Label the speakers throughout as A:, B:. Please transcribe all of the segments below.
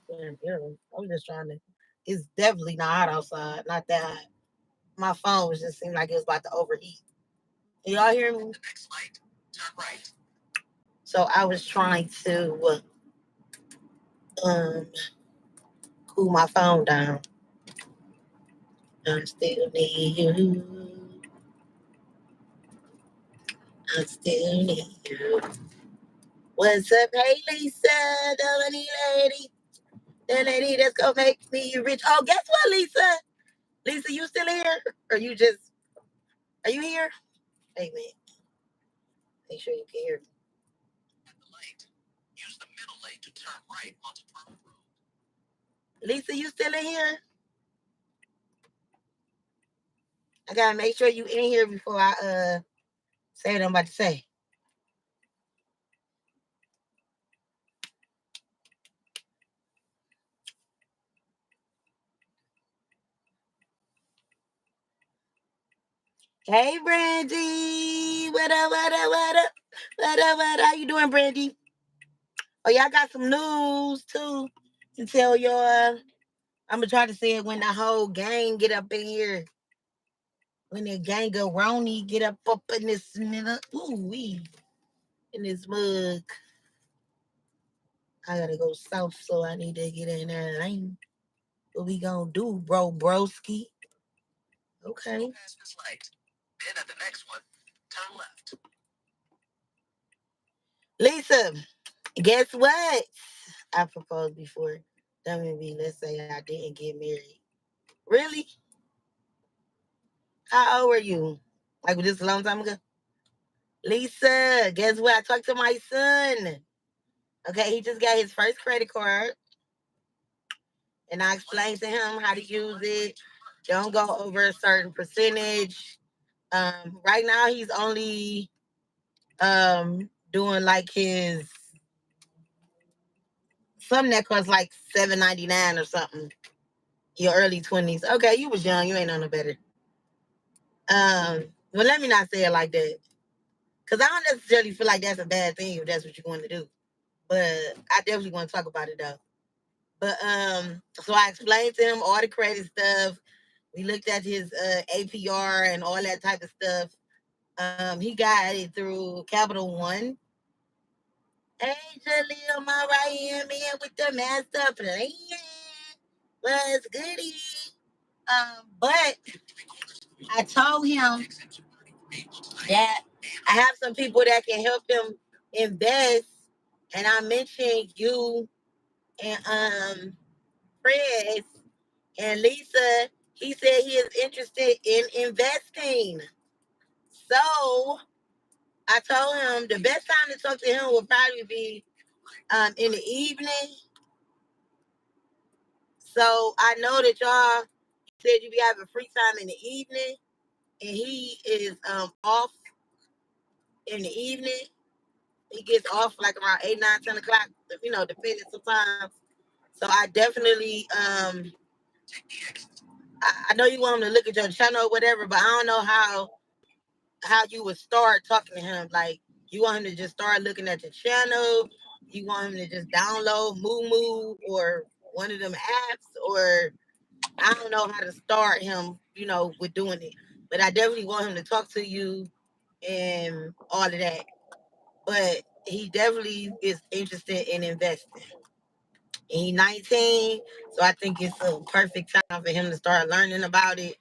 A: Damn, yeah, I'm just trying to. It's definitely not hot outside. Not that hot. My phone was just seemed like it was about to overheat. Y'all hear me? So I was trying to um cool my phone down. I still need you. I still need you. What's up, hey Lisa, the money lady, the lady that's gonna make me rich. Oh, guess what, Lisa? Lisa, you still here? Or you just are you here? Hey man, make sure you can hear me. Lisa, you still in here? I gotta make sure you in here before I say what I'm about to say. Hey Brandy, what up, what up, what up, what up, what up? How you doing, Brandy? Oh, y'all got some news too to tell y'all. I'm gonna try to say it when the whole gang get up in here. When the gang of Roni get up in this minute. Ooh wee. In this mug. I gotta go south, so I need to get in there. Lane. What we gonna do, bro broski? Okay. Then at the next one, turn left. Lisa, guess what? I proposed before. That would be, let's say I didn't get married. Really? How old were you? Like this a long time ago? Lisa, guess what? I talked to my son. Okay, he just got his first credit card. And I explained to him how to use it. Don't go over a certain percentage. Right now he's only doing like his something that costs like $7.99 or something. Your early 20s. Okay, you was young, you ain't know no better. Well let me not say it like that. Cause I don't necessarily feel like that's a bad thing if that's what you want to do. But I definitely want to talk about it though. But so I explained to him all the credit stuff. We looked at his APR and all that type of stuff. He got it through Capital One. Hey, Jaleel, my right hand man with the master plan. Was goody. But I told him that I have some people that can help him invest, and I mentioned you and Chris and Lisa. He said he is interested in investing. So I told him the best time to talk to him would probably be in the evening. So I know that y'all said you be having free time in the evening, and he is off in the evening. He gets off like around 8, 9, 10 o'clock, depending sometimes. So I definitely I know you want him to look at your channel or whatever, but I don't know how you would start talking to him. Like you want him to just start looking at the channel, you want him to just download Moo or one of them apps, or I don't know how to start him, with doing it. But I definitely want him to talk to you and all of that. But he definitely is interested in investing. And he's 19, so I think it's a perfect time for him to start learning about it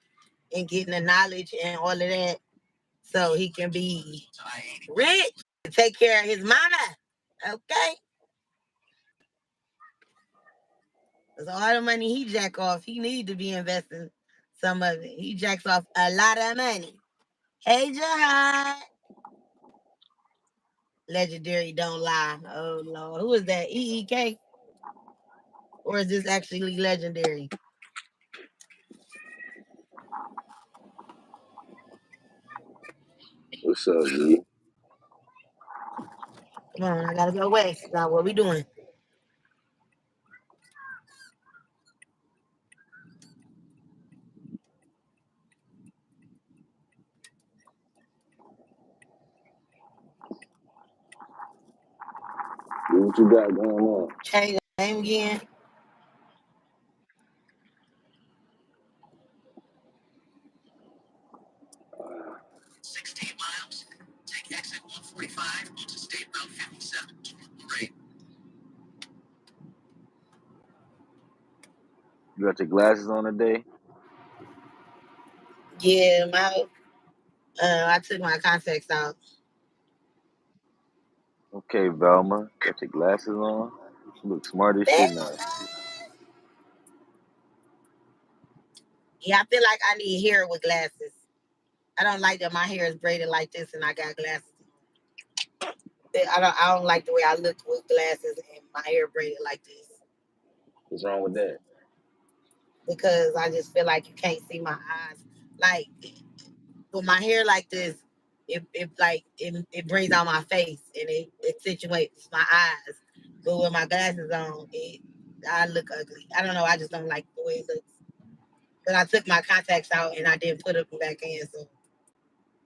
A: and getting the knowledge and all of that, so he can be rich to take care of his mama. Okay? Because all the money he jack off, he need to be investing some of it. He jacks off a lot of money. Hey, Jahad. Legendary don't lie. Oh, Lord. Who is that? EEK? Or is this actually legendary?
B: What's up, G?
A: Come on, I gotta go west. Now, what we doing?
B: what you got going on?
A: Change the name again.
B: You got your glasses on today?
A: Yeah, I took my contacts out.
B: Okay, Velma. Got your glasses on? You look smart as shit now.
A: Yeah, I feel like I need hair with glasses. I don't like that my hair is braided like this and I got glasses. I don't like the way I look with glasses and my hair braided like this
B: What's wrong with that?
A: because I just feel like you can't see my eyes. Like with my hair like this, it brings out my face and it situates my eyes. But with my glasses on, I look ugly. I don't know. I just don't like the way it looks. But I took my contacts out and I didn't put them back in. So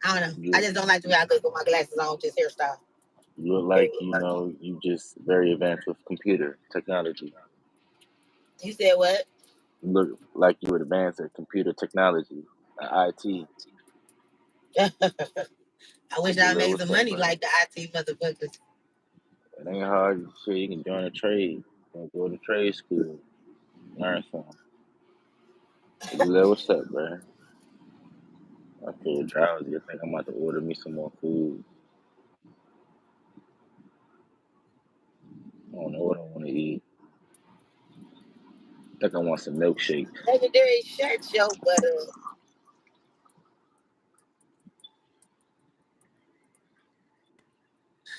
A: I don't know. I
B: You
A: just don't like the way I look with my glasses on, just hairstyle.
B: you look like you just very advanced with computer technology.
A: You said what?
B: You look like you advanced at computer technology, IT.
A: I wish I
B: Jaleel,
A: made some
B: what's up,
A: money
B: bro?
A: like the IT motherfuckers.
B: It ain't hard. Shit, you can join a trade. You can go to trade school, learn something. Jaleel, what's up, bro? I feel drowsy. I think I'm about to order me some more food. I don't know what I want to eat. I think I want some milkshakes.
A: Legendary shirt show, but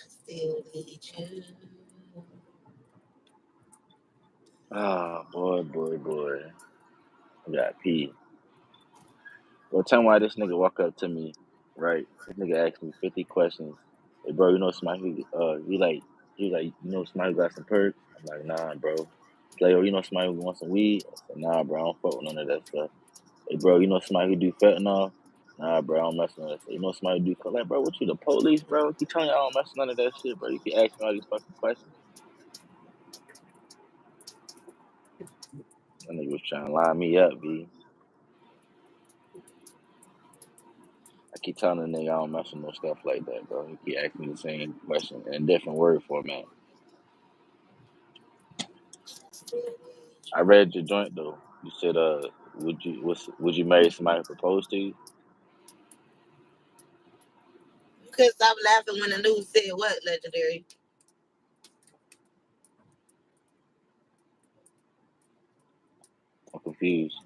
A: still need you.
B: Ah, boy. I got pee. Well, tell me why this nigga walk up to me, right? This nigga asked me 50 questions. Hey, bro, you know somebody who, you know somebody who got some perks? I'm like, nah, bro. He's like, yo, you know somebody who wants some weed? I said, nah, bro, I don't fuck with none of that stuff. Hey, bro, you know somebody who do fentanyl? Nah, bro, I don't mess with that. You know somebody who do coke? Like, bro, what you, the police, bro? Keep telling you I don't mess with none of that shit, bro. You keep asking me all these fucking questions. That nigga was trying to line me up, B. I keep telling the nigga I don't mess with no stuff like that, bro. He keep asking me the same question in a different word format. I read your joint though. You said, would you marry somebody who proposed to you?
A: You couldn't stop laughing when the news said what, Legendary?
B: I'm confused.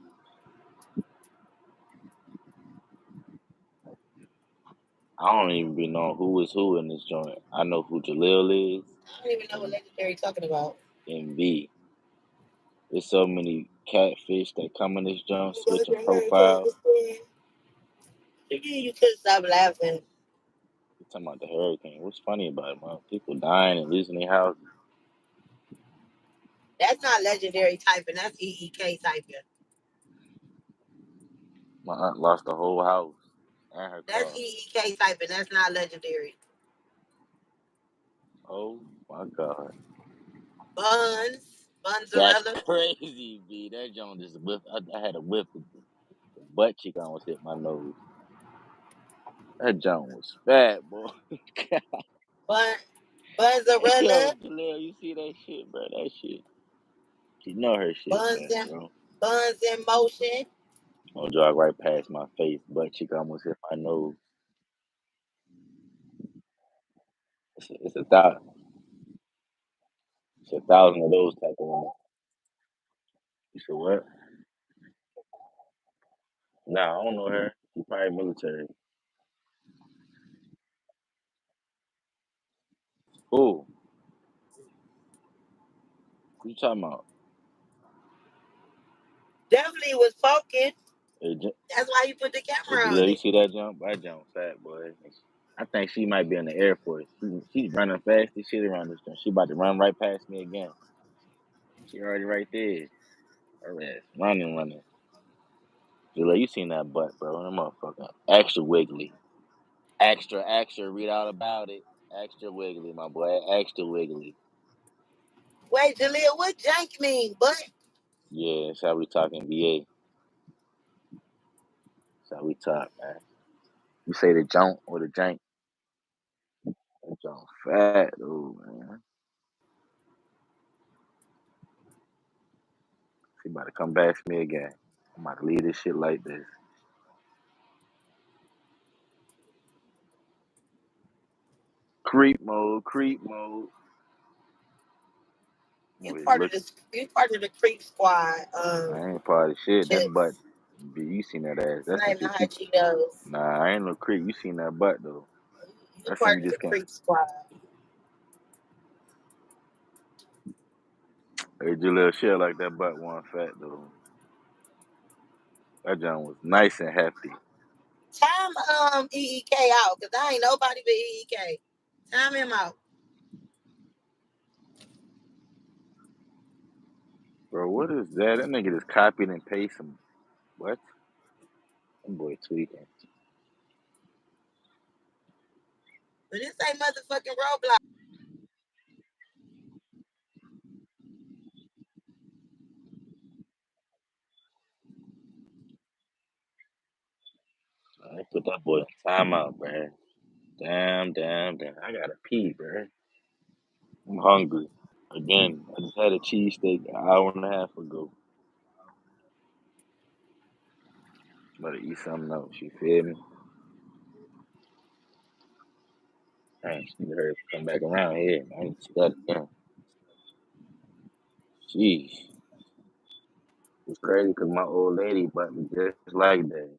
B: I don't even be know who is who in this joint. I know who Jalil is
A: I don't even know what Legendary talking about.
B: and B. There's so many catfish that come in this joint, switching
A: You
B: profiles.
A: couldn't stop laughing.
B: You talking about the hurricane? What's funny about it, man? People dying and losing their houses.
A: That's not Legendary typing. That's EEK typing.
B: My aunt lost the whole house and her
A: That's
B: car.
A: EEK typing. That's not Legendary.
B: Oh my god.
A: Buns.
B: That's
A: Bunzarella.
B: crazy, B. That joint just whiff. I had a whiff. The butt cheek almost hit my nose. That joint was fat, boy.
A: Bun.
B: Hey,
A: Bunzarella.
B: yo, Jaleel, you see that shit, bro? That shit. She know her shit,
A: Buns
B: man,
A: in,
B: bro.
A: buns in motion.
B: Gonna jog right past my face. Butt cheek almost hit my nose. It's a thousand. It's a thousand of those type of women. You said what? Nah, I don't know her. She probably military. Who? Who you talking about?
A: Definitely was poking.
B: Hey,
A: That's why you put the
B: Hey,
A: camera on
B: Jaleel, you
A: it.
B: see that jump? That jump fat, boy. I think she might be in the Air Force. She's running fast as shit around this jump. She about to run right past me again. She already right there. Her ass running. Jaleel, you seen that butt, bro. That motherfucker. Extra wiggly. Extra, read out about it. Extra wiggly, my boy. Extra wiggly.
A: Wait, Jaleel, what jank mean? But
B: Yeah, that's how we talk in VA. That's how we talk, man. You say the junk or the jank. That junk fat, though, man. She about to come back to me again. I'm about to leave this shit like this. Creep mode, creep mode.
A: you
B: Wait,
A: part of
B: look,
A: the creep squad.
B: I ain't part of shit. That butt,
A: Chips,
B: B, you seen that ass. That's some
A: flaming
B: shit
A: hot
B: you.
A: Cheetos.
B: Nah, I ain't no creep. You seen that butt, though.
A: You
B: That's something
A: part
B: you
A: of the
B: just can't.
A: creep squad.
B: Hey, Jaleel, shit like that butt one fat, though. That junk was nice and hefty.
A: Time EEK out, cause I ain't nobody but EEK. Time him out.
B: Bro, what is that? That nigga just copied and pasted some. What? That boy tweaking.
A: But this ain't motherfucking Roblox.
B: I put that boy in timeout, bro. Damn, damn, damn. I gotta pee, bro. I'm hungry. Again, I just had a cheesesteak an hour and a half ago. Better eat something else. You feel me? Dang, she need her to come back around here. I ain't see that again. Jeez. It's crazy because my old lady but me just like that.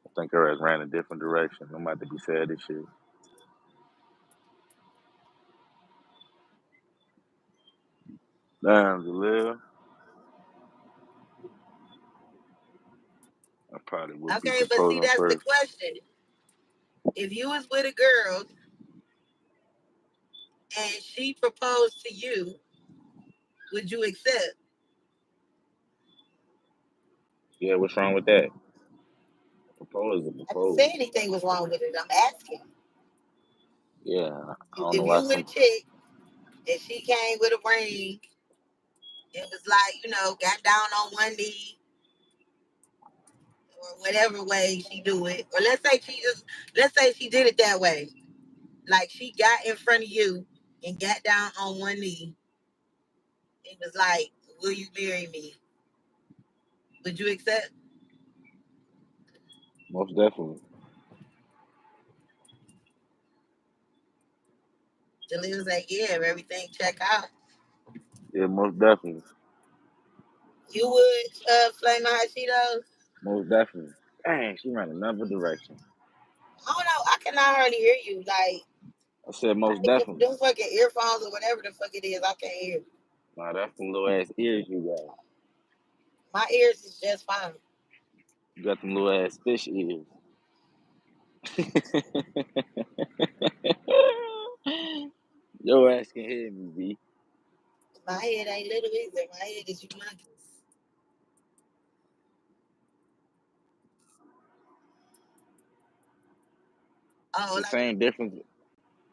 B: I think her ass ran a different direction. I'm about to be sad as shit. Damn, Jaleel. I probably would be
A: Okay, but see,
B: proposing
A: that's the
B: first.
A: question. If you was with a girl and she proposed to you, would you accept?
B: Yeah, what's wrong with that? Propose is a
A: I didn't say
B: proposal.
A: anything was wrong with it. I'm asking.
B: Yeah, I don't know
A: If
B: why
A: you with a
B: some.
A: chick and she came with a ring, it was like, got down on one knee or whatever way she do it. Or let's say she did it that way. Like she got in front of you and got down on one knee. It was like, will you marry me? Would you accept?
B: Most definitely.
A: Jaleel was like, yeah, if everything check out.
B: Yeah, most definitely.
A: You would flame my hot Cheetos?
B: Most definitely. Dang, she ran another direction.
A: I don't know. I cannot hardly hear you. Like,
B: I said
A: I
B: most
A: think
B: definitely.
A: them fucking earphones or whatever the fuck it is, I can't hear.
B: Nah, that's some little ass ears you got.
A: My ears is just fine.
B: You got them little ass fish ears. Your ass can hear me, B.
A: My head ain't little either. My head is humongous.
B: It's
A: Oh,
B: the
A: like,
B: same difference.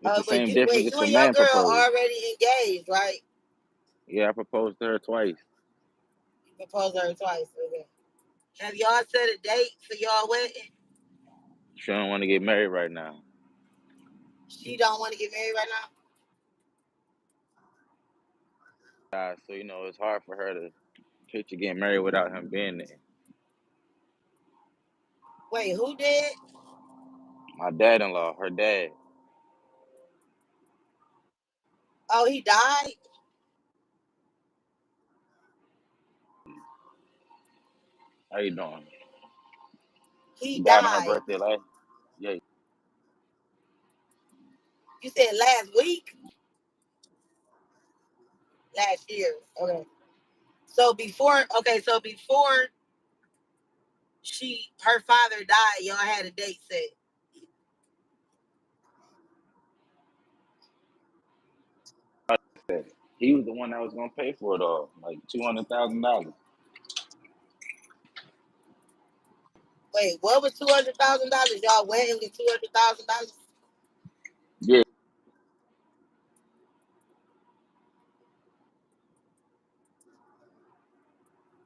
B: It's the
A: but
B: same difference if
A: you
B: a
A: and your
B: man
A: girl
B: proposed.
A: already engaged, right?
B: Yeah, I proposed to her twice.
A: You proposed to her twice. Okay. Have y'all set a date for y'all wedding?
B: She don't want to get married right now.
A: She don't want to get married right now.
B: So it's hard for her to picture getting married without him being there.
A: Wait, who did?
B: My dad-in-law, her dad.
A: Oh, he died.
B: How you doing?
A: He
B: He died on her
A: died.
B: birthday last. Yeah,
A: You said last week, last year. Okay. So before her father died, y'all had a date set.
B: he was the one that was gonna pay for it all, like $200,000.
A: Wait, what was $200,000? Y'all wedding with $200,000?
B: Yeah,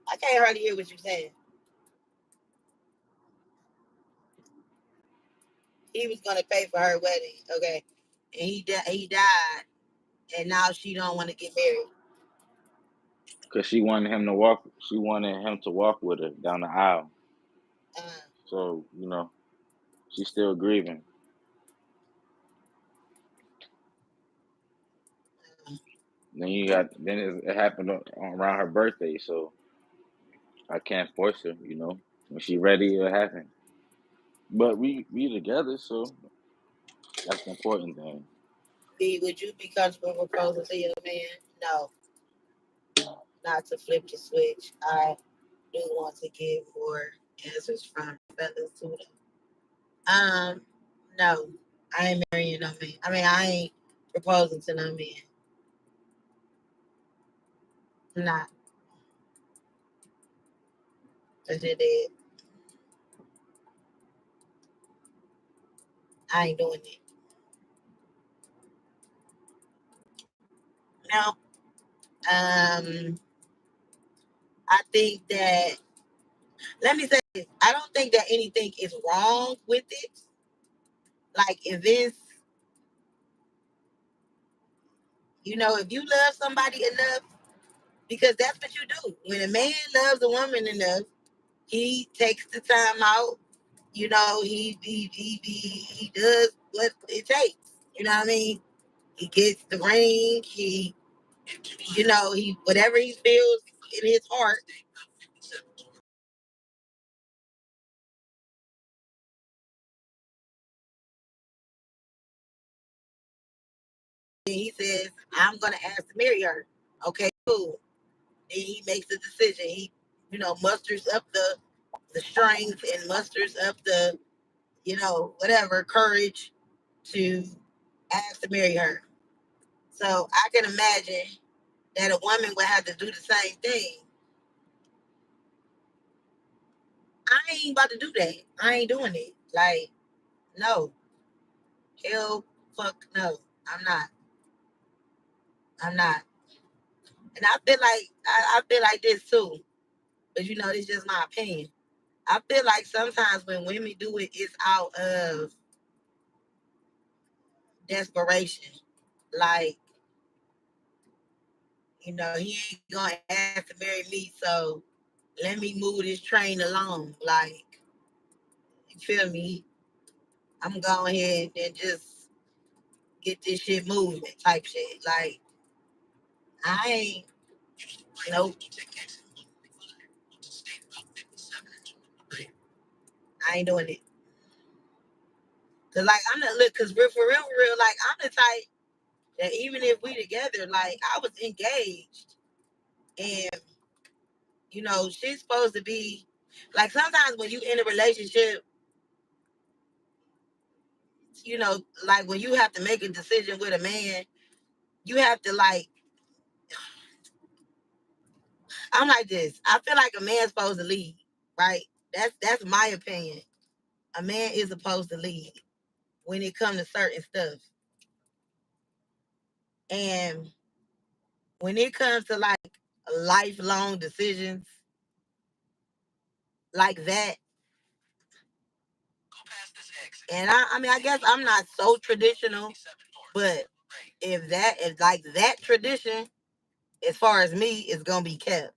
A: I can't hardly hear what you're saying. He was gonna pay for her wedding, okay, and he died, and now she don't want to get married.
B: because she wanted him to walk. She wanted him to walk with her down the aisle.
A: Uh,
B: So she's still grieving.
A: uh,
B: Then it happened around her birthday. So I can't force her. When she ready, it'll happen. But we together, so that's the important thing.
A: would you be comfortable proposing to your man? No, not to flip the switch. I do want to give more answers from fellas to them. No, I ain't marrying no man. I mean, I ain't proposing to no man. I'm not. I did it. I ain't doing it. No. I think that. Let me say this. I don't think that anything is wrong with it. Like if it's, if you love somebody enough, because that's what you do. When a man loves a woman enough, he takes the time out. He does what it takes. You know what I mean? He gets the ring. He whatever he feels in his heart. And he says, "I'm gonna ask to marry her." Okay, cool. Then he makes a decision. He, musters up the strength and musters up the, whatever courage to ask to marry her. So I can imagine that a woman would have to do the same thing. I ain't about to do that. I ain't doing it. Like, no. Hell, fuck, no. I'm not. I'm not. And I feel like this too. But it's just my opinion. I feel like sometimes when women do it, it's out of desperation. Like, he ain't gonna ask to marry me, so let me move this train along. Like, you feel me? I'm going ahead and just get this shit moving type shit. Like, I ain't, nope, I ain't doing it. Cause like I'm not look, cause we're for real, like I'm the type that even if we together, like I was engaged and she's supposed to be like sometimes when you in a relationship, like when you have to make a decision with a man, you have to like I'm like this. I feel like a man's supposed to lead, right? That's my opinion. A man is supposed to lead when it comes to certain stuff. And when it comes to like lifelong decisions like that, and I mean, I guess I'm not so traditional, but if like that tradition, as far as me, is gonna be kept.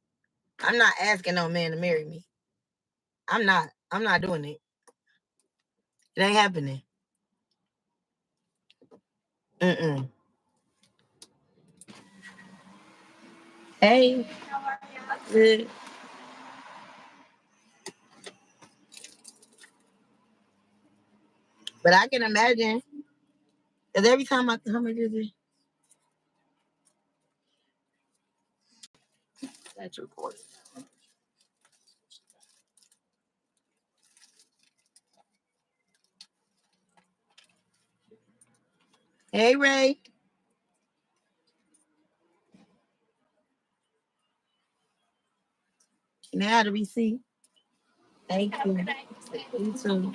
A: I'm not asking no man to marry me. I'm not. I'm not doing it. It ain't happening. Mm-mm. Hey, good. But I can imagine because every time how much is it? That's recorded. Hey, Ray. Now the receipt. Thank you. Me too.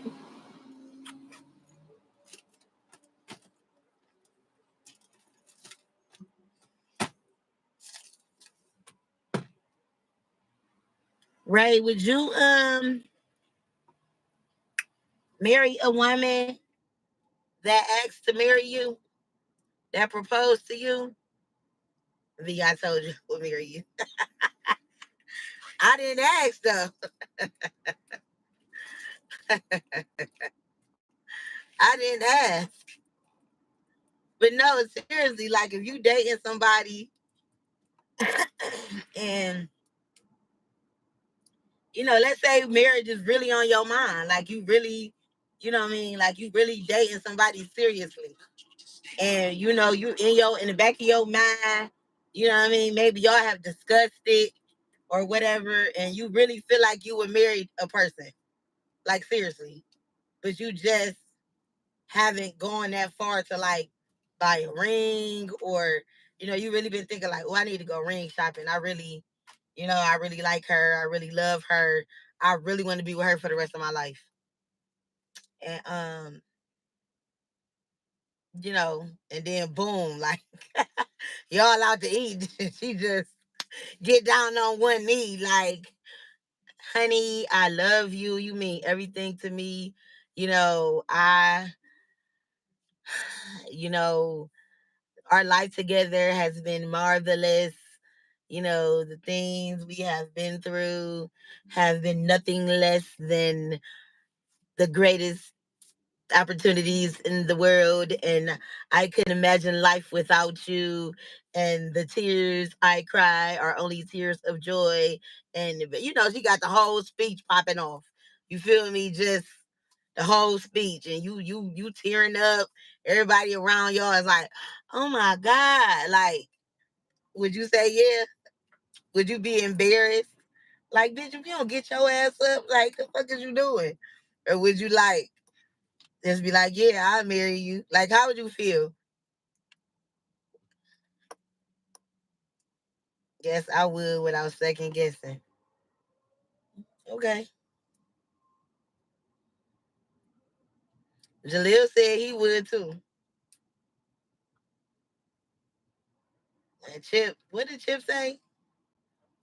A: Ray, would you marry a woman that asked to marry you, that proposed to you? V, I told you I would marry you. I didn't ask though. I didn't ask. But no, seriously, like if you dating somebody and let's say marriage is really on your mind, like you really, what I mean, like you really dating somebody seriously, and you in the back of your mind, what I mean, maybe y'all have discussed it or whatever, and you really feel like you would marry a person, like seriously, but you just haven't gone that far to like buy a ring, or you really been thinking like, oh, I need to go ring shopping. I really, I really like her. I really love her. I really want to be with her for the rest of my life. And and then boom, like y'all out to eat. She just get down on one knee, like, honey, I love you. You mean everything to me. I, you know, our life together has been marvelous. The things we have been through have been nothing less than the greatest opportunities in the world, and I couldn't imagine life without you. And the tears I cry are only tears of joy. And she got the whole speech popping off. You feel me? Just the whole speech, and you tearing up. Everybody around y'all is like, oh my God. Like, would you say yeah? Would you be embarrassed? Like, bitch, if you don't get your ass up, like, the fuck is you doing? Or would you like just be like, yeah, I'll marry you? Like, how would you feel? Yes, I would without second guessing. Okay. Jaleel said he would too. And Chip, what did Chip say?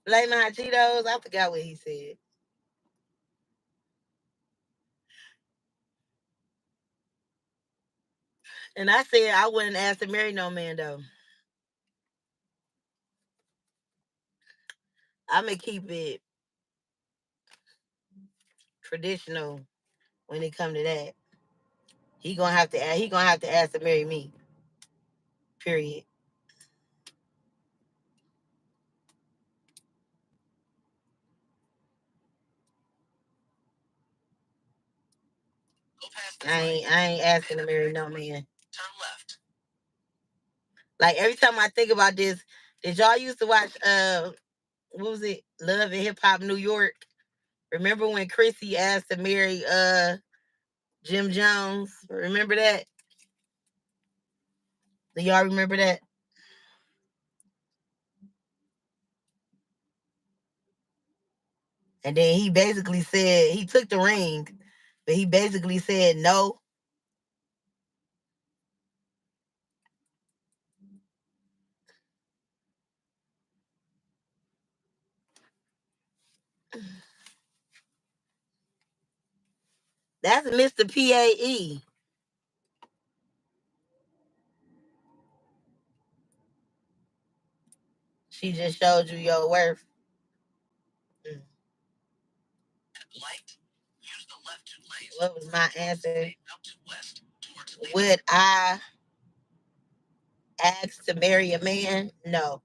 A: Blame hot Cheetos? I forgot what he said. And I said I wouldn't ask to marry no man though. I'ma keep it traditional when it come to that. He gonna have to ask to marry me. Period. I ain't asking to marry no man. Like every time I think about this, did y'all used to watch what was it? Love and Hip Hop New York? Remember when Chrissy asked to marry Jim Jones? Remember that? Do y'all remember that? And then he basically said he took the ring, but he basically said no. That's Mr. PAE. She just showed you your worth. Mm. What was my answer? Would I ask to marry a man? No,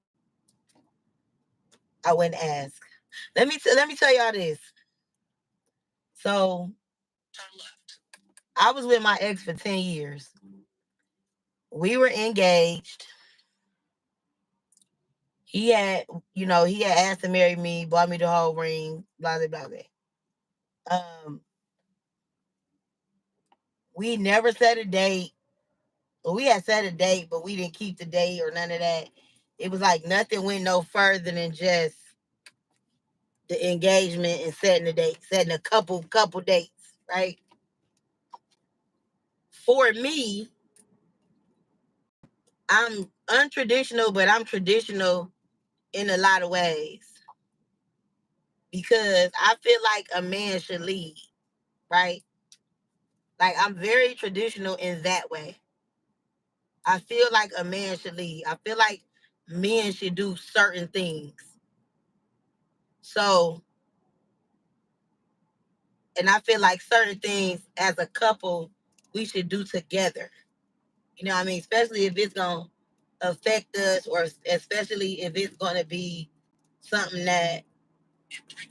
A: I wouldn't ask. Let me tell y'all this. So I was with my ex for 10 years. We were engaged. He had, he had asked to marry me, bought me the whole ring, blah, blah, blah, blah. Um, we never set a date. Well, we had set a date, but we didn't keep the date or none of that. It was like nothing went no further than just the engagement and setting the date, setting a couple dates. right? For me, I'm untraditional, but I'm traditional in a lot of ways because I feel like a man should lead, right? Like I'm very traditional in that way. I feel like a man should lead. I feel like men should do certain things. So, and I feel like certain things as a couple we should do together. You know what I mean? Especially if it's going to affect us or especially if it's going to be something that,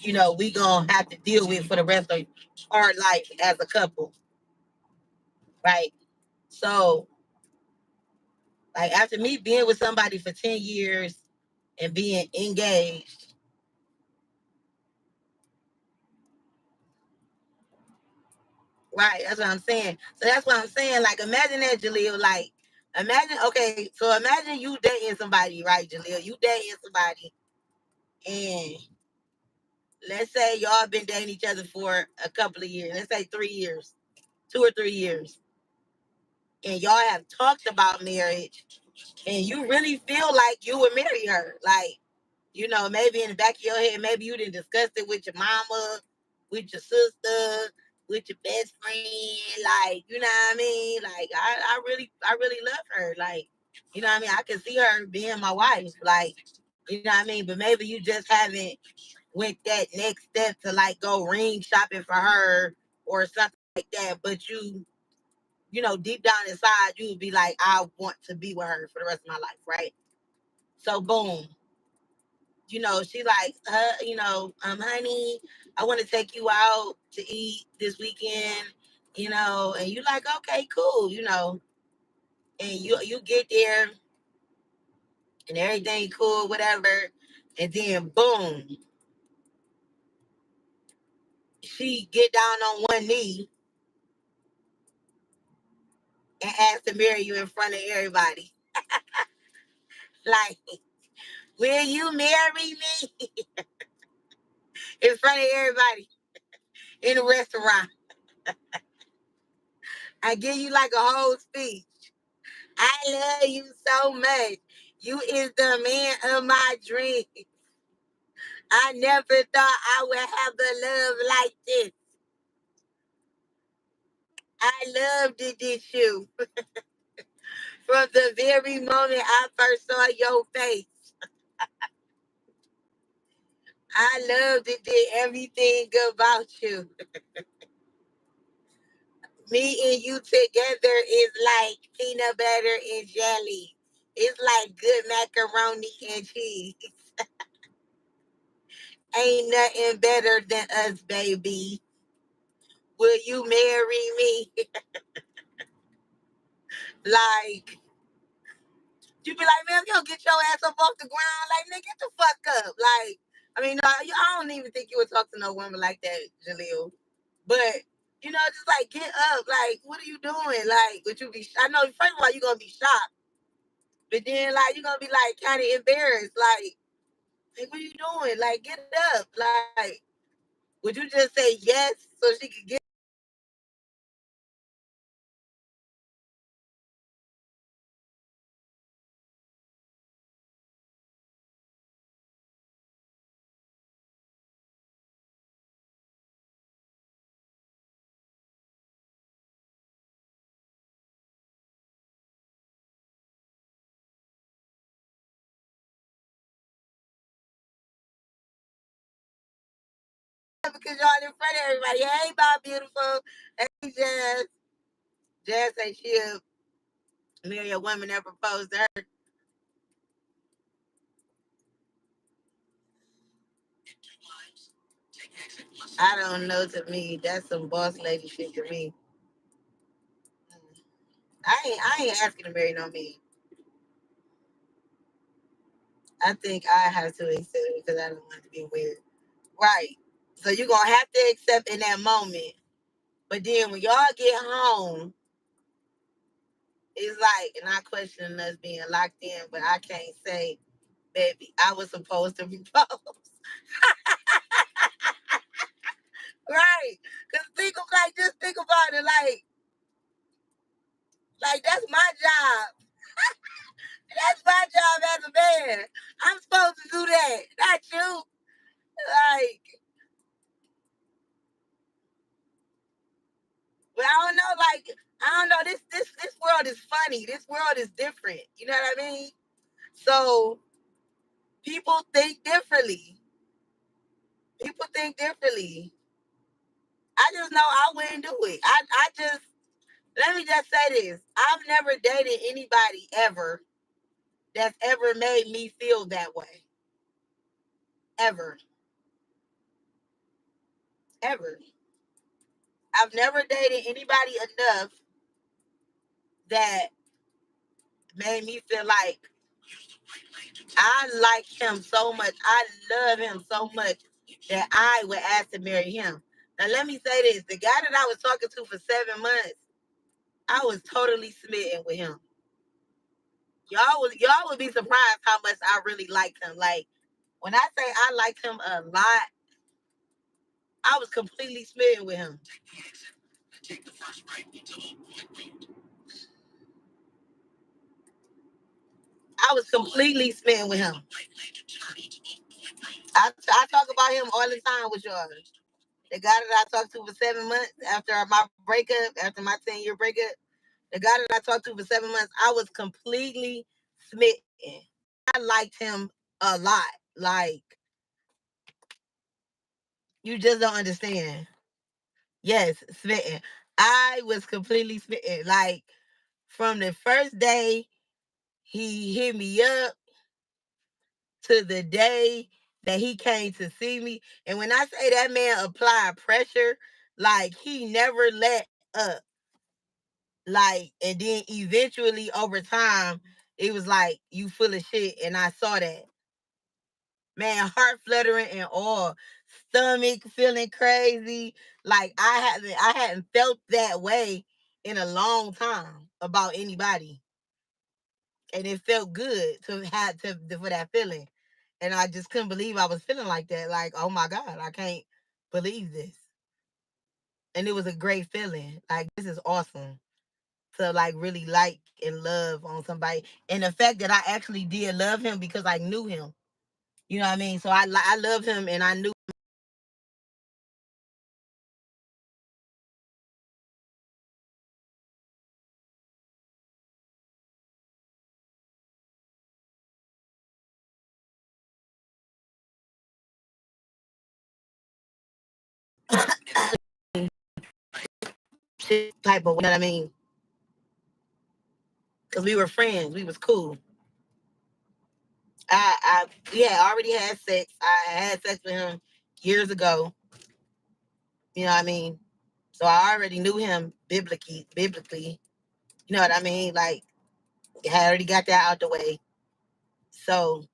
A: we going to have to deal with for the rest of our life as a couple, right? So, like after me being with somebody for 10 years and being engaged, right? That's what I'm saying. So that's what I'm saying. Like imagine that, Jaleel. Like imagine, okay, so imagine you dating somebody, right, Jaleel? You dating somebody and let's say y'all been dating each other for a couple of years. Let's say 3 years, 2 or 3 years. And y'all have talked about marriage and you really feel like you would marry her. Like, maybe in the back of your head, maybe you didn't discuss it with your mama, with your sister, with your best friend. Like, you know what I mean? Like, I really love her. Like, you know what I mean? I can see her being my wife. Like, you know what I mean? But maybe you just haven't went that next step to like go ring shopping for her or something like that. But deep down inside, you would be like, I want to be with her for the rest of my life, right? So boom, she like, honey, I want to take you out to eat this weekend, and you like, okay, cool, and you get there and everything cool, whatever, and then boom, she get down on one knee and ask to marry you in front of everybody. Like, will you marry me in front of everybody in a restaurant? I give you like a whole speech. I love you so much. You is the man of my dreams. I never thought I would have a love like this. I loved it, did you? From the very moment I first saw your face. I loved it, did everything about you. Me and you together is like peanut butter and jelly. It's like good macaroni and cheese. Ain't nothing better than us, baby. Will you marry me? Like, you be like, man, you don't get your ass up off the ground. Like, nigga, get the fuck up. Like, I mean, no, I don't even think you would talk to no woman like that, Jaleel. But, just like, get up. Like, what are you doing? Like, would you be, I know, first of all, you're going to be shocked. But then, like, you're going to be, like, kind of embarrassed. Like, what are you doing? Like, get up. Like, would you just say yes so she could get up because y'all in front of everybody? Hey, Bob Beautiful. Hey, Jazz. Jazz say she'll marry a woman that proposed to her. I don't know. To me, that's some boss lady shit to me. I ain't asking to marry no man. I think I have to accept it because I don't want to be weird. Right. So you're gonna have to accept in that moment. But then when y'all get home, it's like not questioning us being locked in, but I can't say, baby, I was supposed to propose. Right. Cause just think about it, like that's my job. That's my job as a man. I'm supposed to do that, not you. Like, but I don't know, I don't know. This world is funny. This world is different. You know what I mean? So people think differently. People think differently. I just know I wouldn't do it. I just let me just say this. I've never dated anybody ever that's ever made me feel that way. Ever. Ever. I've never dated anybody enough that made me feel like I like him so much. I love him so much that I would ask to marry him. Now let me say this. The guy that I was talking to for 7 months, I was totally smitten with him. Y'all would be surprised how much I really liked him. Like when I say I liked him a lot, I was completely smitten with him. I was completely smitten with him. I talk about him all the time with y'all. The guy that I talked to for 7 months after my breakup, after my 10-year breakup, the guy that I talked to for 7 months, I was completely smitten. I liked him a lot. Like, you just don't understand. Yes, smitten. I was completely smitten. Like, from the first day he hit me up to the day that he came to see me. And when I say that man applied pressure, like, he never let up. Like, and then eventually over time, it was like, you full of shit. And I saw that. Man, heart fluttering and all, stomach feeling crazy. Like I hadn't felt that way in a long time about anybody. And it felt good to have to for that feeling. And I just couldn't believe I was feeling like that. Like, oh my God, I can't believe this. And it was a great feeling. Like, this is awesome to like really like and love on somebody. And the fact that I actually did love him because I knew him. You know what I mean? So I love him and I knew shit type of, you know what I mean? Because we were friends. We was cool. Yeah, I already had sex. I had sex with him years ago. You know what I mean? So I already knew him biblically. You know what I mean? Like, I had already got that out the way. So,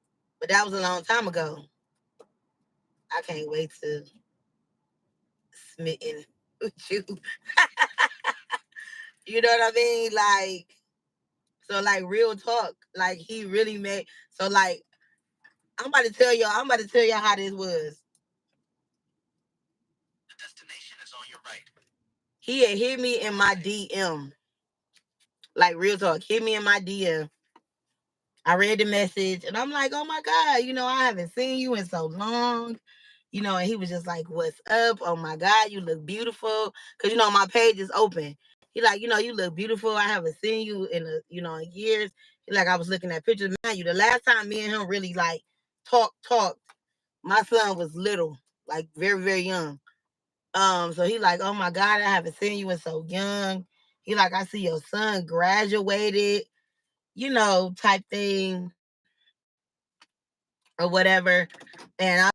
A: but that was a long time ago. I can't wait to smitten with you. You know what I mean? Like, so like real talk. Like he really made so like I'm about to tell y'all how this was. He had hit me in my DM. Like real talk. Hit me in my DM. I read the message and I'm like, oh my God, I haven't seen you in so long. And he was just like, what's up? Oh my God, you look beautiful. Cause my page is open. He like, you look beautiful. I haven't seen you in years. He like, I was looking at pictures. Man, the last time me and him really like talked, my son was little, like very, very young. So he like, oh my God, I haven't seen you in so young. He like, I see your son graduated, type thing or whatever. And I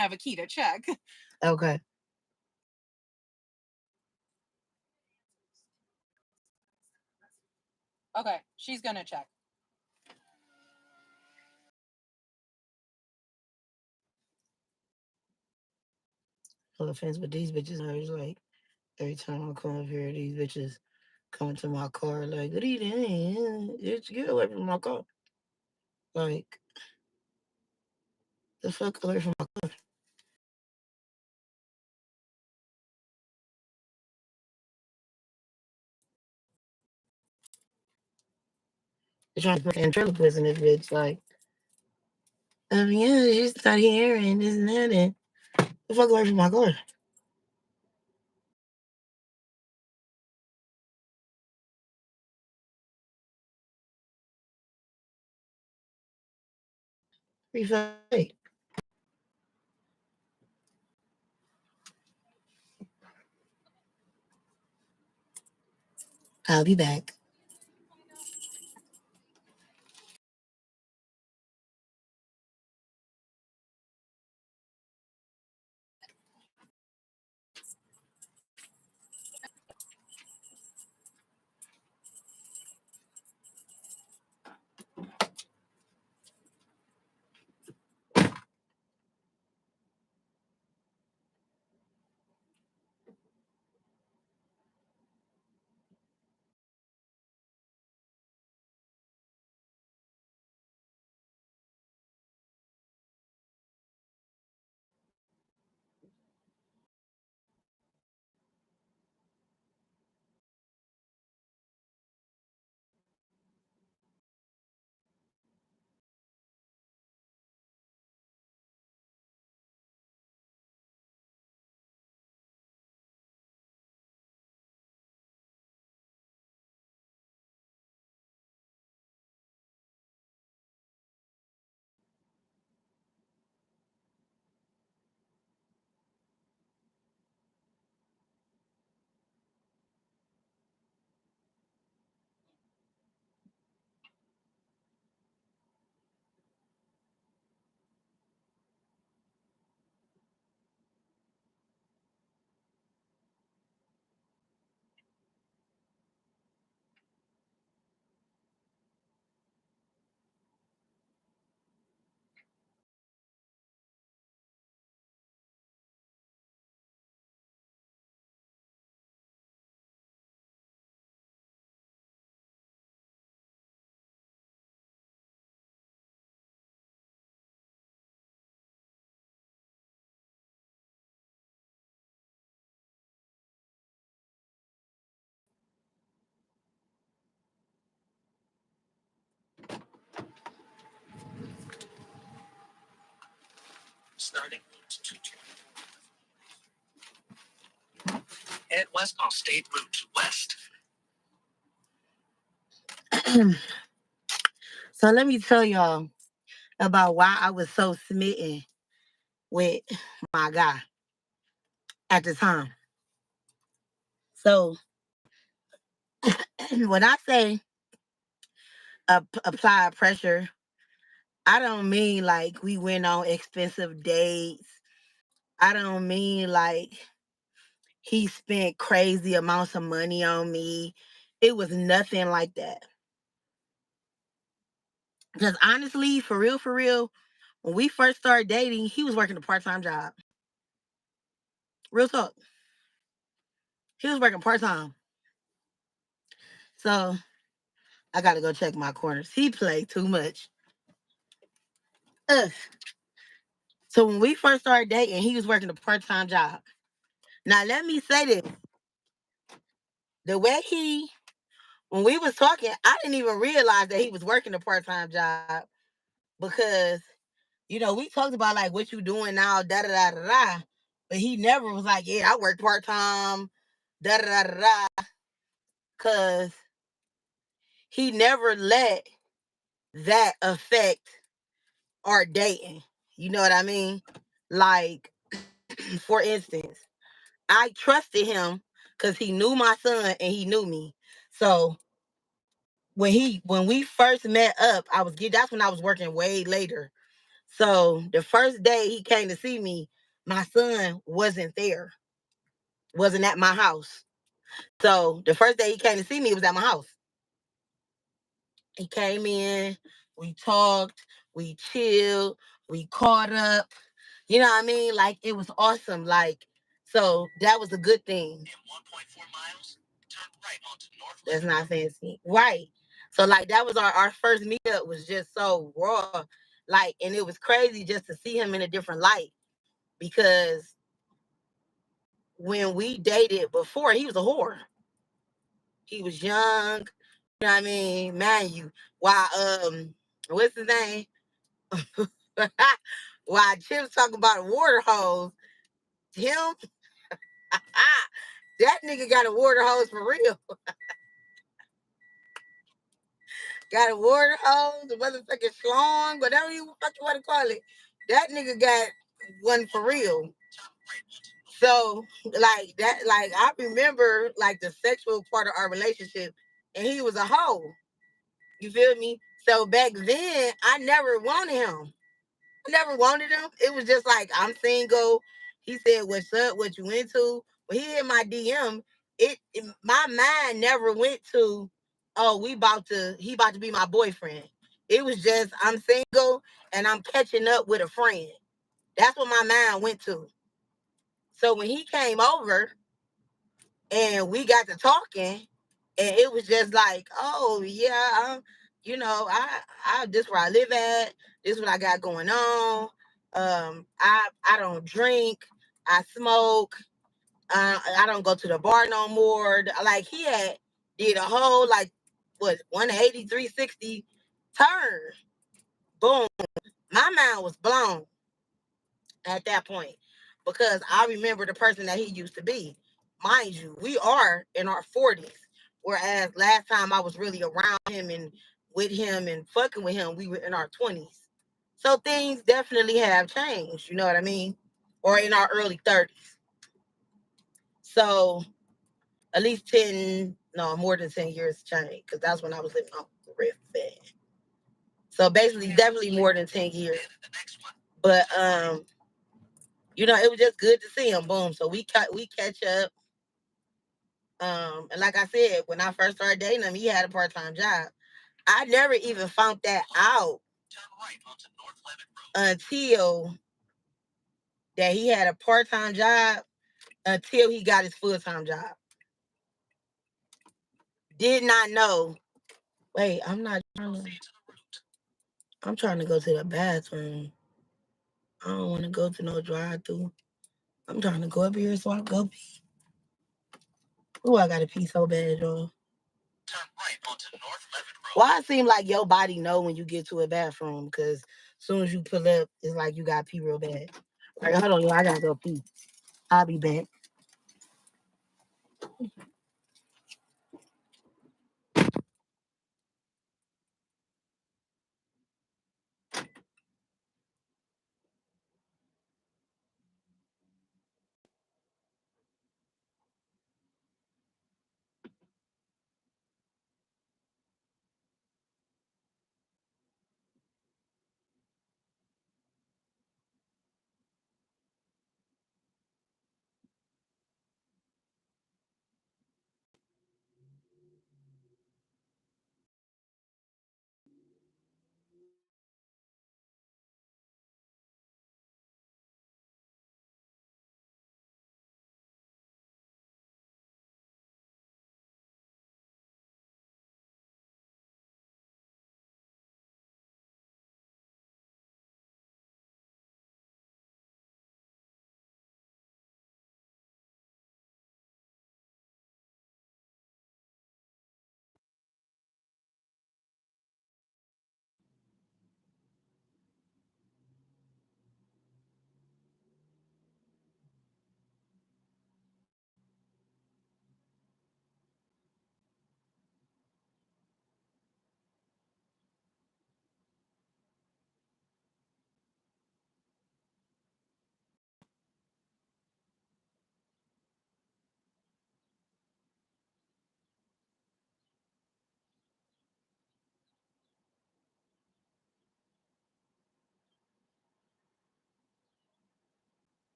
C: have a key to check.
A: Okay.
C: Okay, she's gonna check.
A: No offense, but these bitches are just like every time I come up here, these bitches come to my car like, "Good evening, get away from my car." Like, the fuck away from my car. They're trying to put ventriloquist in this bitch. Like, yeah, she's not here and this and that. And the fuck away from my car. Refund. I'll be back.
C: Starting route 220. Head west on State Route West.
A: So let me tell y'all about why I was so smitten with my guy at the time. So when I say apply pressure, I don't mean like we went on expensive dates. I don't mean like he spent crazy amounts of money on me. It was nothing like that. Because honestly, for real, when we first started dating, he was working a part-time job. Real talk. He was working part-time. So I gotta go check my corners. He played too much. Ugh. So when we first started dating, he was working a part-time job. Now let me say this. The way when we was talking, I didn't even realize that he was working a part-time job because, we talked about like what you doing now, da da da da da. But he never was like, yeah, I work part-time, da da da da da. Cause he never let that affect our dating. You know what I mean? Like, for instance, I trusted him because he knew my son and he knew me. So when we first met up, that's when I was working way later. So the first day he came to see me, my son wasn't there, wasn't at my house. So the first day he came to see me, he was at my house. He came in, we talked, we chilled, we caught up. You know what I mean? Like, it was awesome. Like, so that was a good thing.
C: In 1.4 miles, turn right onto North
A: That's
C: Lemon
A: not fancy. Right. So, like, that was our first meetup, was just so raw. Like, and it was crazy just to see him in a different light, because when we dated before, he was a whore. He was young. You know what I mean? Man, why what's his name? Why Chip's talking about a water hose, him, that nigga got a water hose for real. Got a water hose, a motherfucking schlong, whatever you fucking want to call it. That nigga got one for real. So, like that, like I remember like the sexual part of our relationship, and he was a hoe. You feel me? So back then, I never wanted him. I never wanted him. It was just like, I'm single. He said, "What's up? What you into?" When he hit my DM, my mind never went to, "Oh, he about to be my boyfriend." It was just, I'm single and I'm catching up with a friend. That's what my mind went to. So when he came over and we got to talking, and it was just like, "Oh yeah, I this where I live at. This what I got going on. I don't drink. I smoke. I don't go to the bar no more." Like, he had did a whole, like, what, 180, 360 turn. Boom. My mind was blown at that point, because I remember the person that he used to be. Mind you, we are in our 40s. Whereas last time I was really around him and with him and fucking with him, we were in our 20s. So things definitely have changed, you know what I mean? Or in our early 30s. So at least 10, no, more than 10 years changed, because that's when I was living on the Rift Bed. So basically, definitely more than 10 years. But it was just good to see him. Boom. So we catch up. And like I said, when I first started dating him, he had a part-time job. I never even found that out until that he had a part-time job, until he got his full-time job. Did not know. Wait, I'm trying to go to the bathroom. I don't want to go to no drive-through. I'm trying to go up here so I can go pee. Ooh, I gotta pee so bad, y'all.
C: Turn right onto North Lemon Road.
A: Why it seem like your body know when you get to a bathroom? Because as soon as you pull up, it's like you got pee real bad. Like, hold on, y'all, I gotta go pee. I'll be back.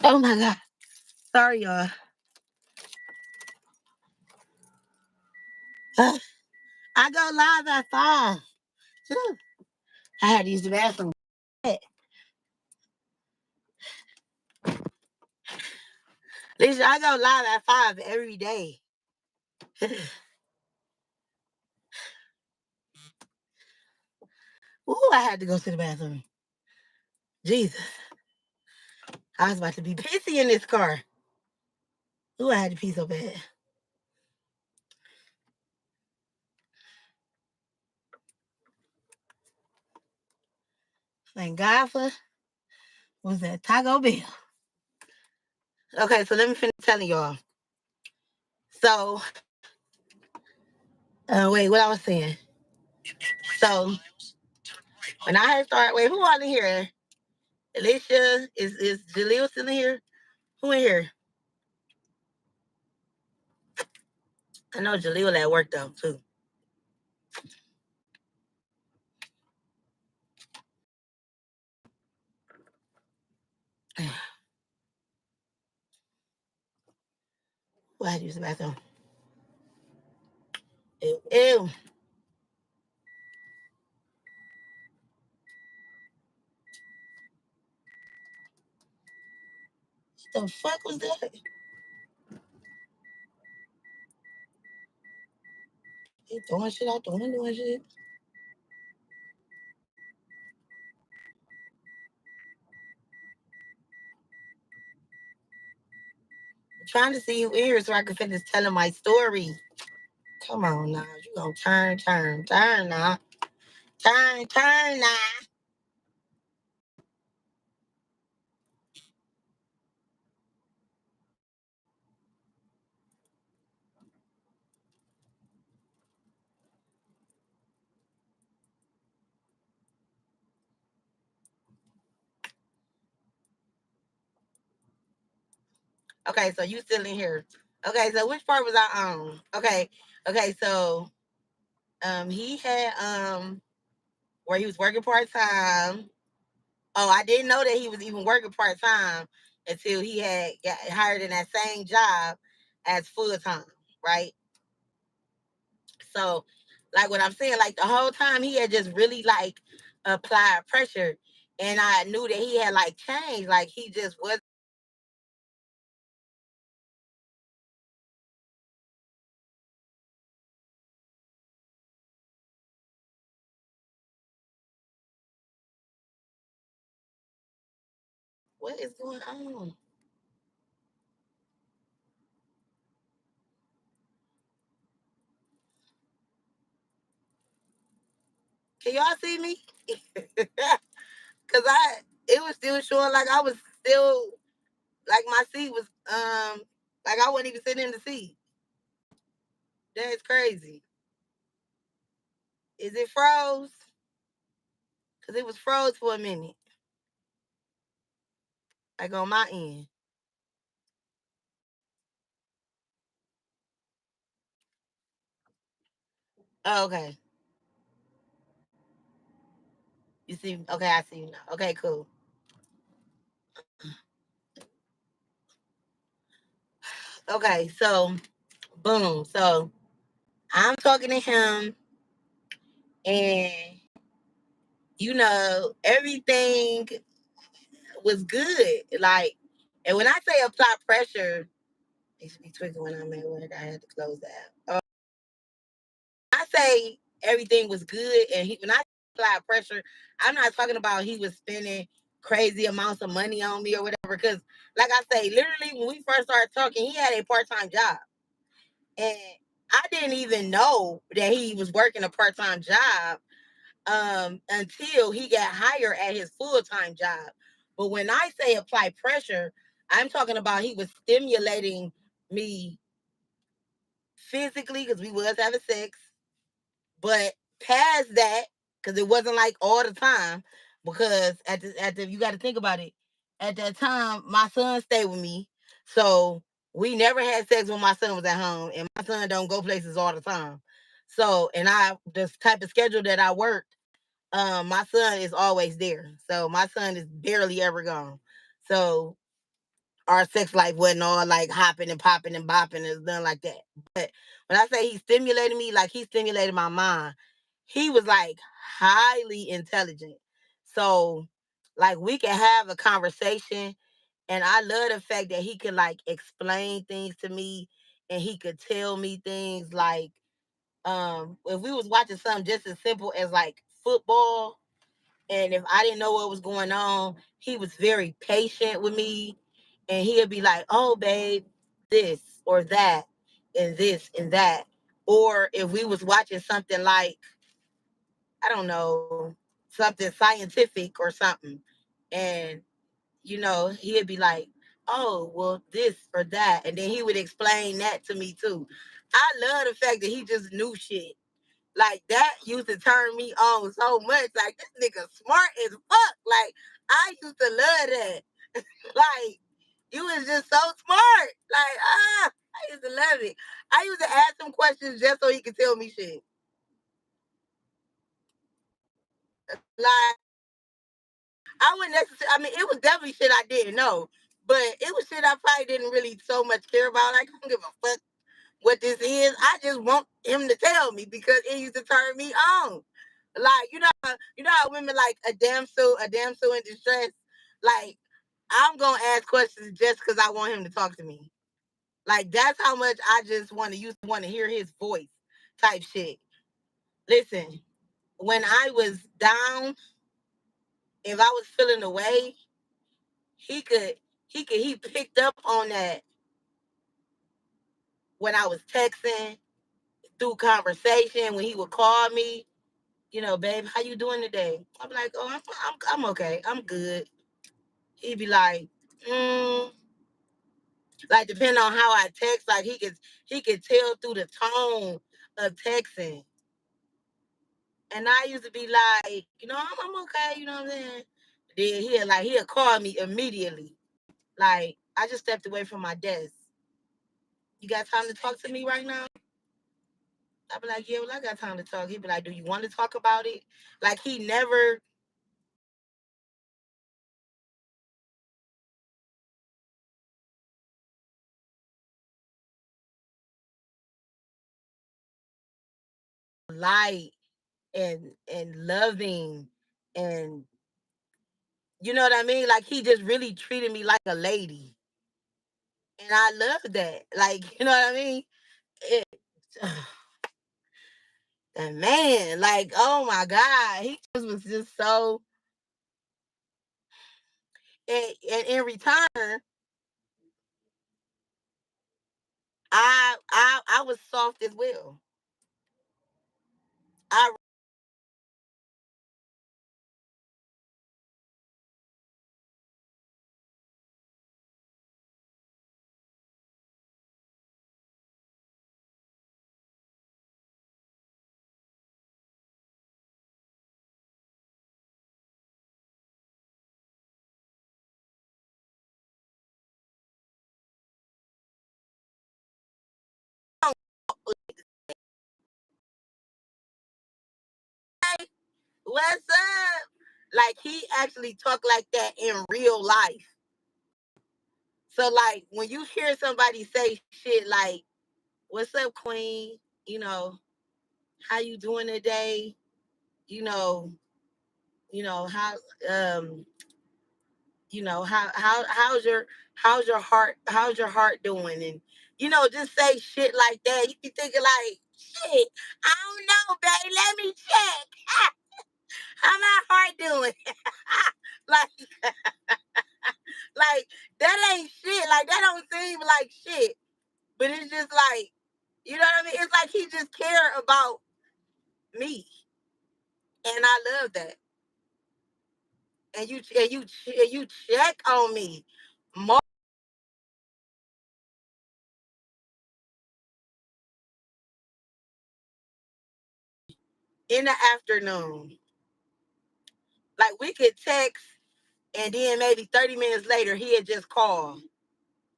A: Oh my God. Sorry, y'all. I go live at 5. I had to use the bathroom. Listen, I go live at 5 every day. Ooh, I had to go to the bathroom. Jesus. I was about to be pissy in this car. Ooh, I had to pee so bad. Thank God for was that Taco Bell. Okay, so let me finish telling y'all. So, wait, what I was saying. So, when I had started, wait, who all in here? Alicia, is Jaleel still in here? Who in here? I know Jaleel at work though, too. Who had to use the bathroom? Ew, ew. What the fuck was that? They throwing shit out the window and shit. I'm trying to see you in here so I can finish telling my story. Come on now. You gonna turn now. Turn now. Okay, so you still in here. Okay, so which part was I on? Okay, so he had where he was working part-time. Oh, I didn't know that he was even working part-time until he had got hired in that same job as full-time, right? So, like what I'm saying, like the whole time he had just really like applied pressure, and I knew that he had like changed. Like he just was. What is going on? Can y'all see me? Cause it was still showing like I was still like my seat was like I wasn't even sitting in the seat. That's crazy. Is it froze? Cause it was froze for a minute, like on my end. Oh, okay. You see? Okay, I see you now. Okay, cool. Okay, so boom. So I'm talking to him, and everything was good. Like, and when I say apply pressure, it should be twinkling when I'm at work. I had to close that. I say everything was good, and when I apply pressure, I'm not talking about he was spending crazy amounts of money on me or whatever. Because, like I say, literally when we first started talking, he had a part-time job, and I didn't even know that he was working a part-time job until he got hired at his full-time job. But when I say apply pressure, I'm talking about he was stimulating me physically because we was having sex, but past that, because it wasn't like all the time, because at the you got to think about it. At that time, my son stayed with me, so we never had sex when my son was at home, and my son don't go places all the time. So, and the type of schedule that I worked, my son is always there. So my son is barely ever gone. So our sex life wasn't all like hopping and popping and bopping and nothing like that. But when I say he stimulated me, like he stimulated my mind, he was like highly intelligent. So like we could have a conversation, and I love the fact that he could like explain things to me, and he could tell me things like if we was watching something just as simple as like football, and if I didn't know what was going on, he was very patient with me, and he'd be like, "Oh, babe, this or that, and this and that." Or if we was watching something like, I don't know, something scientific or something, and he'd be like, "Oh, well, this or that," and then he would explain that to me too. I love the fact that he just knew shit. Like that used to turn me on so much. Like this nigga smart as fuck. Like I used to love that. Like you was just so smart. Like I used to love it. I used to ask him questions just so he could tell me shit. Like I wouldn't necessarily. I mean, it was definitely shit I didn't know, but it was shit I probably didn't really so much care about. Like I don't give a fuck what this is. I just want him to tell me because it used to turn me on. Like you know how women like a damsel in distress. Like I'm gonna ask questions just because I want him to talk to me. Like that's how much I just used to want to hear his voice, type shit. Listen, when I was down, if I was feeling away, he could he picked up on that when I was texting through conversation when he would call me. Babe, how you doing today? I'm like, oh, I'm okay. I'm good. He'd be mm, like depending on how I text, like he could tell through the tone of texting. And I used to be like, I'm okay, you know what I'm saying? Then he'll call me immediately. Like, I just stepped away from my desk. You got time to talk to me right now? I'd be like, yeah, well, I got time to talk. He'd be like, do you want to talk about it? Like he never light and loving, and you know what I mean? Like he just really treated me like a lady. And I love that. Like, you know what I mean? It, and man, like, oh my God, he just was just so. And in return, I was soft as well. I what's up? Like he actually talked like that in real life. So like when you hear somebody say shit like, "What's up, Queen?" You know, how you doing today? You know, how um how's your heart doing, and just say shit like that. You be thinking like, shit, I don't know, babe, let me check. How my heart doing? like like that ain't shit, like that don't seem like shit, but it's just like, you know what I mean, it's like he just care about me, and I love that. And you check on me more in the afternoon. Like we could text, and then maybe 30 minutes later he'd just call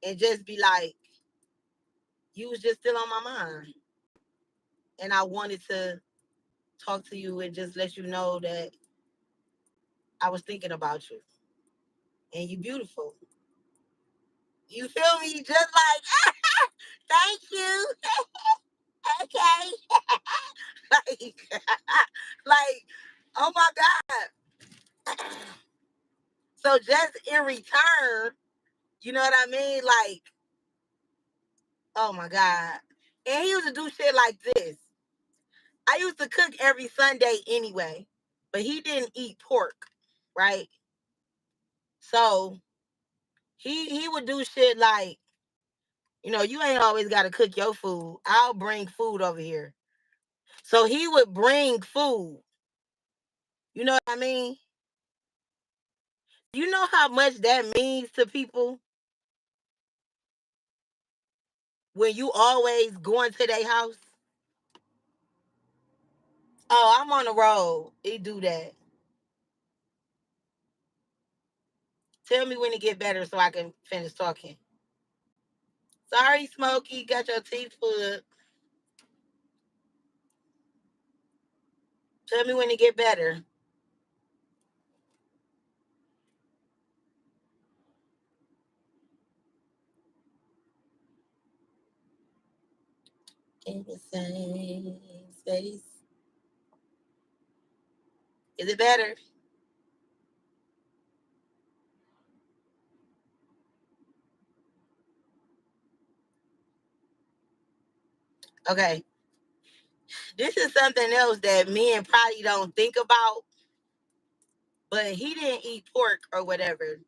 A: and just be like, you was just still on my mind. And I wanted to talk to you and just let you know that I was thinking about you. And you beautiful. You feel me? Just like, thank you. Okay. like, like, oh my God. So just in return, you know what I mean? Like, oh my God. And he used to do shit like this. I used to cook every Sunday anyway, but he didn't eat pork, right? So he would do shit like, you ain't always got to cook your food. I'll bring food over here. So he would bring food. You know what I mean? You know how much that means to people when you always going to their house? Oh, I'm on the road. He do that. Tell me when to get better so I can finish talking. Sorry, Smokey, got your teeth pulled. Tell me when to get better. In the same space. Is it better? Okay. This is something else that men probably don't think about, but he didn't eat pork or whatever.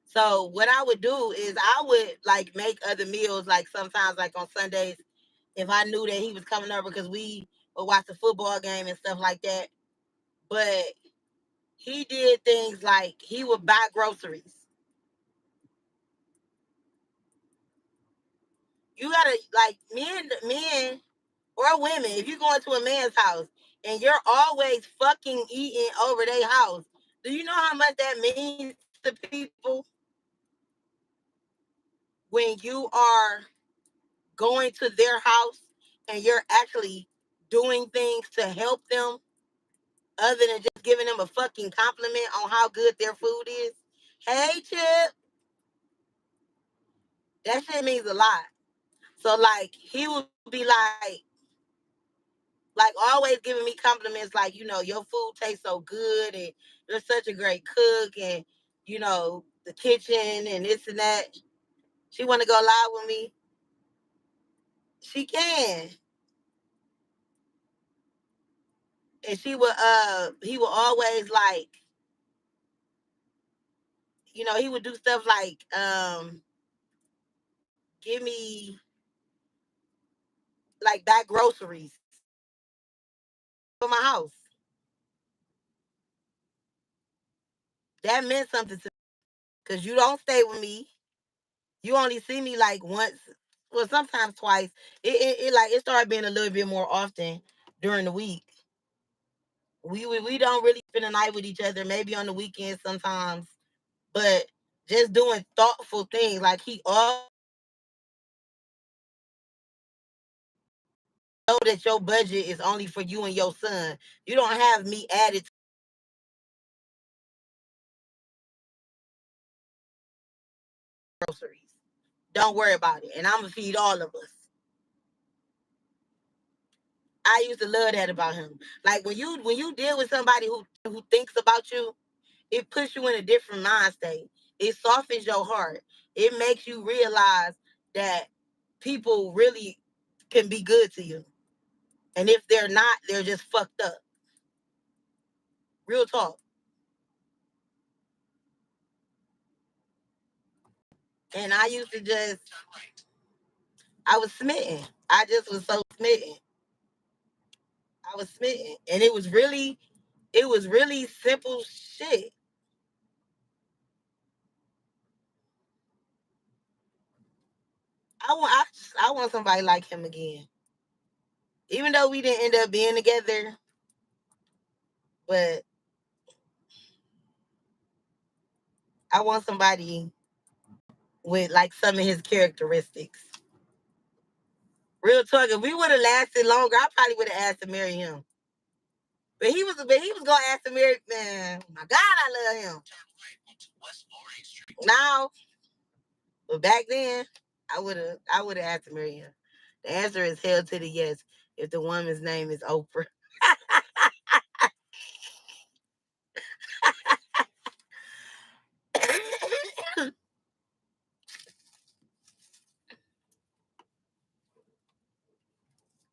A: So what I would do is I would like make other meals, like sometimes like on Sundays, if I knew that he was coming over because we would watch the football game and stuff like that. But he did things like he would buy groceries. You gotta like men or women, if you go into a man's house and you're always fucking eating over their house, do you know how much that means to people when you are going to their house and you're actually doing things to help them other than just giving them a fucking compliment on how good their food is? Hey, Chip, that shit means a lot. So, like, he would be like always giving me compliments like, your food tastes so good and you're such a great cook and, the kitchen and this and that. She want to go live with me? She can. And he would always like, he would do stuff like, give me like back groceries for my house. That meant something to me because you don't stay with me. You only see me like once, well, sometimes twice. It started being a little bit more often during the week. We don't really spend the night with each other. Maybe on the weekends sometimes, but just doing thoughtful things. Like he all know that your budget is only for you and your son. You don't have me added to groceries. Don't worry about it, and I'm gonna feed all of us. I used to love that about him. Like when you deal with somebody who thinks about you, it puts you in a different mind state. It softens your heart. It makes you realize that people really can be good to you. And if they're not, they're just fucked up. Real talk. And I used to I was smitten. I just was so smitten. I was smitten. And it was really simple shit. I want somebody like him again. Even though we didn't end up being together, but I want somebody with like some of his characteristics. Real talk. If we would have lasted longer, I probably would have asked to marry him. But he was gonna ask to marry, man. My God, I love him. Now But back then, I would have asked to marry him. The answer is hell to the yes if the woman's name is Oprah.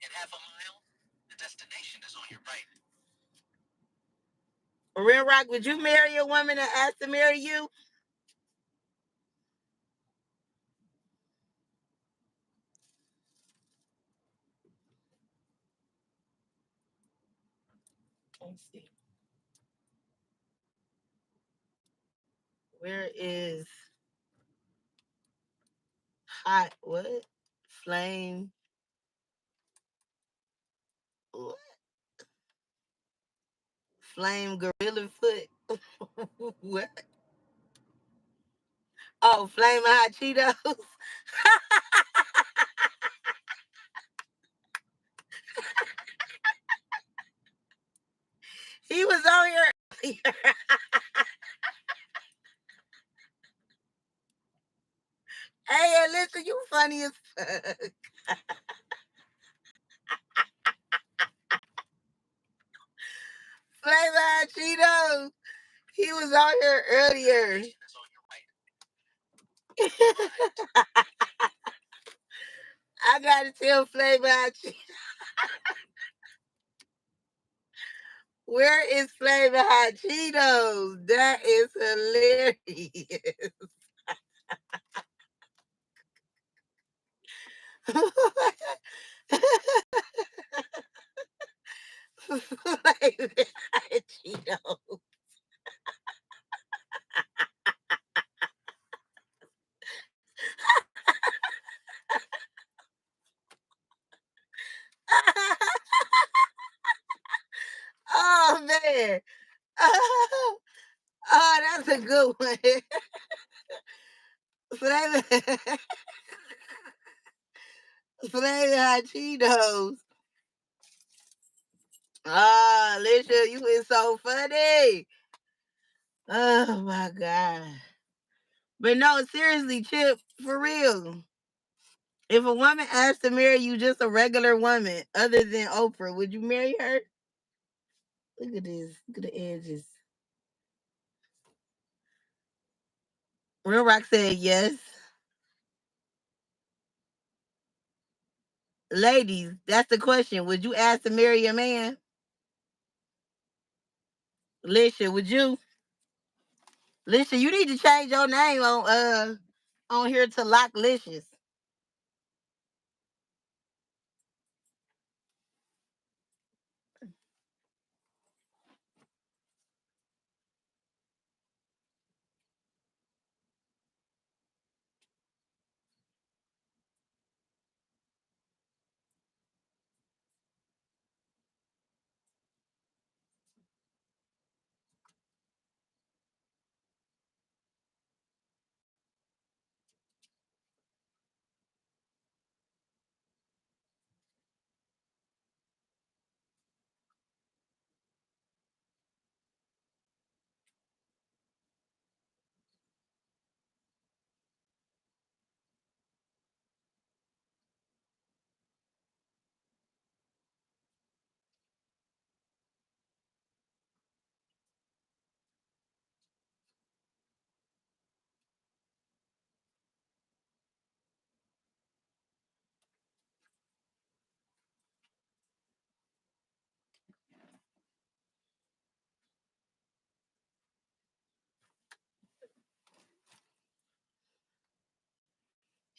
C: In half a mile, the destination is on your right.
A: Real Rock, would you marry a woman that asked to marry you? Let's see. Where is hot what? Flame what? Flame gorilla foot. What? Oh, flame hot Cheetos. He was on here. Hey, listen, you funny as fuck. Flame hot Cheetos. He was on here earlier.
C: Destination is on your right.
A: I gotta tell Flame hot Cheetos. Where is Flavor Hot Cheetos? That is hilarious. Flavor Hot Cheetos. Oh man. Oh, that's a good one. Flavor Flavor Hot Cheetos. Ah, Alicia, you is so funny. Oh my god. But no, seriously, Chip, for real. If a woman asked to marry you, just a regular woman, other than Oprah, would you marry her? Look at this. Look at the edges. Real Rock said yes. Ladies, that's the question. Would you ask to marry a man? Lisha, would you? Lisha, you need to change your name on here to Lock Licious.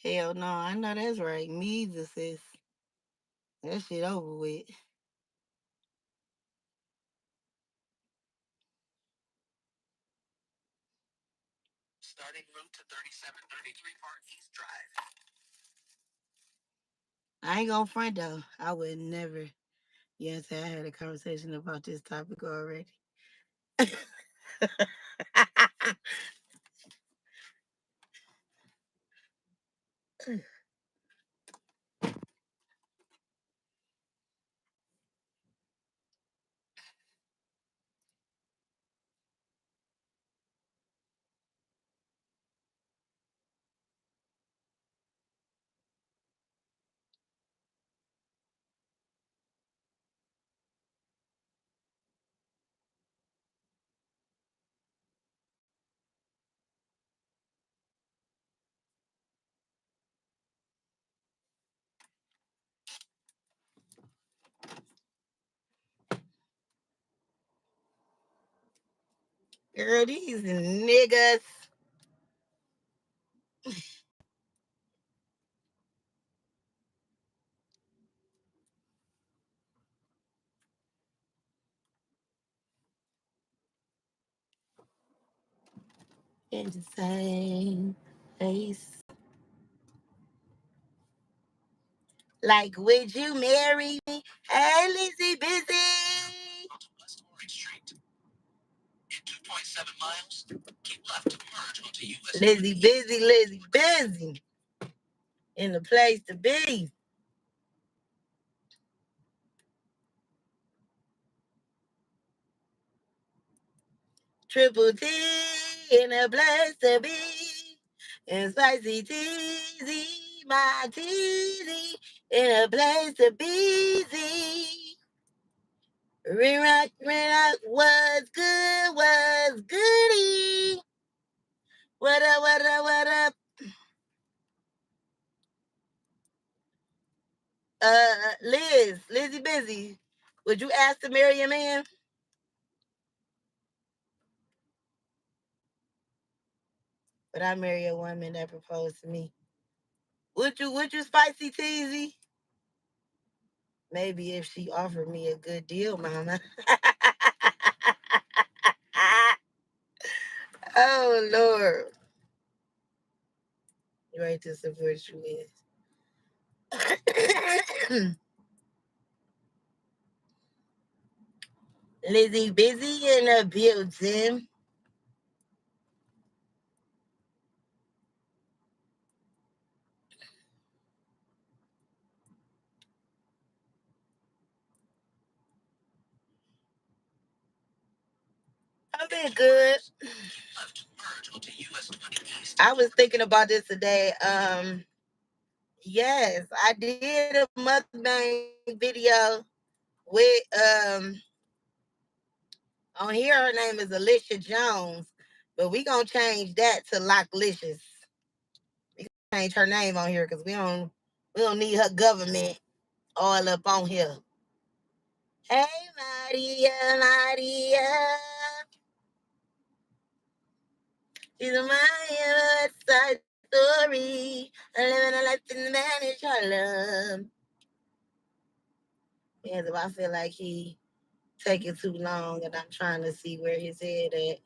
A: Hell no, I know that's right. Me either, sis. That shit over with.
C: Starting route to 3733 Park East Drive.
A: I ain't gonna front though. I would never. Yes, I had a conversation about this topic already. Girl, these niggas. In the same place. Like, would you marry me? Hey, Lizzie Busy.
C: Onto West Orange Street. In 2.7 miles, keep left to merge onto US.
A: Lizzie Busy, Lizzie Busy. In the place to be. Triple T in a place to be. And spicy teasy, my teasy in a place to be. Ring rock, what's good, what's goody? What up, what up, what up? Lizzie Busy, would you ask to marry a man? But I marry a woman that proposed to me. Would you spicy teasy? Maybe if she offered me a good deal, mama. Oh Lord. You right to support you is. Lizzie Busy in the building. I've been good.
C: Left to merge onto US 20 East.
A: I was thinking about this today. Yes, I did a mukbang video with on here her name is Alicia Jones, but we gonna change that to Locklicious. We gonna change her name on here because we don't need her government all up on here. Hey Maria, Maria. She's a Maya side story. Living a life in manage her love. Yes, if I feel like he taking too long and I'm trying to see where his head at,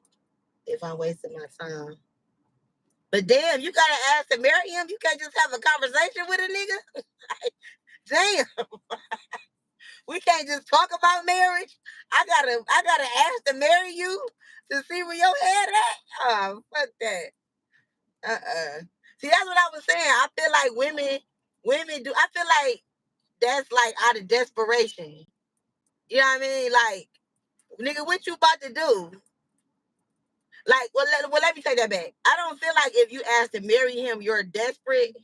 A: if I'm wasting my time. But damn, you gotta ask to marry him. You can't just have a conversation with a nigga. Damn, we can't just talk about marriage. I gotta ask to marry you to see where your head at. Oh, fuck that. See, that's what I was saying. I feel like women do. I feel like that's like out of desperation. You know what I mean? Like, nigga, what you about to do? Like, let me take that back. I don't feel like if you ask to marry him, you're desperate.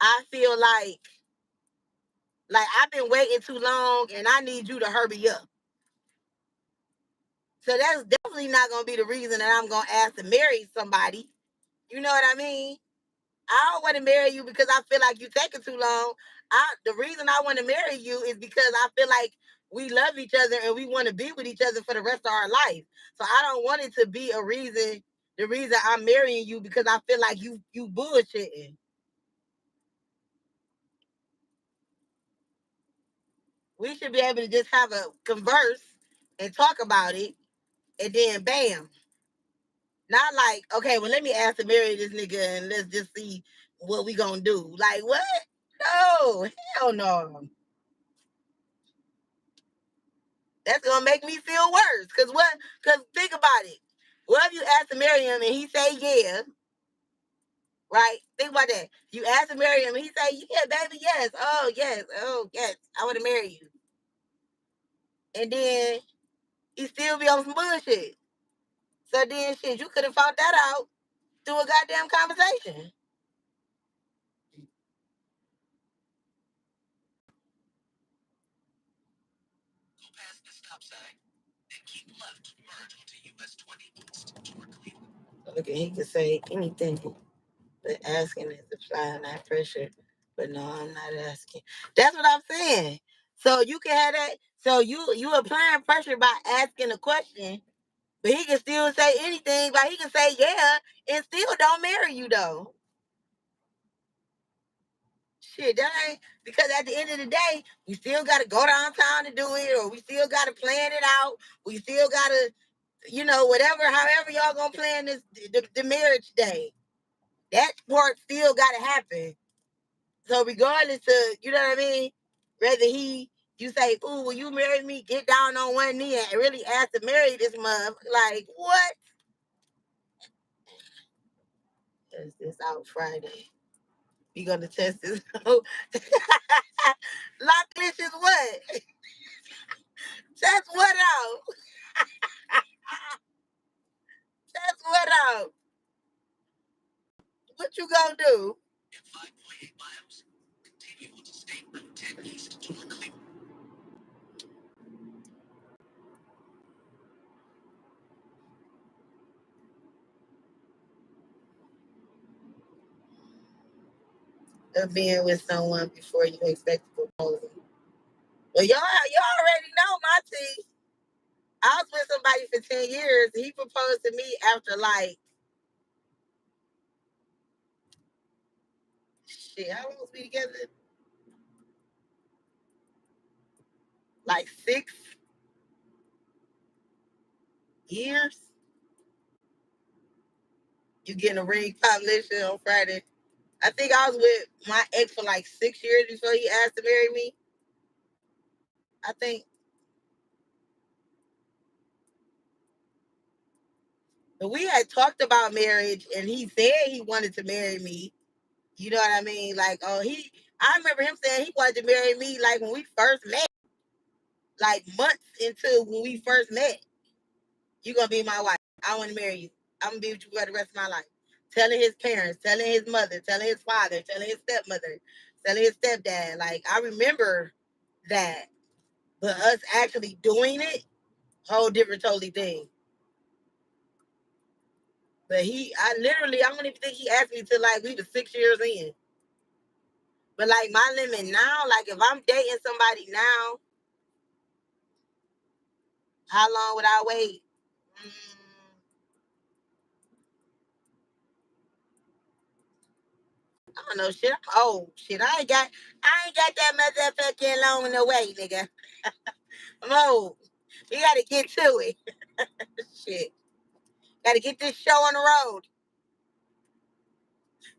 A: I feel like I've been waiting too long, and I need you to hurry up. So that's definitely not gonna be the reason that I'm gonna ask to marry somebody. You know what I mean? I don't want to marry you because I feel like you taking too long. The reason I want to marry you is because I feel like we love each other and we want to be with each other for the rest of our life. So I don't want it to be a reason. The reason I'm marrying you because I feel like you bullshitting. We should be able to just have a converse and talk about it, and then bam. Not like, okay, well, let me ask to marry this nigga and let's just see what we gonna do. Like, what? No, hell no. That's gonna make me feel worse. Cause what? Cause think about it. What if you ask to marry him and he say yeah, right? Think about that. You ask to marry him and he say yeah, baby, yes, oh yes, I want to marry you. And then he still be on some bullshit. So then shit, you could have found that out through a goddamn conversation.
C: Go past the stop sign and keep left to merge onto US 20 East toward Cleveland.
A: Look, he could say anything, but asking is applying that pressure. But no, I'm not asking. That's what I'm saying. So you can have that. So you applying pressure by asking a question, But he can still say anything, but he can say yeah and still don't marry you though. Shit, that ain't because at the end of the day, we still gotta go downtown to do it, or we still gotta plan it out. We still gotta, whatever, however y'all gonna plan this the marriage day. That part still gotta happen. So regardless of, you know what I mean, whether you say, "Ooh, will you marry me?" Get down on one knee and really ask to marry this month. Like what? Is this out Friday? We gonna test this. Lock glitch is what? Test what out? Test what out? What you gonna do?
C: At 5.8 miles, continue on to State Route 10 East toward Cleveland.
A: Of being with someone before you expect a proposal. Well, y'all already know my tea. I was with somebody for 10 years. He proposed to me after like shit. How long was we together? Like 6 years. You getting a ring population on Friday. I think I was with my ex for like 6 years before he asked to marry me. I think. But we had talked about marriage and he said he wanted to marry me. You know what I mean? Like, I remember him saying he wanted to marry me like when we first met, like months into when we first met. You're going to be my wife. I want to marry you. I'm going to be with you for the rest of my life. Telling his parents, telling his mother, telling his father, telling his stepmother, telling his stepdad. Like, I remember that. But us actually doing it, whole different totally thing. But I don't even think he asked me till like we were 6 years in. But like my limit now, like if I'm dating somebody now, how long would I wait? I don't know, shit. I'm old. Shit, I ain't got that motherfucking long to wait, nigga. I'm old. We gotta get to it. Shit. Gotta get this show on the road.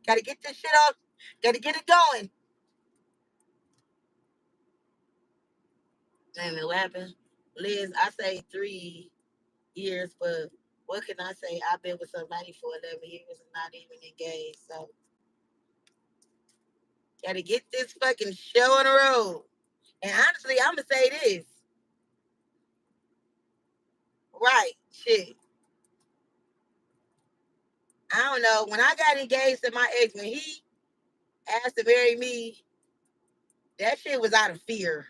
A: Gotta get this shit off. Gotta get it going. Damn, what happened? Liz, I say 3 years, but what can I say? I've been with somebody for 11 years and not even engaged. So gotta get this fucking show on the road. And honestly, I'm gonna say this. Right, shit. I don't know. When I got engaged to my ex, when he asked to marry me, that shit was out of fear.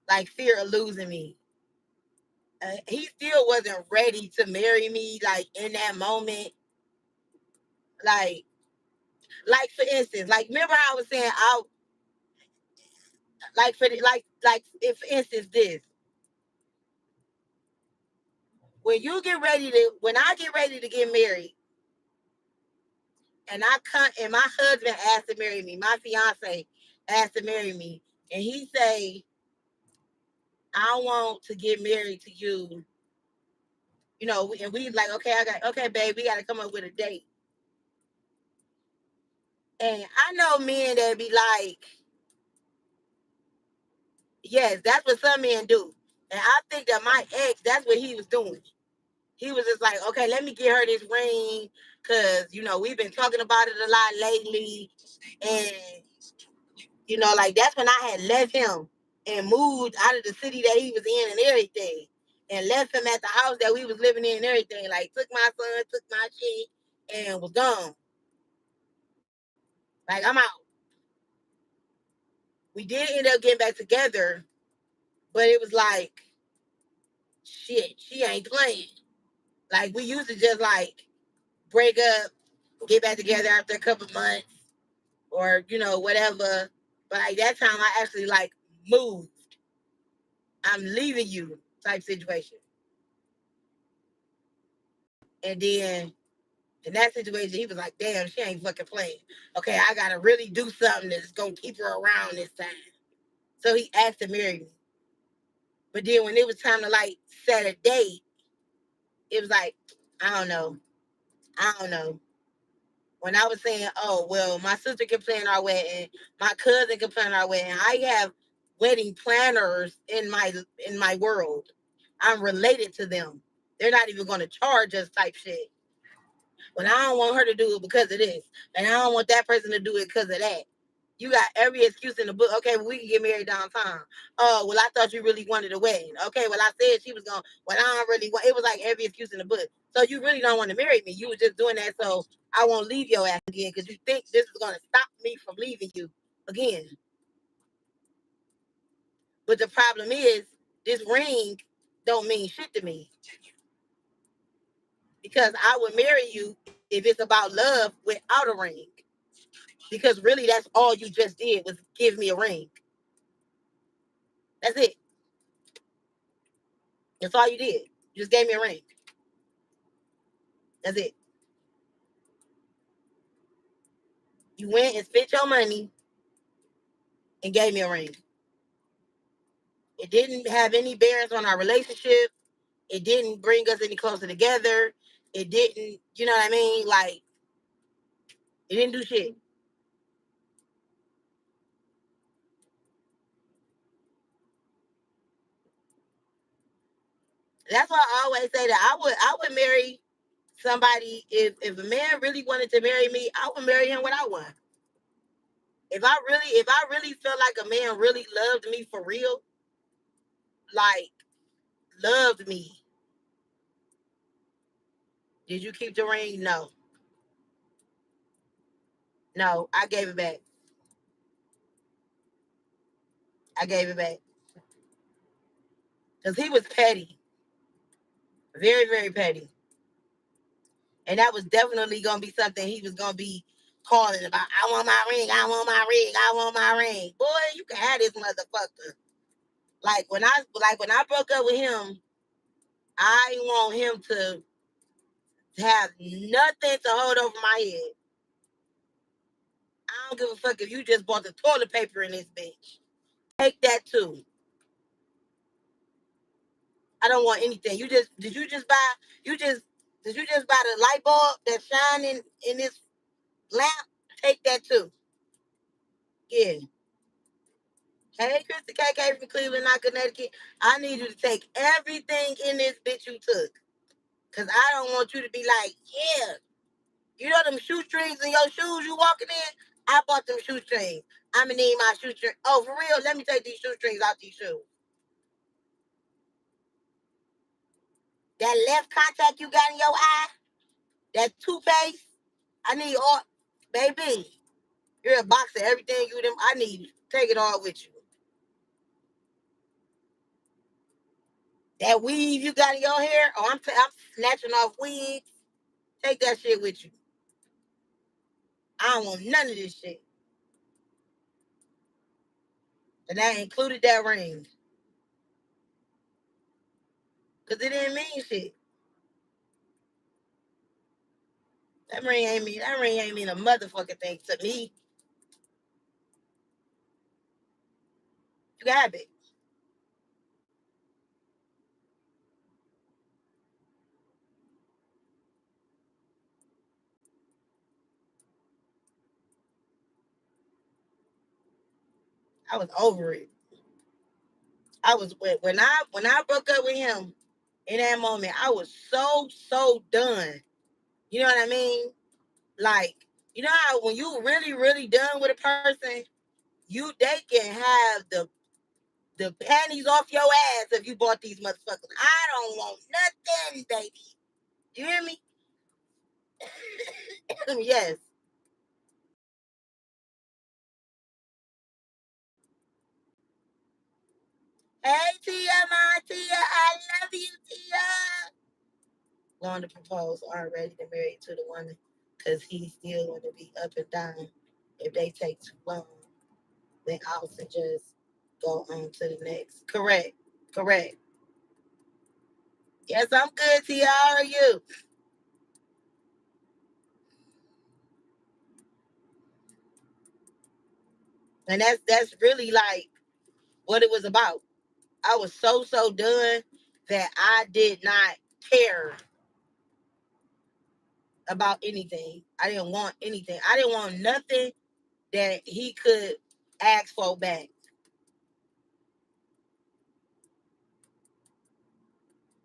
A: Like fear of losing me. He still wasn't ready to marry me, like in that moment. Like, for instance, like remember how I was saying I like for the, like if for instance this. When I get ready to get married, and my husband asked to marry me, my fiance asked to marry me, and he say, I want to get married to you. And we like, okay, babe, we gotta come up with a date. And I know men that be like, yes, that's what some men do. And I think that my ex, that's what he was doing. He was just like, okay, let me get her this ring, cause we've been talking about it a lot lately, and like that's when I had left him and moved out of the city that he was in and everything, and left him at the house that we was living in and everything. Like took my son, took my shit, and was gone. Like I'm out. We did end up getting back together, but it was like, shit, she ain't playing. Like we used to just like break up, get back together after a couple months, or whatever. But like that time, I actually like moved. I'm leaving you type situation. And then in that situation, he was like, damn, she ain't fucking playing. Okay, I gotta really do something that's gonna keep her around this time. So he asked to marry me. But then when it was time to like set a date, it was like, I don't know. I don't know. When I was saying, oh, well, my sister can plan our wedding, my cousin can plan our wedding. I have wedding planners in my world. I'm related to them. They're not even gonna charge us type shit. But I don't want her to do it because of this. And I don't want that person to do it because of that. You got every excuse in the book. Okay, well, we can get married downtown. Oh, well, I thought you really wanted a wedding. Okay, well, I said she was going, well, I don't really want, it was like every excuse in the book. So you really don't want to marry me. You were just doing that so I won't leave your ass again because you think this is going to stop me from leaving you again. But the problem is, this ring don't mean shit to me. Because I would marry you if it's about love without a ring. Because really, that's all you just did was give me a ring. That's it. That's all you did. You just gave me a ring. That's it. You went and spent your money and gave me a ring. It didn't have any bearings on our relationship. It didn't bring us any closer together. It didn't, you know what I mean? Like, it didn't do shit. That's why I always say that I would marry somebody if a man really wanted to marry me, I would marry him without one. If I really felt like a man really loved me for real, like loved me, did you keep the ring? No. No, I gave it back. I gave it back. Because he was petty. Very, very petty. And that was definitely gonna be something he was gonna be calling about. I want my ring, I want my ring, I want my ring. Boy, you can have this motherfucker. When I broke up with him, I want him to have nothing to hold over my head. I don't give a fuck if you just bought the toilet paper in this bitch. Take that too. I don't want anything. You just did you just buy the light bulb that's shining in this lamp? Take that too. Yeah. Hey, Krista KK from Cleveland, not Connecticut. I need you to take everything in this bitch you took. Cause I don't want you to be like, yeah, you know them shoestrings in your shoes you walking in? I bought them shoestrings. I'ma need my shoestrings. Oh, for real? Let me take these shoestrings out these shoes. That left contact you got in your eye, that toothpaste, I need all, baby. You're a box of everything you them. I need you. Take it all with you. That weave you got in your hair, oh, I'm snatching off wigs. Take that shit with you. I don't want none of this shit. And that included that ring. Because it didn't mean shit. That ring ain't mean a motherfucking thing to me. You got it. I was over it. I was when I broke up with him in that moment, I was so done. You know what I mean? Like, you know how when you really done with a person, they can have the panties off your ass if you bought these motherfuckers. I don't want nothing, baby. You hear me? Yes. Hey Tia, my Tia, I love you, Tia. Going to propose aren't ready to marry to the woman because he's still going to be up and down if they take too long. Then Austin just go on to the next. Correct. Yes, I'm good, Tia. How are you? And that's really like what it was about. I was so done that I did not care about anything. I didn't want anything. I didn't want nothing that he could ask for back.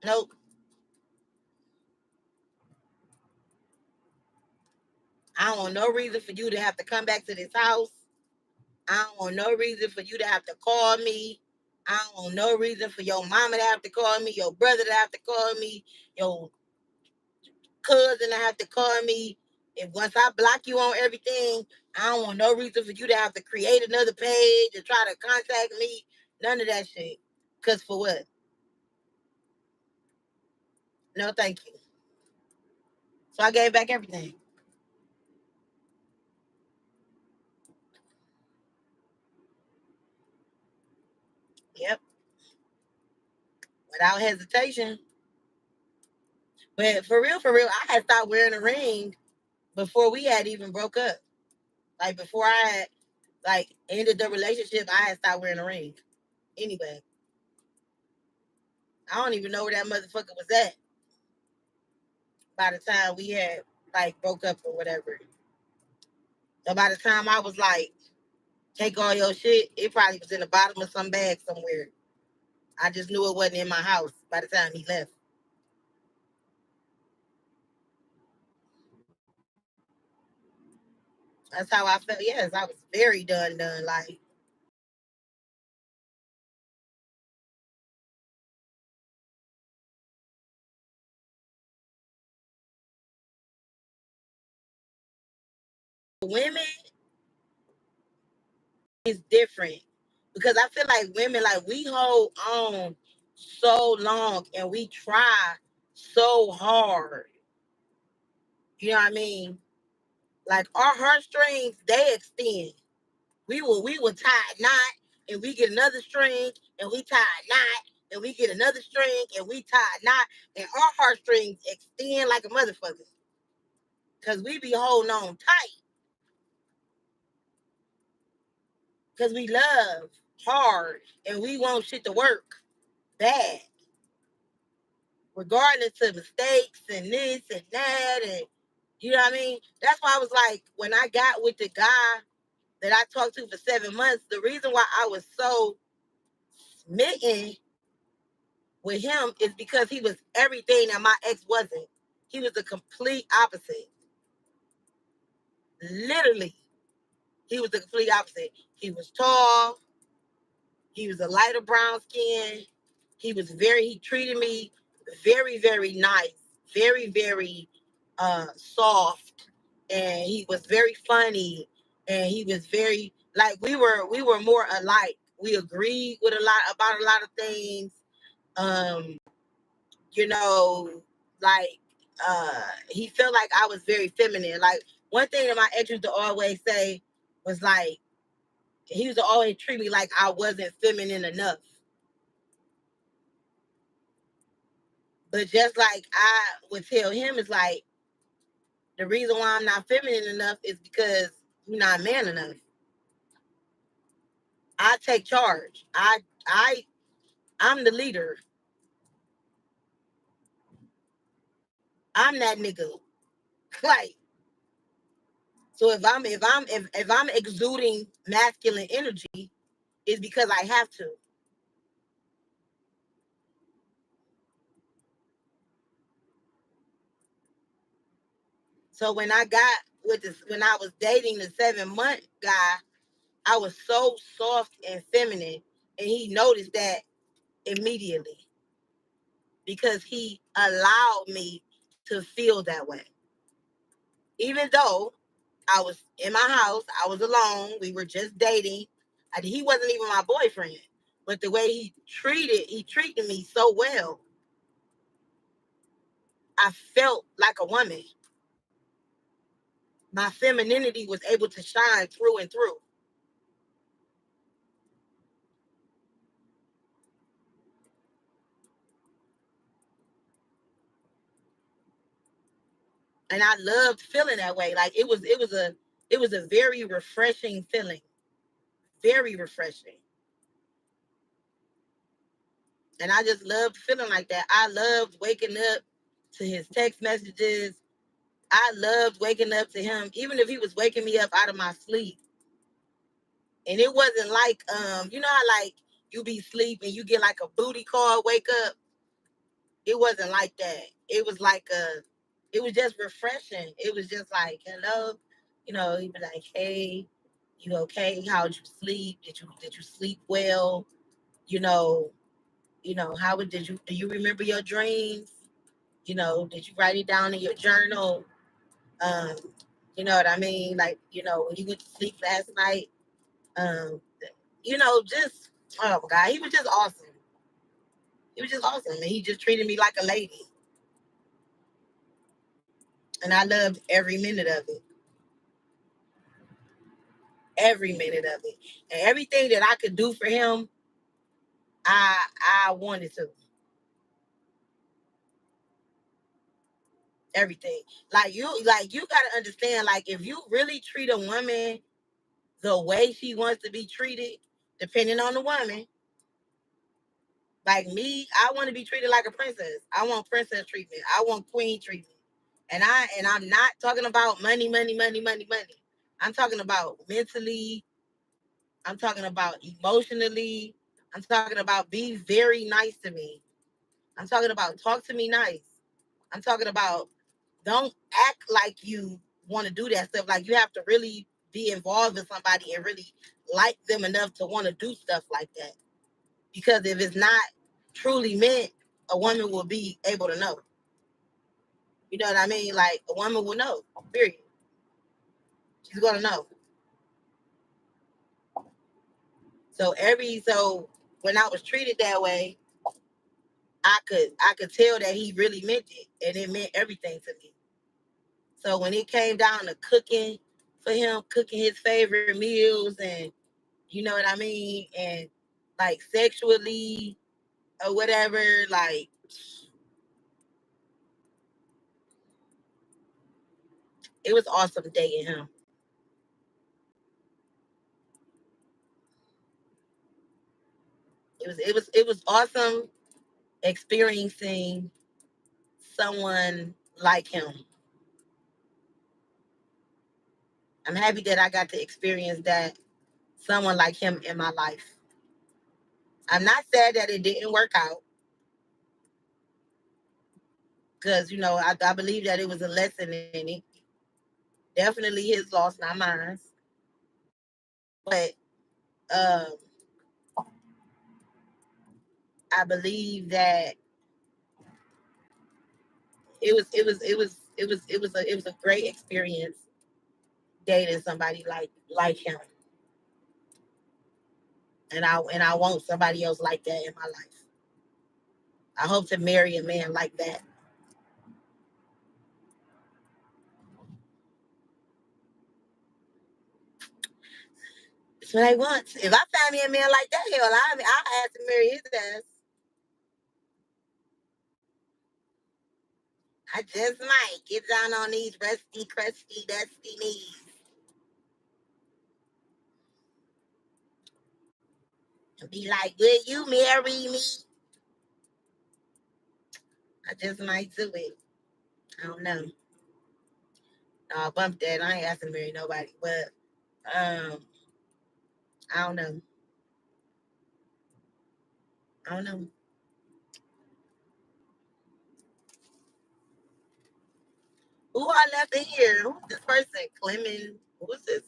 A: Nope. I don't want no reason for you to have to come back to this house. I don't want no reason for you to have to call me. I don't want no reason for your mama to have to call me, your brother to have to call me, your cousin to have to call me. If once I block you on everything, I don't want no reason for you to have to create another page and try to contact me. None of that shit. Cause for what? No, thank you. So I gave back everything. Yep. Without hesitation. But for real, I had stopped wearing a ring before we had even broke up. Like before I had like ended the relationship, I had stopped wearing a ring. Anyway, I don't even know where that motherfucker was at by the time we had like broke up or whatever. So by the time I was like, take all your shit, it probably was in the bottom of some bag somewhere. I just knew it wasn't in my house by the time he left. That's how I felt. Yes, I was very done. Like women is different because I feel like women, like we hold on so long and we try so hard. You know what I mean? Like our heartstrings, they extend. We will tie a knot and we get another string and we tie a knot and we get another string and we tie a knot and our heartstrings extend like a motherfucker because we be holding on tight because we love hard and we want shit to work bad, regardless of mistakes and this and that and you know what I mean. That's why I was like, when I got with the guy that I talked to for 7 months, the reason why I was so smitten with him is because he was everything that my ex wasn't. He was the complete opposite. Literally, he was the complete opposite. He was tall. He was a lighter brown skin. He treated me very nice, very soft. And he was very funny. And he was very, like, we were more alike. We agreed with a lot about a lot of things. Um, you know, like he felt like I was very feminine. Like one thing that my ex used to always say was like he used to always treat me like I wasn't feminine enough. But just like I would tell him is like the reason why I'm not feminine enough is because you're not man enough. I take charge. I'm the leader. I'm that nigga. Like so if I'm exuding masculine energy, it's because I have to. So when I got with this, when I was dating the 7 month guy, I was so soft and feminine, and he noticed that immediately because he allowed me to feel that way. Even though I was in my house, I was alone, we were just dating. He wasn't even my boyfriend, but the way he treated me so well, I felt like a woman. My femininity was able to shine through and through. And I loved feeling that way. Like it was a very refreshing feeling. very refreshing. And I just loved feeling like that. I loved waking up to his text messages. I loved waking up to him, even if he was waking me up out of my sleep. And it wasn't like, you know how like you be sleep and you get like a booty call, wake up. It wasn't like that. It was like it was just refreshing. It was just like, hello, you know, he'd be like, hey, you okay? How'd you sleep? Did you sleep well? You know, how did you do you remember your dreams? You know, did you write it down in your journal? Um, you know what I mean? Like, when you went to sleep last night, um, just oh my God, he was just awesome. He was just awesome. And he just treated me like a lady. And I loved every minute of it. Every minute of it. And everything that I could do for him, I wanted to. Everything. Like you gotta understand, like if you really treat a woman the way she wants to be treated, depending on the woman. Like me, I want to be treated like a princess. I want princess treatment. I want queen treatment. And I'm not talking about money, money, money, money, money. I'm talking about mentally. I'm talking about emotionally. I'm talking about be very nice to me. I'm talking about talk to me nice. I'm talking about don't act like you want to do that stuff. Like you have to really be involved with somebody and really like them enough to want to do stuff like that. Because if it's not truly meant, a woman will be able to know. You know what I mean? Like a woman will know. Period. She's gonna know. So when I was treated that way, I could tell that he really meant it, and it meant everything to me. So when it came down to cooking for him, cooking his favorite meals, and you know what I mean, and like sexually or whatever, like it was awesome dating him. It was awesome experiencing someone like him. I'm happy that I got to experience that someone like him in my life. I'm not sad that it didn't work out because I believe that it was a lesson in it. Definitely his loss, not mine. But um, I believe that it was a great experience dating somebody like him, and I want somebody else like that in my life. I hope to marry a man like that. That's what I want. If I find me a man like that, hell, I'll ask to marry his ass. I just might get down on these rusty, crusty, dusty knees and be like, "Will you marry me?" I just might do it. I don't know. No, I bumped that. I ain't asking to marry nobody, but um, I don't know. I don't know. Who I left in here? Who's this person? Clement? Who's this?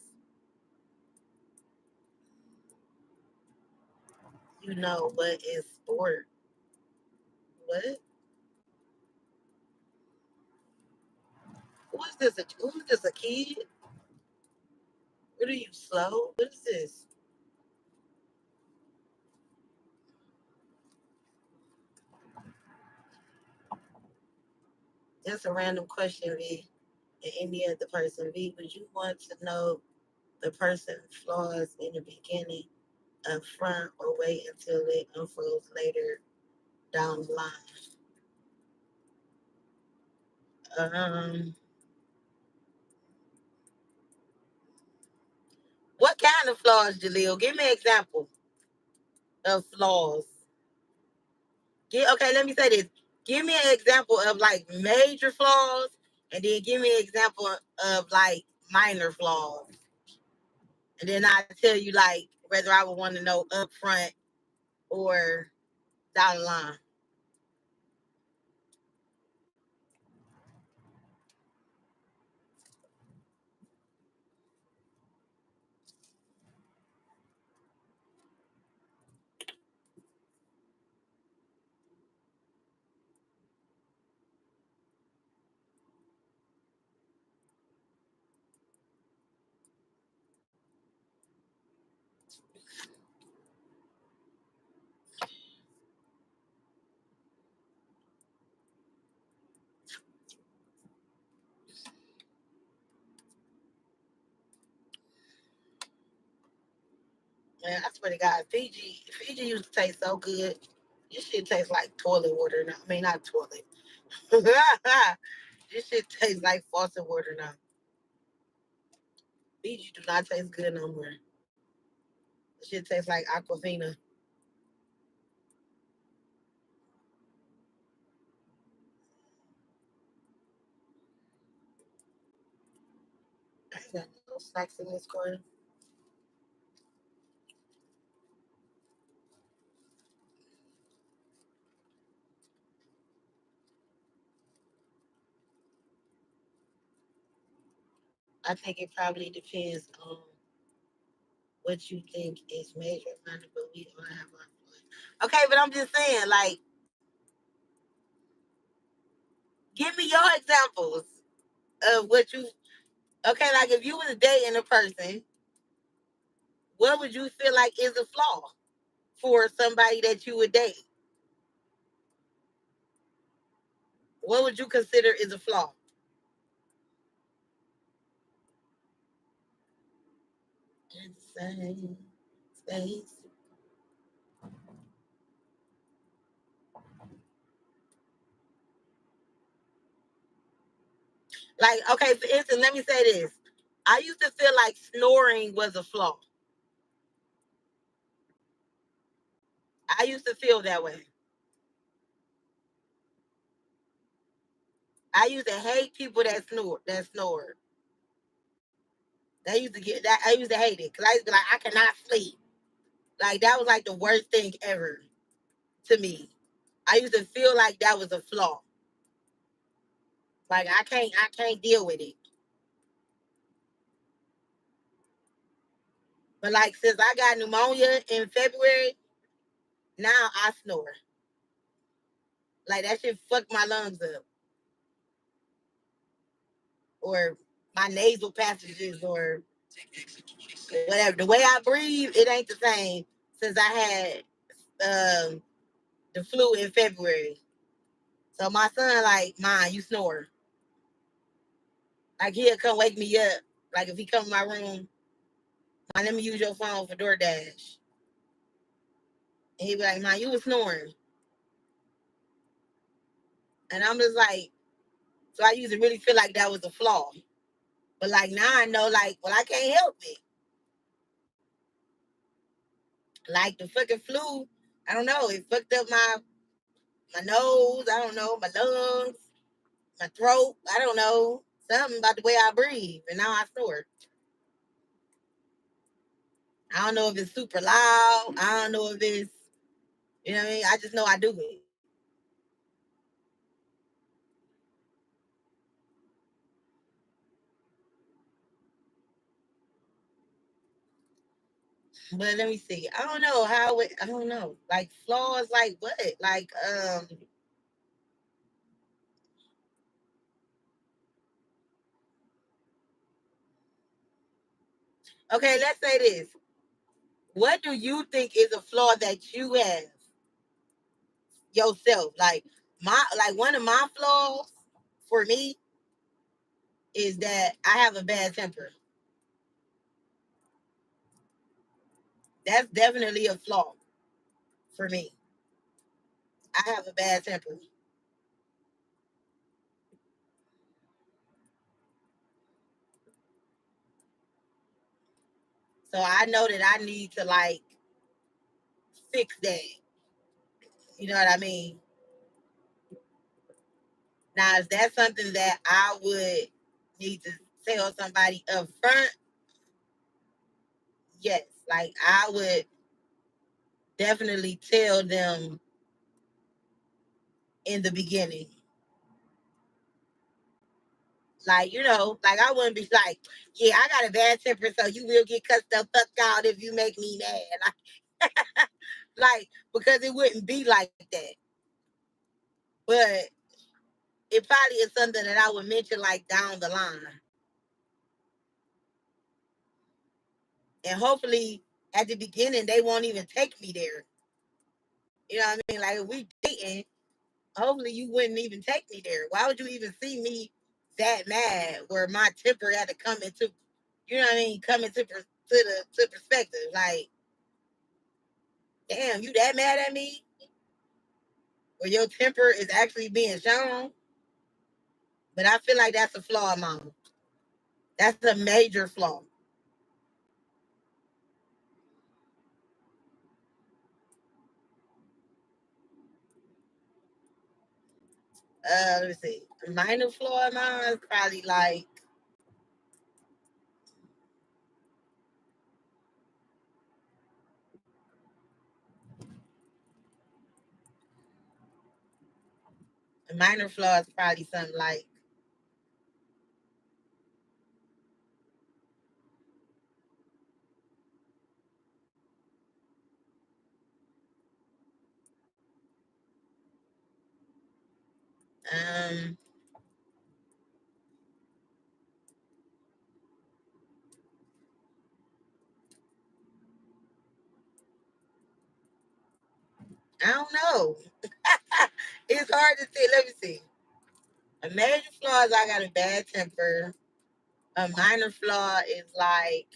A: You know what is sport? What? Who is this? Who's this? A kid? What are you slow? What is this? Just a random question, V. And any other person, V. Would you want to know the person's flaws in the beginning, up front, or wait until it unfolds later down the line? Um, what kind of flaws, Jaleel? Give me an example of flaws. Okay, let me say this. Give me an example of like major flaws, and then give me an example of like minor flaws. And then I tell you like whether I would want to know up front or down the line. Man, I swear to God, Fiji used to taste so good. This shit tastes like toilet water now. I mean, not toilet. This shit tastes like faucet water now. Fiji do not taste good no more. This shit tastes like Aquafina. I ain't got no snacks in this corner. I think it probably depends on what you think is major minor, but we all have our flaws. Okay, but I'm just saying, like, give me your examples of what you. Okay, like if you was dating a person, what would you feel like is a flaw for somebody that you would date? What would you consider is a flaw? Insane space. Like, okay, for instance, let me say this. I used to feel like snoring was a flaw. I used to feel that way. I used to hate people that snore. That snored. That used to get that. I used to hate it because I used to be like, I cannot sleep. Like that was like the worst thing ever to me. I used to feel like that was a flaw. Like I can't deal with it. But like since I got pneumonia in February, now I snore. Like that shit fucked my lungs up, or my nasal passages, or whatever. The way I breathe, it ain't the same since I had the flu in February. So my son, like, Mom, you snore. Like he'll come wake me up. Like if he come in my room, Mom, let me use your phone for DoorDash. And he'd be like, Mom, you was snoring. And I'm just like, so I used to really feel like that was a flaw. But like now I know, like, well, I can't help it. Like the fucking flu, I don't know, it fucked up my nose, I don't know, my lungs, my throat, I don't know. Something about the way I breathe. And now I snore. I don't know if it's super loud. I don't know if it's, you know what I mean? I just know I do it. But let me see. I don't know how it, I don't know. Like flaws, like what? Like, okay, let's say this. What do you think is a flaw that you have yourself? Like one of my flaws for me is that I have a bad temper. That's definitely a flaw for me. I have a bad temper. So I know that I need to like fix that. You know what I mean? Now, is that something that I would need to tell somebody up front? Yes. Like I would definitely tell them in the beginning. Like, like I wouldn't be like, yeah, I got a bad temper, so you will get cussed the fuck out if you make me mad. Like, because it wouldn't be like that. But it probably is something that I would mention like down the line. And hopefully at the beginning they won't even take me there. You know what I mean? Like if we dating, hopefully you wouldn't even take me there. Why would you even see me that mad where my temper had to come into, you know what I mean, come into to perspective. Like, damn, you that mad at me? Where your temper is actually being shown? But I feel like that's a flaw, mom. That's a major flaw. Let me see. A minor flaw of mine is probably like a minor flaw is probably something like um I don't know. It's hard to say. Let me see. A major flaw is I got a bad temper. A minor flaw is like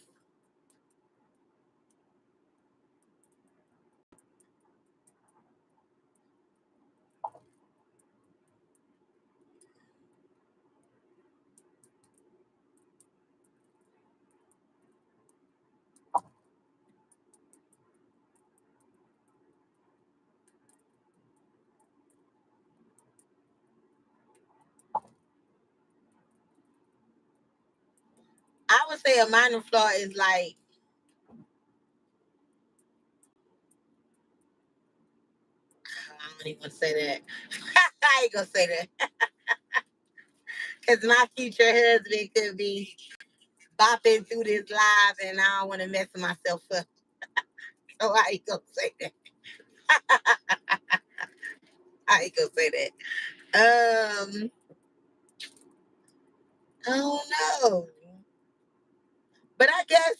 A: I would say a minor flaw is like I don't even want to say that. I ain't gonna say that because my future husband could be bopping through this live, and I don't want to mess myself up. So I ain't gonna say that. I ain't gonna say that. I don't know. But I guess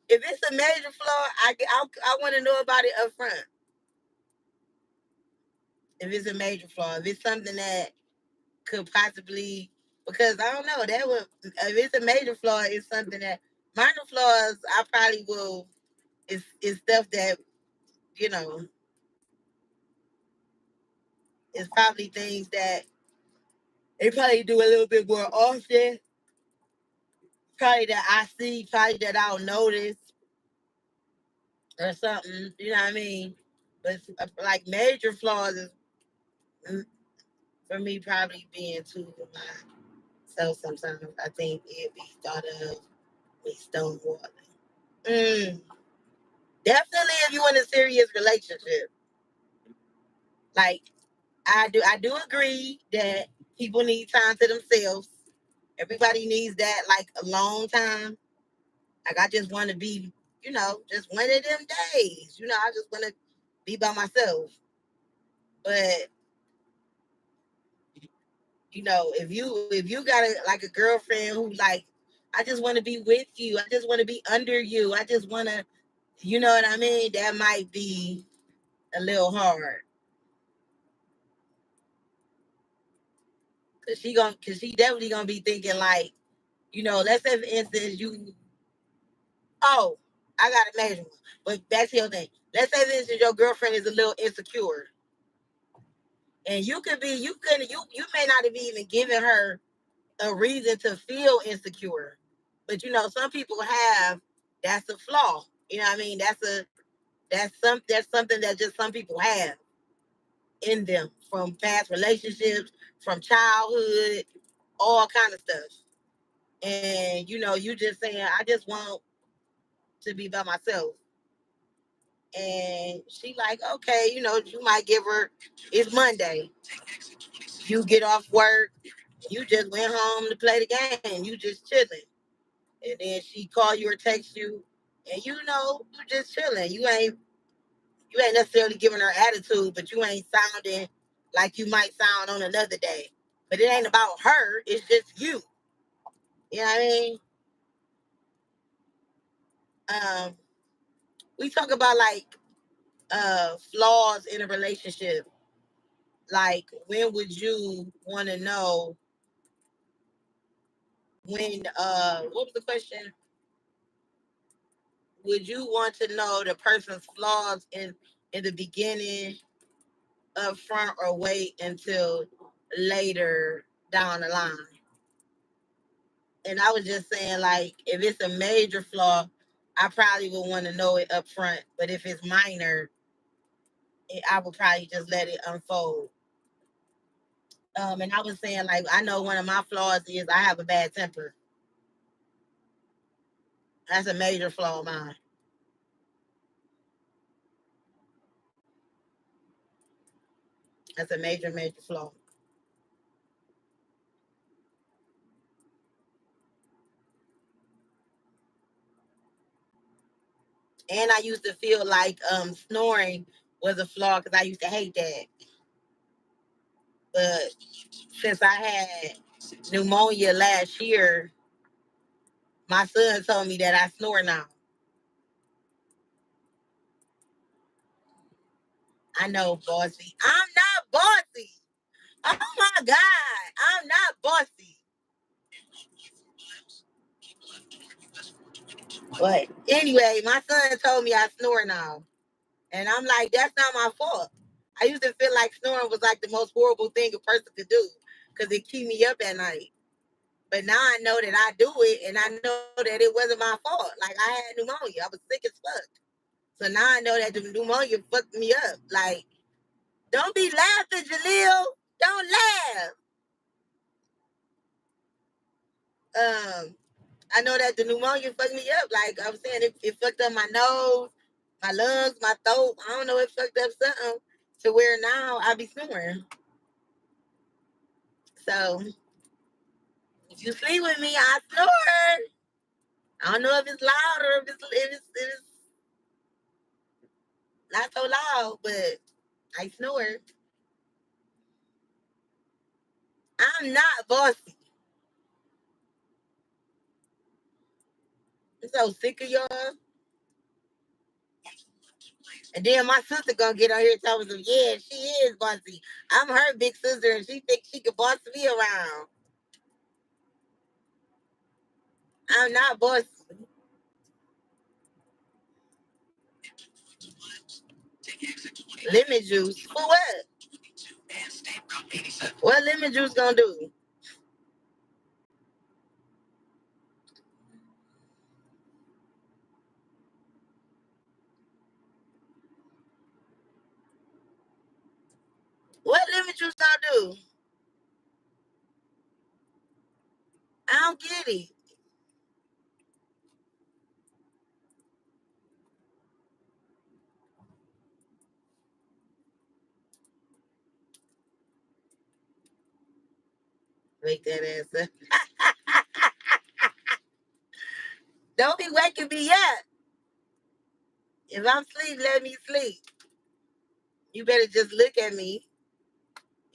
A: if it's a major flaw, I want to know about it up front. If it's a major flaw, if it's something that could possibly, because I don't know, that would, if it's a major flaw, it's something that, minor flaws, I probably will, is stuff that, you know, is probably things that they probably do a little bit more often, probably that I see, probably that I'll notice or something, you know what I mean? But like major flaws is mm, for me probably being too myself sometimes. I think it'd be thought of me stonewalling. Mm, definitely if you in a serious relationship. Like I do agree that people need time to themselves. Everybody needs that like a long time. Like I just want to be, just one of them days. I just want to be by myself. But if you got like a girlfriend who like, I just want to be with you. I just want to be under you. I just want to, you know what I mean? That might be a little hard. Cause she definitely gonna be thinking like, let's say for instance oh, I got a major one. But back to your thing. Let's say for instance your girlfriend is a little insecure. And you may not be even giving her a reason to feel insecure. But some people have that's a flaw. You know what I mean? That's something that just some people have in them from past relationships, from childhood, all kind of stuff. And you just saying, I just want to be by myself. And she like, okay, you might give her, it's Monday. You get off work, you just went home to play the game. You just chilling. And then she call you or text you, and you just chilling. You ain't necessarily giving her attitude, but you ain't sounding like you might sound on another day. But it ain't about her, it's just you. You know what I mean? Um, we talk about like flaws in a relationship. Like, when would you want to know when what was the question? Would you want to know the person's flaws in the beginning, up front, or wait until later down the line? And I was just saying, like, if it's a major flaw, I probably would want to know it up front. But if it's minor, I would probably just let it unfold. And I was saying, like, I know one of my flaws is I have a bad temper. That's a major flaw of mine. That's a major, major flaw. And I used to feel like snoring was a flaw because I used to hate that. But since I had pneumonia last year, my son told me that I snore now. I know, bossy. I'm not bossy. Oh my God. I'm not bossy. But anyway, my son told me I snore now. And I'm like, that's not my fault. I used to feel like snoring was like the most horrible thing a person could do because it keep me up at night. But now I know that I do it, and I know that it wasn't my fault. Like, I had pneumonia. I was sick as fuck. So now I know that the pneumonia fucked me up. Like, don't be laughing, Jaleel. Don't laugh. I know that the pneumonia fucked me up. Like I was saying, it fucked up my nose, my lungs, my throat. I don't know, it fucked up something to where now I be snoring. So if you sleep with me, I snore. I don't know if it's loud or if it's not so loud, but I snore. I'm not bossy. I'm so sick of y'all. And then my sister gonna get on here and tell me, yeah, she is bossy. I'm her big sister, and she thinks she can boss me around. I'm not bossy. Lemon juice for what? What lemon juice gonna do? What lemon juice gonna do? I don't get it. Wake that ass up. Don't be waking me up. If I'm asleep, let me sleep. You better just look at me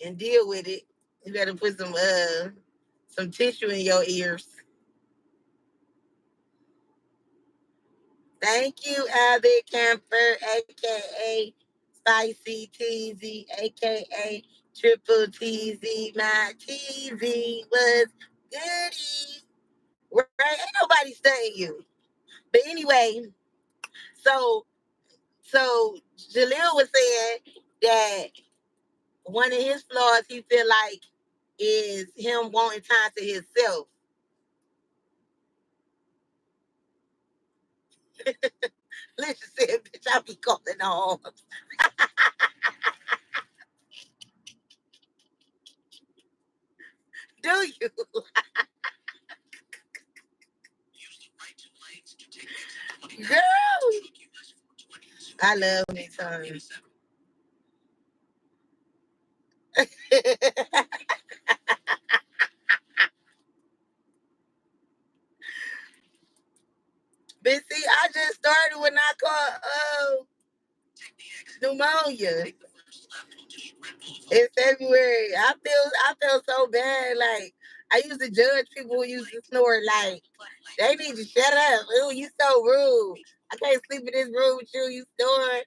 A: and deal with it. You better put some tissue in your ears. Thank you, Abby Camper, aka Spicy TZ, aka Triple TZ. My TZ was goody. Right? Ain't nobody studying you. But anyway, so so Jaleel was saying that one of his flaws he feel like is him wanting time to himself. Listen said, bitch, I be calling all. Do you?
C: Use the right two lanes to take exit 29
A: Girl.
C: to US 420
A: I love me time. But see, I just started when I caught
C: Take the exit.
A: pneumonia
C: Take the first left onto Shred Boulevard.
A: in February. I feel so bad. Like I used to judge people who used to snore. Like they need to shut up. Ooh, you so rude. I can't sleep in this room with you. You snore.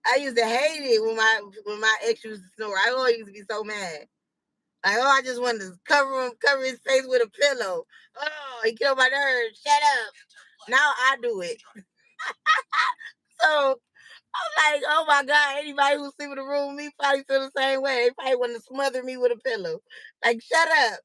A: I used to hate it when my ex used to snore. I always used to be so mad. Like, oh, I just wanted to cover his face with a pillow. Oh, he get on my nerves. Shut up. Now I do it. So I'm like, oh my God, anybody who's sleeping in the room with me probably feel the same way. They probably want to smother me with a pillow. Like, shut up.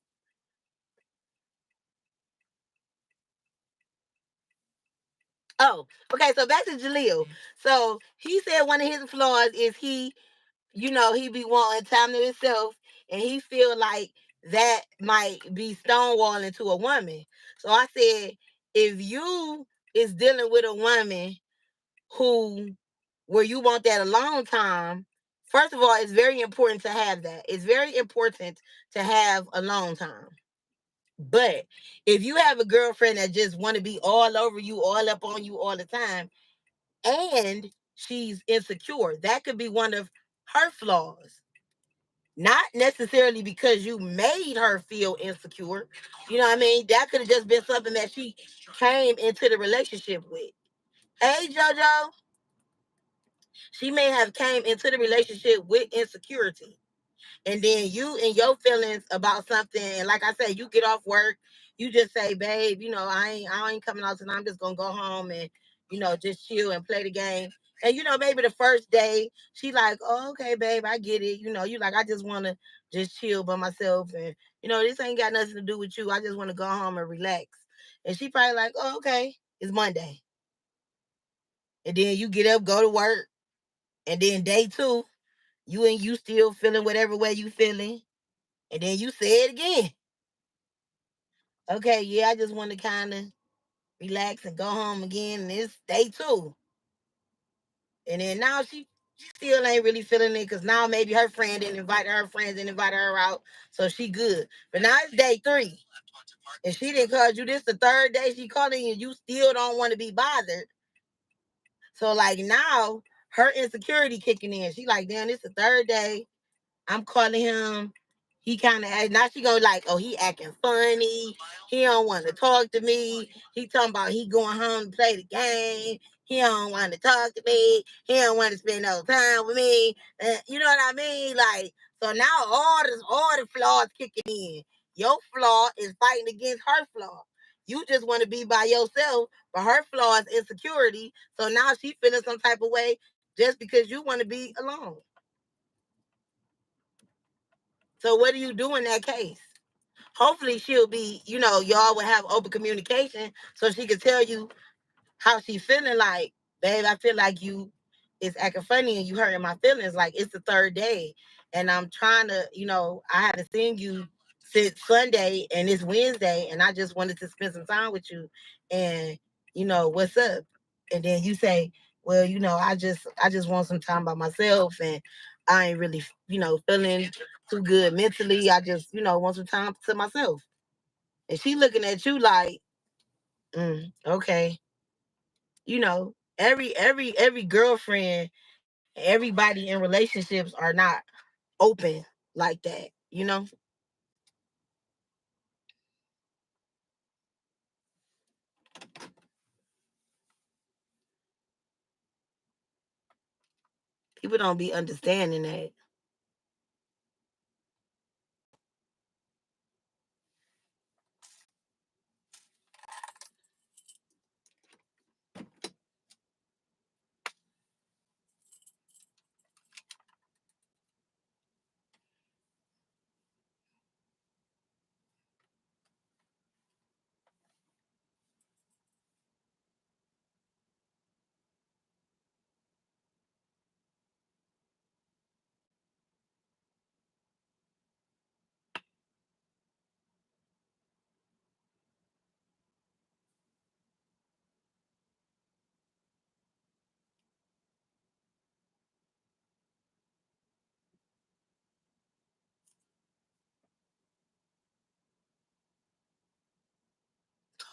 A: Oh, okay. So back to Jaleel. So he said one of his flaws is he be wanting time to himself, and he feel like that might be stonewalling to a woman. So I said, if you is dealing with a woman who where you want that alone time, first of all, it's very important to have that. It's very important to have alone time. But if you have a girlfriend that just want to be all over you, all up on you all the time, and she's insecure, that could be one of her flaws. Not necessarily because you made her feel insecure. You know what I mean? That could have just been something that she came into the relationship with. Hey, JoJo, she may have came into the relationship with insecurity. And then you and your feelings about something, and like I said, you get off work, you just say, babe, I ain't coming out tonight. I'm just gonna go home and just chill and play the game. And maybe the first day she like, oh, okay, babe, I get it. You like, I just wanna just chill by myself, and this ain't got nothing to do with you. I just wanna go home and relax. And she probably like, oh, okay, it's Monday. And then you get up, go to work, and then day two, you still feeling whatever way you feeling. And then you say it again. Okay, yeah, I just want to kind of relax and go home again. And it's day two. And then now she still ain't really feeling it because now maybe her friend didn't invite her friends and invite her out. So she good. But now it's day three. And she didn't call you. This the third day she calling you. You still don't want to be bothered. So like now her insecurity kicking in. She like, damn, this the third day. I'm calling him. He kind of now she go like, oh, he acting funny. He don't want to talk to me. He talking about he going home to play the game. He don't want to talk to me. He don't want to spend no time with me. You know what I mean? Like, so now all the flaws kicking in. Your flaw is fighting against her flaw. You just want to be by yourself, but her flaw is insecurity. So now she feeling some type of way just because you want to be alone. So what do you do in that case? Hopefully she'll be, y'all will have open communication so she can tell you how she feeling like, babe, I feel like you is acting funny and you hurting my feelings. Like it's the third day. And I'm trying to, I haven't seen you since Sunday and it's Wednesday and I just wanted to spend some time with you. And, what's up? And then you say, well, I just want some time by myself and I ain't really, feeling too good mentally. I just, want some time to myself. And she looking at you like, okay, every girlfriend, everybody in relationships are not open like that. People don't be understanding that.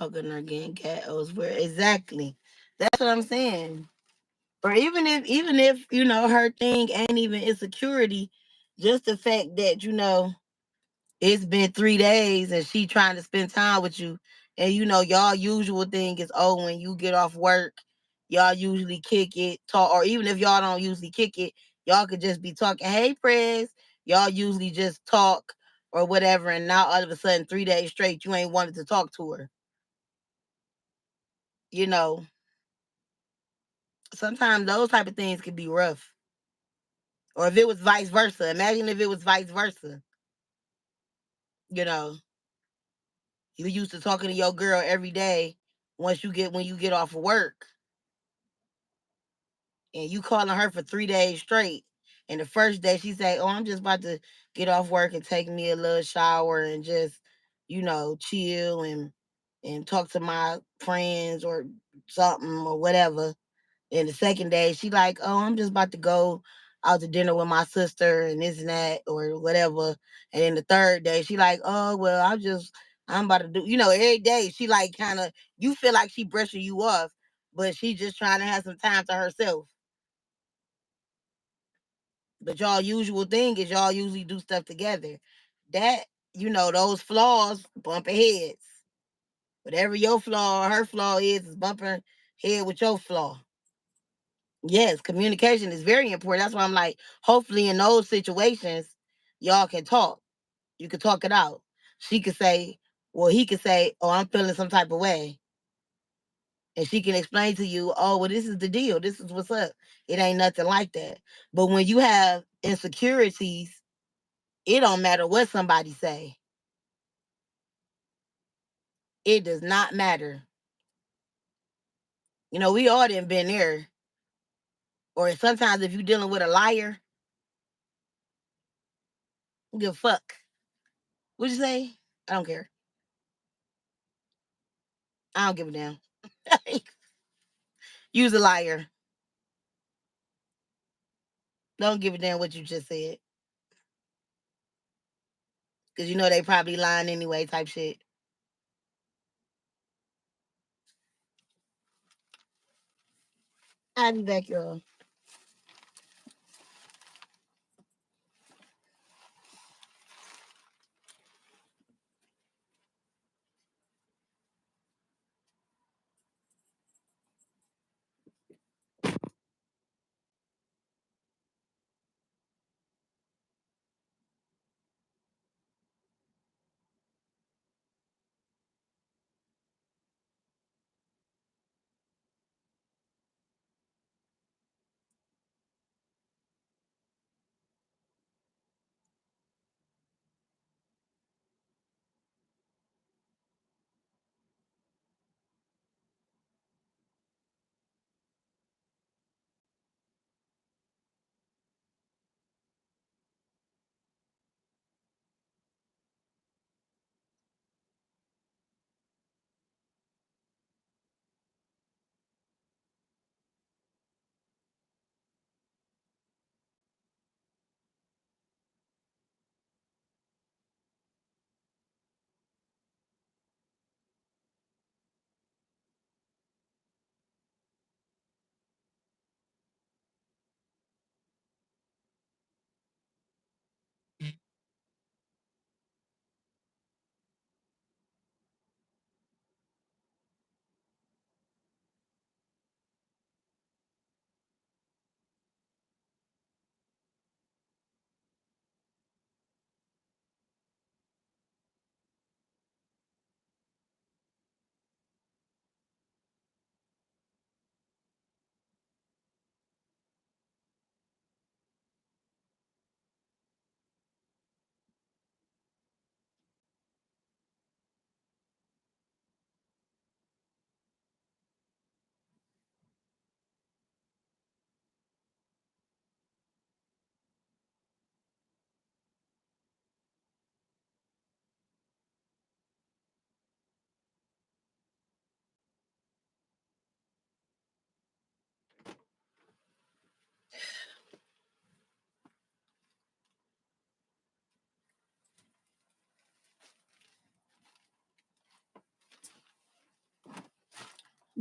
A: Hugging or getting cat elsewhere. Exactly. That's what I'm saying. Or even if her thing ain't even insecurity, just the fact that it's been 3 days and she trying to spend time with you, and y'all usual thing is, oh, when you get off work, y'all usually kick it, talk, or even if y'all don't usually kick it, y'all could just be talking. Hey, Prez, y'all usually just talk or whatever, and now all of a sudden 3 days straight you ain't wanted to talk to her. You know, sometimes those type of things can be rough. Or if it was vice versa, imagine if it was vice versa. You know, you used to talking to your girl every day. When you get off of work, and you calling her for 3 days straight, and the first day she say, "Oh, I'm just about to get off work and take me a little shower and just chill and talk to my friends or something or whatever." And the second day, she like, "Oh, I'm just about to go out to dinner with my sister and this and that or whatever." And then the third day, she like, "Oh, well, I'm about to do," every day she like kind of, you feel like she brushing you off, but she just trying to have some time to herself. But y'all usual thing is y'all usually do stuff together. That, those flaws bumping heads. Whatever your flaw or her flaw is bumping head with your flaw. Yes, communication is very important. That's why I'm like, hopefully in those situations, y'all can talk. You can talk it out. She could say, well, he could say, "Oh, I'm feeling some type of way." And she can explain to you, "Oh, well, this is the deal. This is what's up. It ain't nothing like that." But when you have insecurities, it don't matter what somebody say. It does not matter. We all done been there. Or sometimes if you're dealing with a liar, give a fuck. What'd you say? I don't care. I don't give a damn. Use a liar. Don't give a damn what you just said. Because they probably lying anyway, type shit. I'll be back, y'all.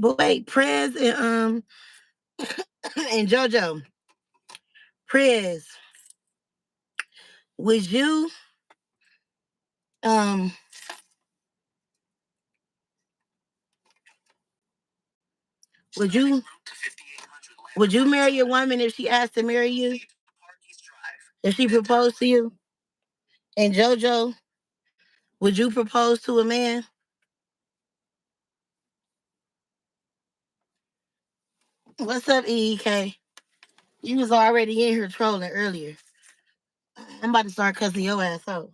A: But wait, Prez and JoJo. Prez, would you um would you would you marry a woman if she asked to marry you? If she proposed to you? And JoJo, would you propose to a man? What's up, EEK? You was already in here trolling earlier. I'm about to start cussing your ass out.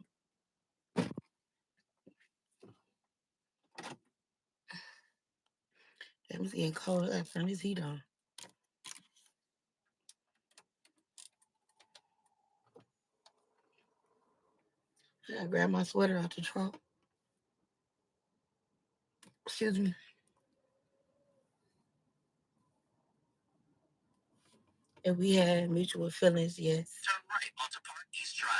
A: It's getting cold. I turn this heat on. I gotta grab my sweater out the trunk. Excuse me. If we had mutual feelings, yes.
C: Turn right onto Park East Drive.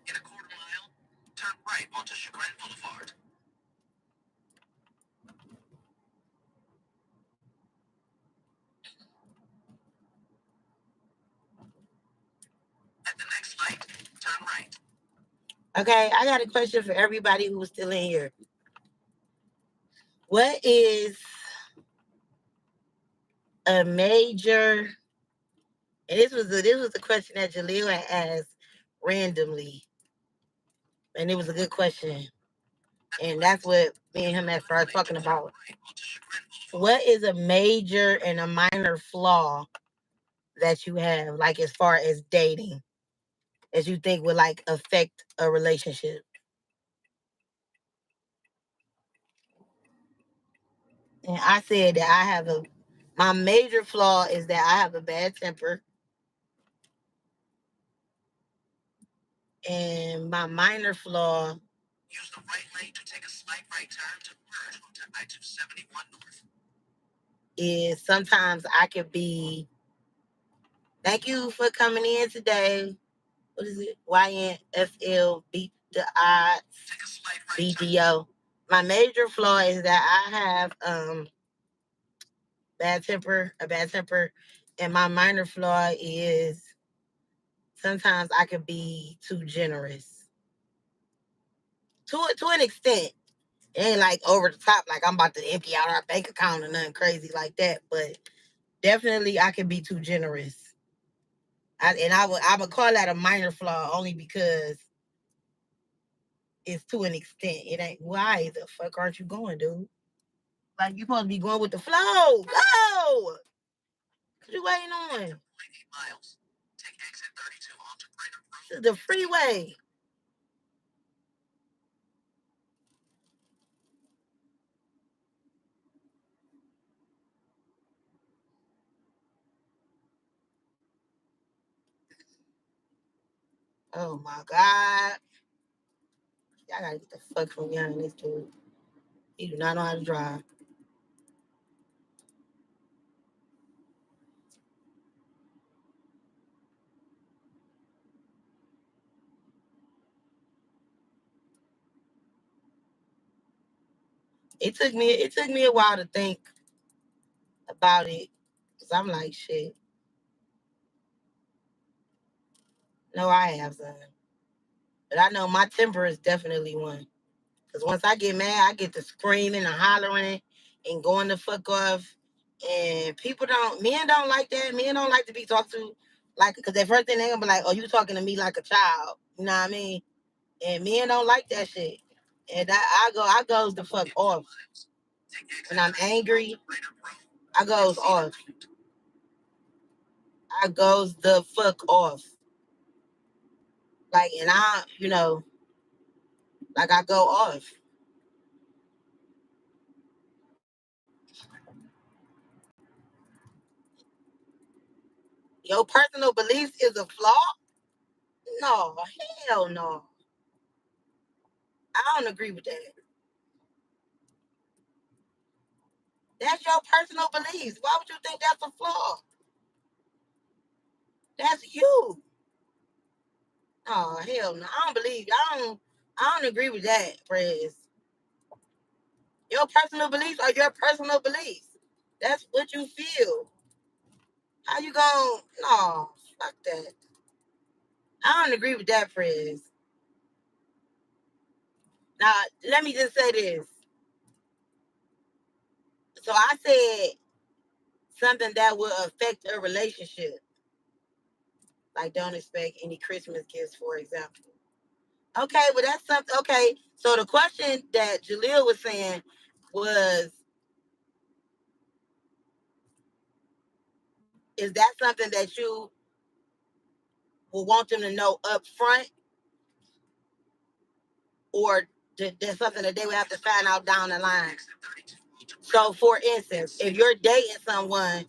C: In a quarter mile, turn right onto Chagrin Boulevard. At the next light, turn right.
A: Okay, I got a question for everybody who's still in here. What is a major? And this was a question that Jaleel had asked randomly, and it was a good question. And that's what me and him had started talking about. What is a major and a minor flaw that you have, like as far as dating, as you think would like affect a relationship? And I said that my major flaw is that I have a bad temper. And my minor flaw
C: Use the right lane to take a slight right turn to merge onto I-271 North.
A: is sometimes I could be, thank you for coming in today. What is it? YNFL beat the odds.
C: Take a slight right
A: BDO. My major flaw is that I have a bad temper, and my minor flaw is sometimes I could be too generous. To an extent. It ain't like over the top, like I'm about to empty out our bank account or nothing crazy like that. But definitely I can be too generous. I would call that a minor flaw only because it's to an extent. It ain't, why the fuck aren't you going, dude? Like you supposed to be going with the flow. Go! What you waiting on?
C: 8 miles. Take exit 32 onto Greater Road.
A: This is the freeway. Oh my God. Y'all gotta get the fuck from behind this dude. He do not know how to drive. It took me a while to think about it. Cause I'm like, shit. No, I have some. But I know my temper is definitely one. Because once I get mad, I get to screaming and hollering and going the fuck off. And men don't like that. Men don't like to be talked to like, because the first thing they're going to be like, oh, you talking to me like a child. You know what I mean? And men don't like that shit. And I goes the fuck off. When I'm angry, I goes off. I goes the fuck off. Like, and like I go off. Your personal beliefs is a flaw? No, hell no. I don't agree with that. That's your personal beliefs. Why would you think that's a flaw? That's you. Oh hell no! I don't believe. I don't agree with that, Prez. Your personal beliefs are your personal beliefs. That's what you feel. How you going? No, fuck that. I don't agree with that, Prez. Now let me just say this. So I said something that will affect a relationship. Like don't expect any Christmas gifts, for example. Okay, well that's something. Okay, so the question that Jaleel was saying was, is that something that you will want them to know up front, or there's something that they would have to find out down the line? So, for instance, if you're dating someone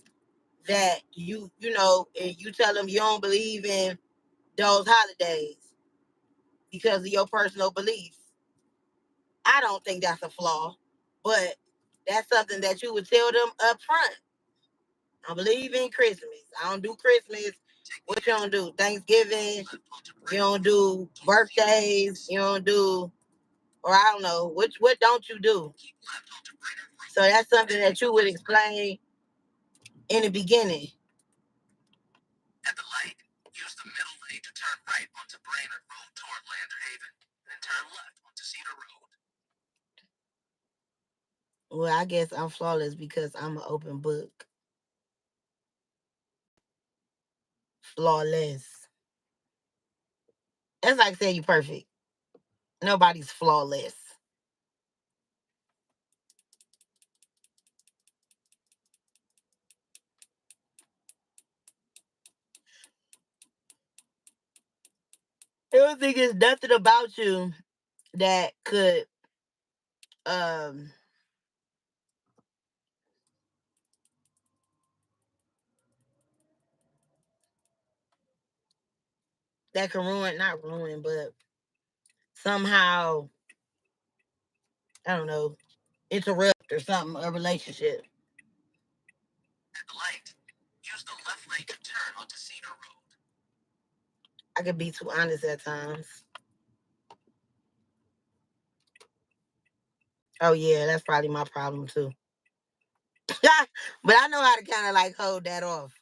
A: that you know, and you tell them you don't believe in those holidays because of your personal beliefs, I don't think that's a flaw, but that's something that you would tell them up front. I believe in Christmas. I don't do Christmas. What you don't do? Thanksgiving. You don't do birthdays. You don't do, or I don't know. What don't you do? So that's something that you would explain in the beginning.
C: At the light, use the middle lane to turn right onto Brainerd Road toward Lander Haven, then turn left onto Cedar Road.
A: Well, I guess I'm flawless because I'm an open book. Flawless. That's like saying you perfect. Nobody's flawless. I don't think there's nothing about you that could um that can ruin, not ruin, but somehow, I don't know, interrupt or something a relationship.
C: At the light, use the left lane to turn onto Cedar Road.
A: I could be too honest at times. Oh yeah, that's probably my problem too. But I know how to kind of like hold that off.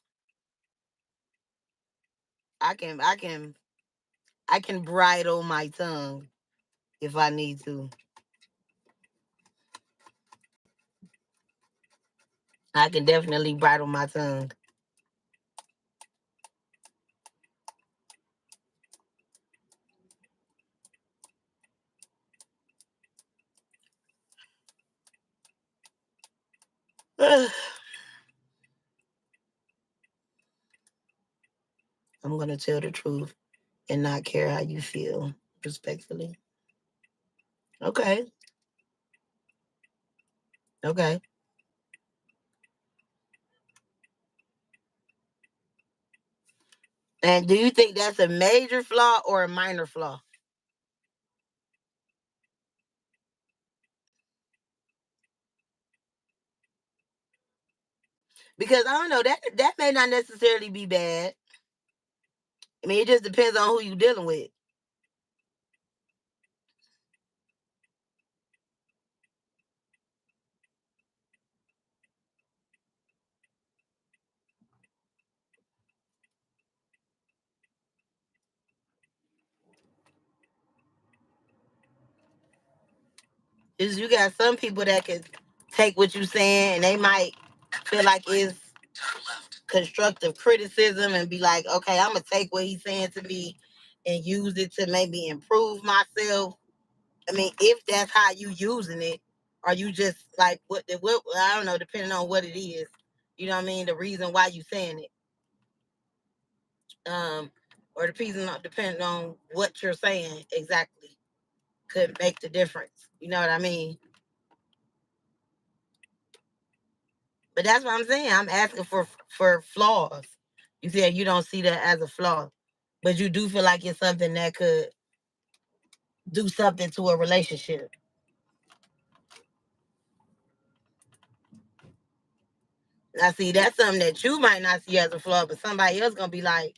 A: I can bridle my tongue if I need to. I can definitely bridle my tongue. I'm gonna tell the truth and not care how you feel, respectfully. Okay. Okay. And do you think that's a major flaw or a minor flaw? Because I don't know, that may not necessarily be bad. I mean, it just depends on who you're dealing with. Is you got some people that can take what you're saying and they might feel like it's constructive criticism and be like, okay, I'm gonna take what he's saying to me and use it to maybe improve myself. I mean, if that's how you using it, or you just like what I don't know, depending on what it is. You know what I mean? The reason why you saying it. Or the reason depending on what you're saying exactly could make the difference. You know what I mean? But that's what I'm saying. I'm asking for flaws. You said you don't see that as a flaw, but you do feel like it's something that could do something to a relationship. Now, see, that's something that you might not see as a flaw, but somebody else gonna be like,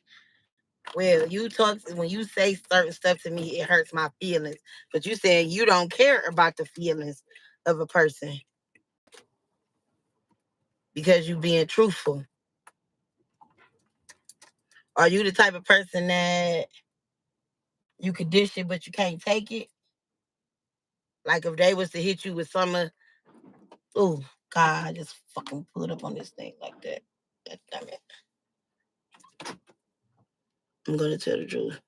A: well, you talk when you say certain stuff to me, it hurts my feelings. But you saying you don't care about the feelings of a person because you being truthful. Are you the type of person that you could dish it but you can't take it? Like if they was to hit you with some oh God, I just fucking pulled up on this thing like that. God damn it. I'm gonna tell the truth.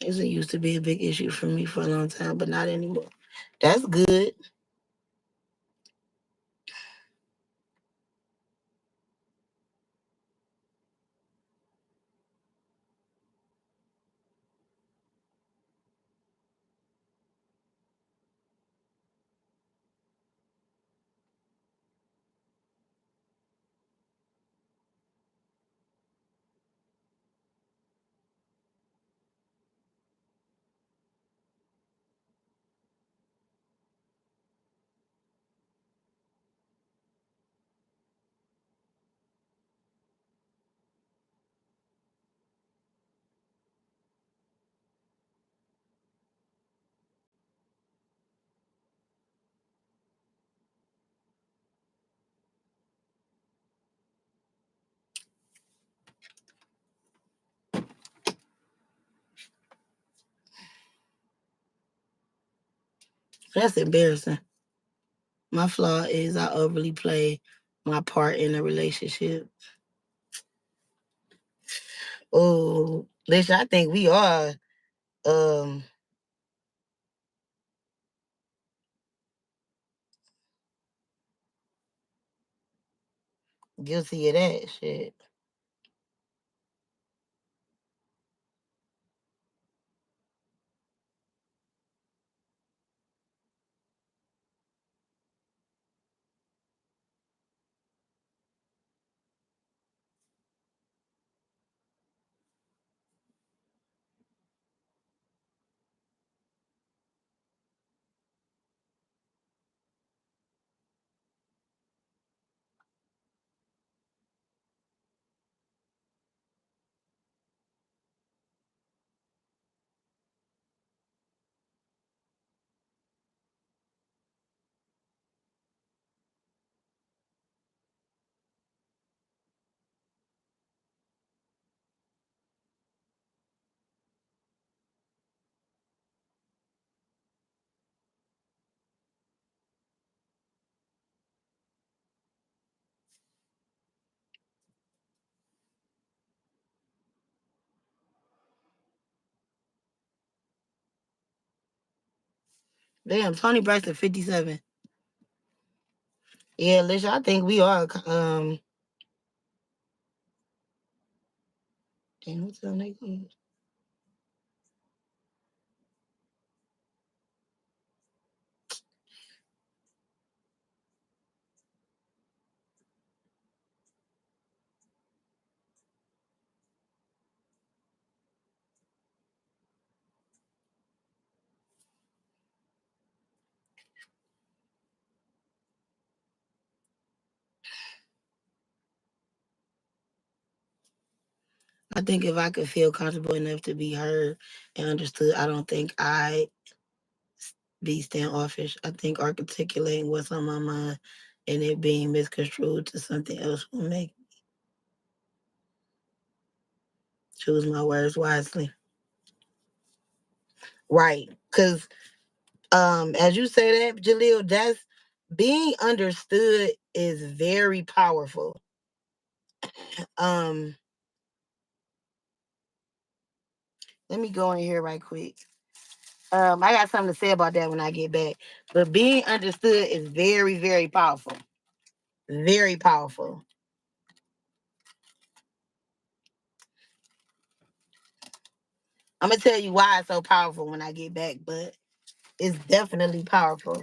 A: It used to be a big issue for me for a long time, but not anymore. That's good. That's embarrassing. My flaw is I overly play my part in a relationship. Oh, listen, I think we are um guilty of that shit. Damn, Tony Braxton 57. Yeah, listen, I think we are damn, what's the name? I think if I could feel comfortable enough to be heard and understood, I don't think I be standoffish. I think articulating what's on my mind and it being misconstrued to something else will make Choose my words wisely. Right. Because as you say that, Jaleel, that's being understood is very powerful. Um, let me go in here right quick. I got something to say about that when I get back. But being understood is very, very powerful. Very powerful. I'm gonna tell you why it's so powerful when I get back, but it's definitely powerful.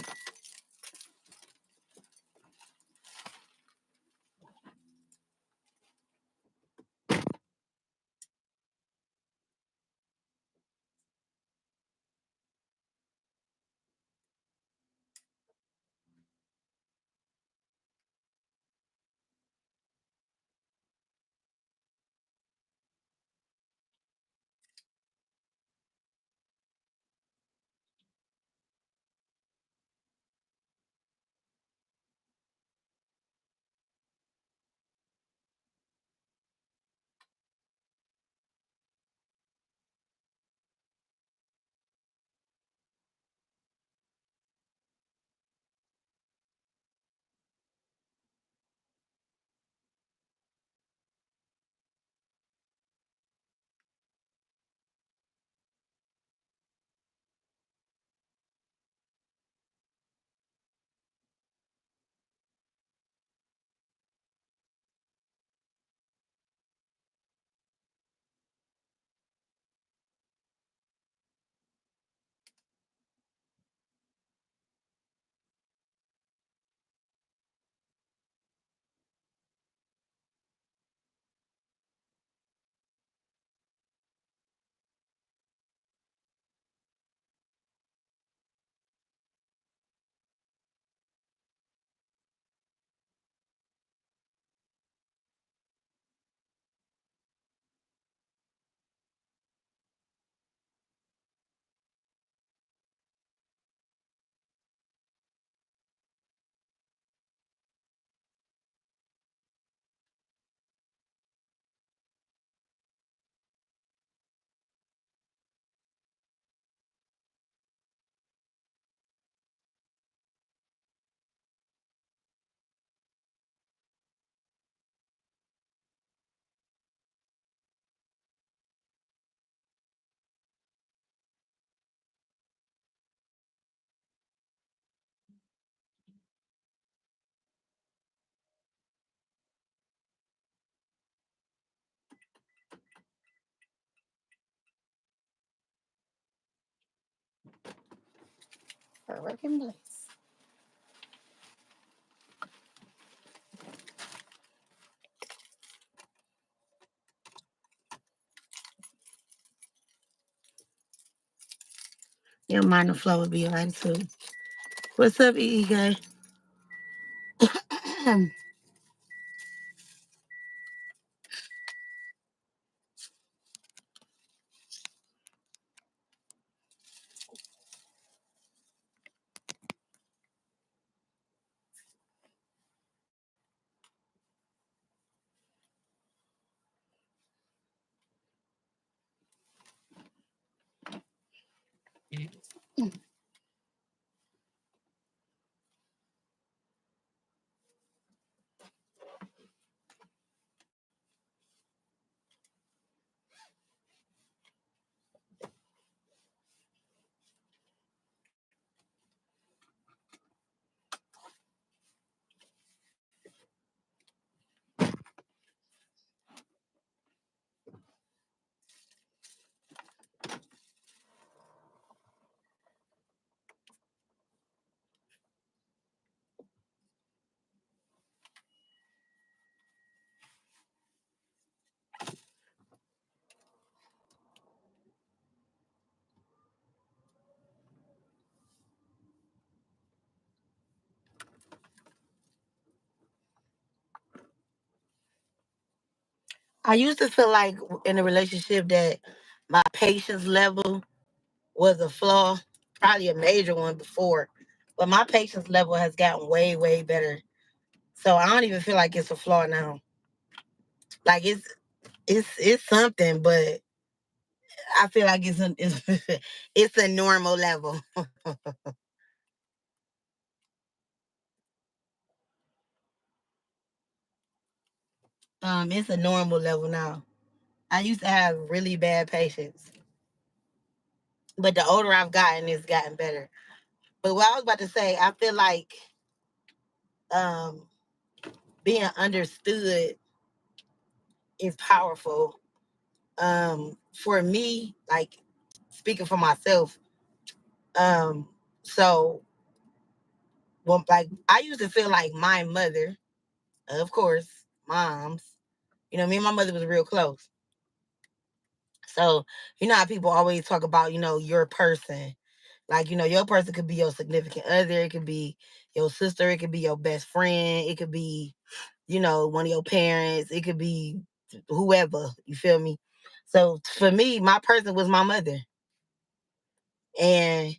A: Working place. Your mind and flow would be alright too. What's up, EE guy? I used to feel like in a relationship that my patience level was a flaw, probably a major one before, but my patience level has gotten way, way better. So I don't even feel like it's a flaw now. Like it's something, but I feel like it's a normal level. It's a normal level now. I used to have really bad patience, but the older I've gotten, it's gotten better. But what I was about to say, I feel like um, being understood is powerful. For me, like speaking for myself, um, so well, like I used to feel like my mother, of course, moms. Me and my mother was real close. So you know how people always talk about your person. Like your person could be your significant other, it could be your sister, it could be your best friend, it could be one of your parents, it could be whoever. You feel me? So for me, my person was my mother, and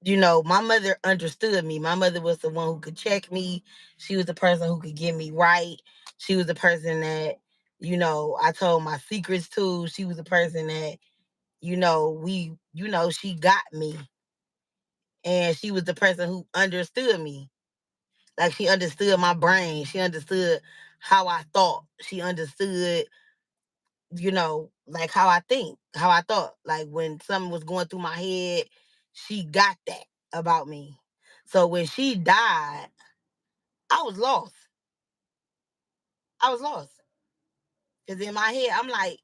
A: my mother understood me. My mother was the one who could check me. She was the person who could get me right. She was the person that, I told my secrets to. She was the person that, she got me. And she was the person who understood me. Like she understood my brain. She understood how I thought. She understood, like how I think, how I thought. Like when something was going through my head, she got that about me. So when she died, I was lost. I was lost. Because in my head, I'm like,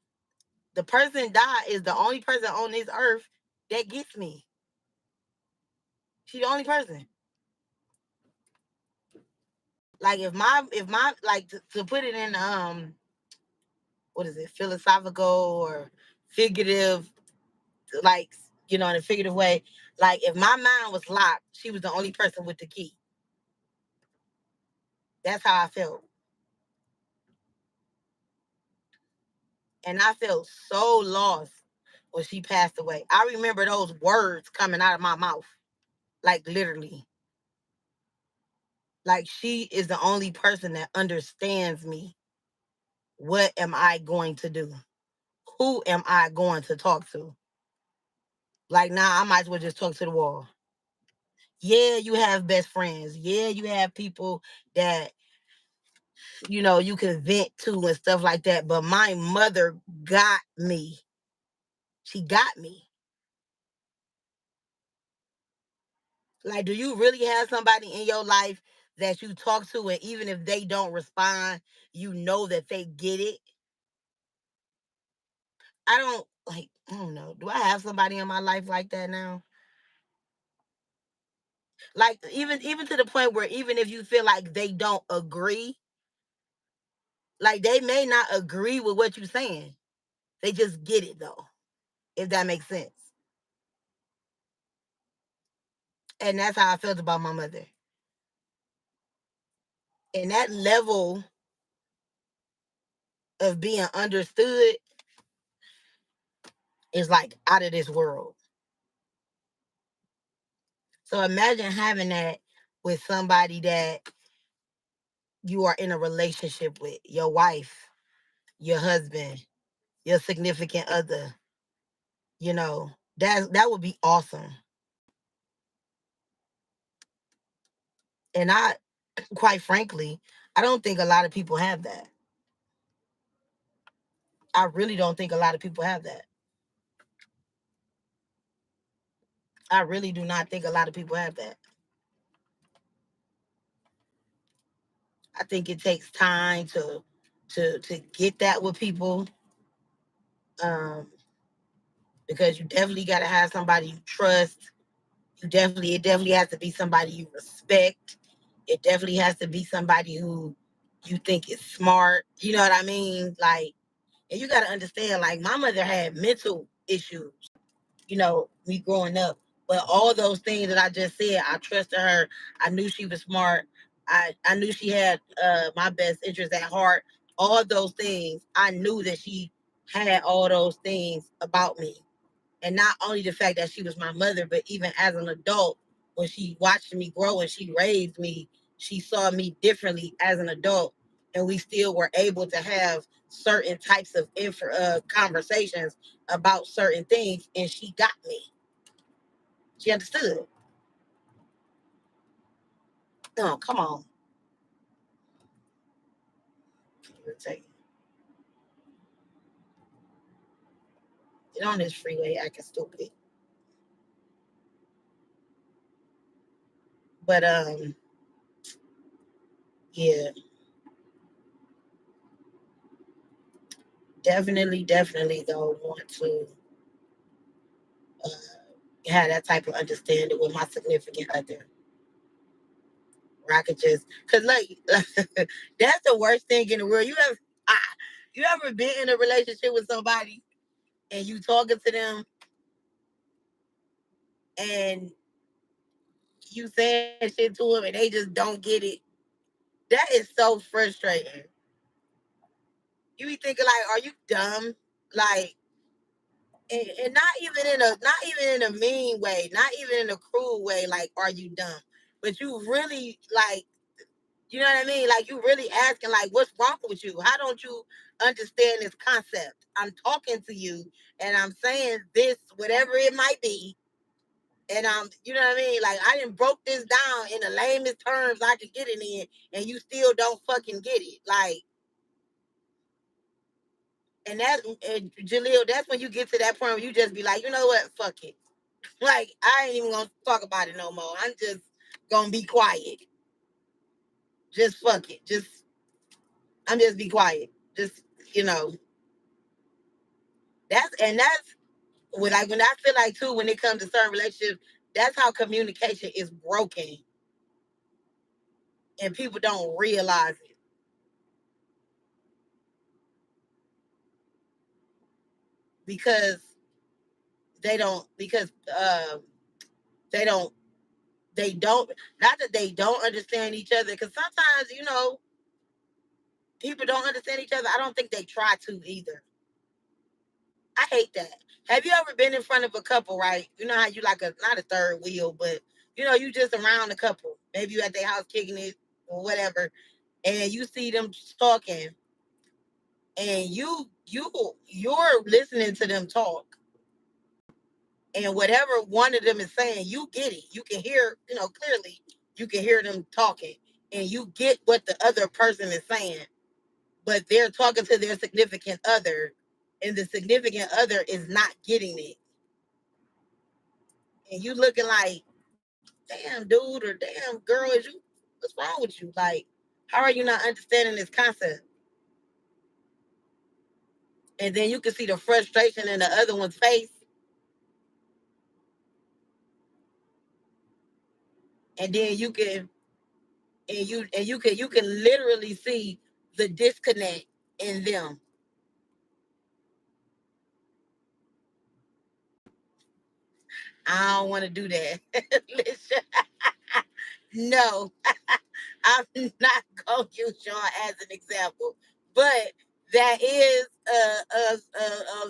A: the person died is the only person on this earth that gets me. She's the only person. Like if my like to put it in what is it, philosophical or figurative, like in a figurative way, like if my mind was locked, she was the only person with the key. That's how I felt. And I felt so lost when she passed away. I remember those words coming out of my mouth. Like literally. Like she is the only person that understands me. What am I going to do? Who am I going to talk to? Like now I might as well just talk to the wall. Yeah, you have best friends. Yeah, you have people that you can vent to and stuff like that. But my mother got me. She got me. Like, do you really have somebody in your life that you talk to, and even if they don't respond, you know that they get it? I don't like. I don't know. Do I have somebody in my life like that now? Like, even to the point where even if you feel like they don't agree, like they may not agree with what you're saying, they just get it though. If that makes sense. And that's how I felt about my mother. And that level of being understood is like out of this world. So imagine having that with somebody that you are in a relationship with, your wife, your husband, your significant other. That would be awesome. And I, quite frankly, I don't think a lot of people have that. I really don't think a lot of people have that. I really do not think a lot of people have that. I think it takes time to get that with people. Um, because you definitely got to have somebody you trust. It definitely has to be somebody you respect. It definitely has to be somebody who you think is smart. You know what I mean? Like, and you got to understand, like, my mother had mental issues, me growing up. But all those things that I just said, I trusted her. I knew she was smart. I knew she had my best interest at heart. All those things, I knew that she had all those things about me. And not only the fact that she was my mother, but even as an adult, when she watched me grow and she raised me, she saw me differently as an adult. And we still were able to have certain types of conversations about certain things, and she got me. She understood. Oh, come on. Get on this freeway acting stupid. But yeah. Definitely though want to uh, have that type of understanding with my significant other. Where I could just, cause like that's the worst thing in the world. You ever been in a relationship with somebody and you talking to them and you saying shit to them and they just don't get it? That is so frustrating. You be thinking like, are you dumb? Like, and not even in a mean way, not even in a cruel way. Like, are you dumb? But you really like, you know what I mean? Like, you really asking like, what's wrong with you? How don't you understand this concept? I'm talking to you and I'm saying this, whatever it might be. And you know what I mean? Like, I didn't broke this down in the lamest terms I could get it in, and you still don't fucking get it. Like, and Jaleel, that's when you get to that point where you just be like, you know what? Fuck it. Like, I ain't even gonna talk about it no more. I'm just gonna be quiet. Just fuck it. I'm just be quiet. Just, you know, that's when I feel like too, when it comes to certain relationships, that's how communication is broken. And people don't realize it because because they don't they don't not that they don't understand each other, because sometimes, people don't understand each other. I don't think they try to either. I hate that. Have you ever been in front of a couple, right? You know how you like not a third wheel, but you just around a couple. Maybe you at their house kicking it or whatever, and you see them talking, and you're listening to them talk, and whatever one of them is saying, you get it. You can hear, clearly. You can hear them talking, and you get what the other person is saying, but they're talking to their significant other, and the significant other is not getting it, and you looking like, damn dude or damn girl, what's wrong with you? Like, how are you not understanding this concept? And then you can see the frustration in the other one's face, and then you can literally see the disconnect in them. I don't want to do that. Listen, no, I'm not gonna use Sean as an example, but that is a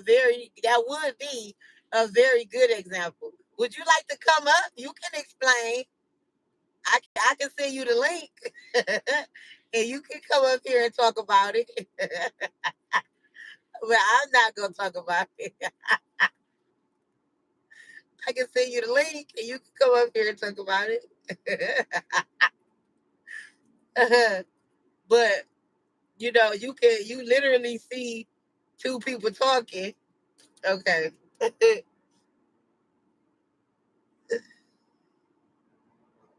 A: very that would be a very good example. Would you like to come up? You can explain. I can send you the link, and you can come up here and talk about it. But I'm not gonna talk about it. I can send you the link, and you can come up here and talk about it. But you literally see two people talking. Okay.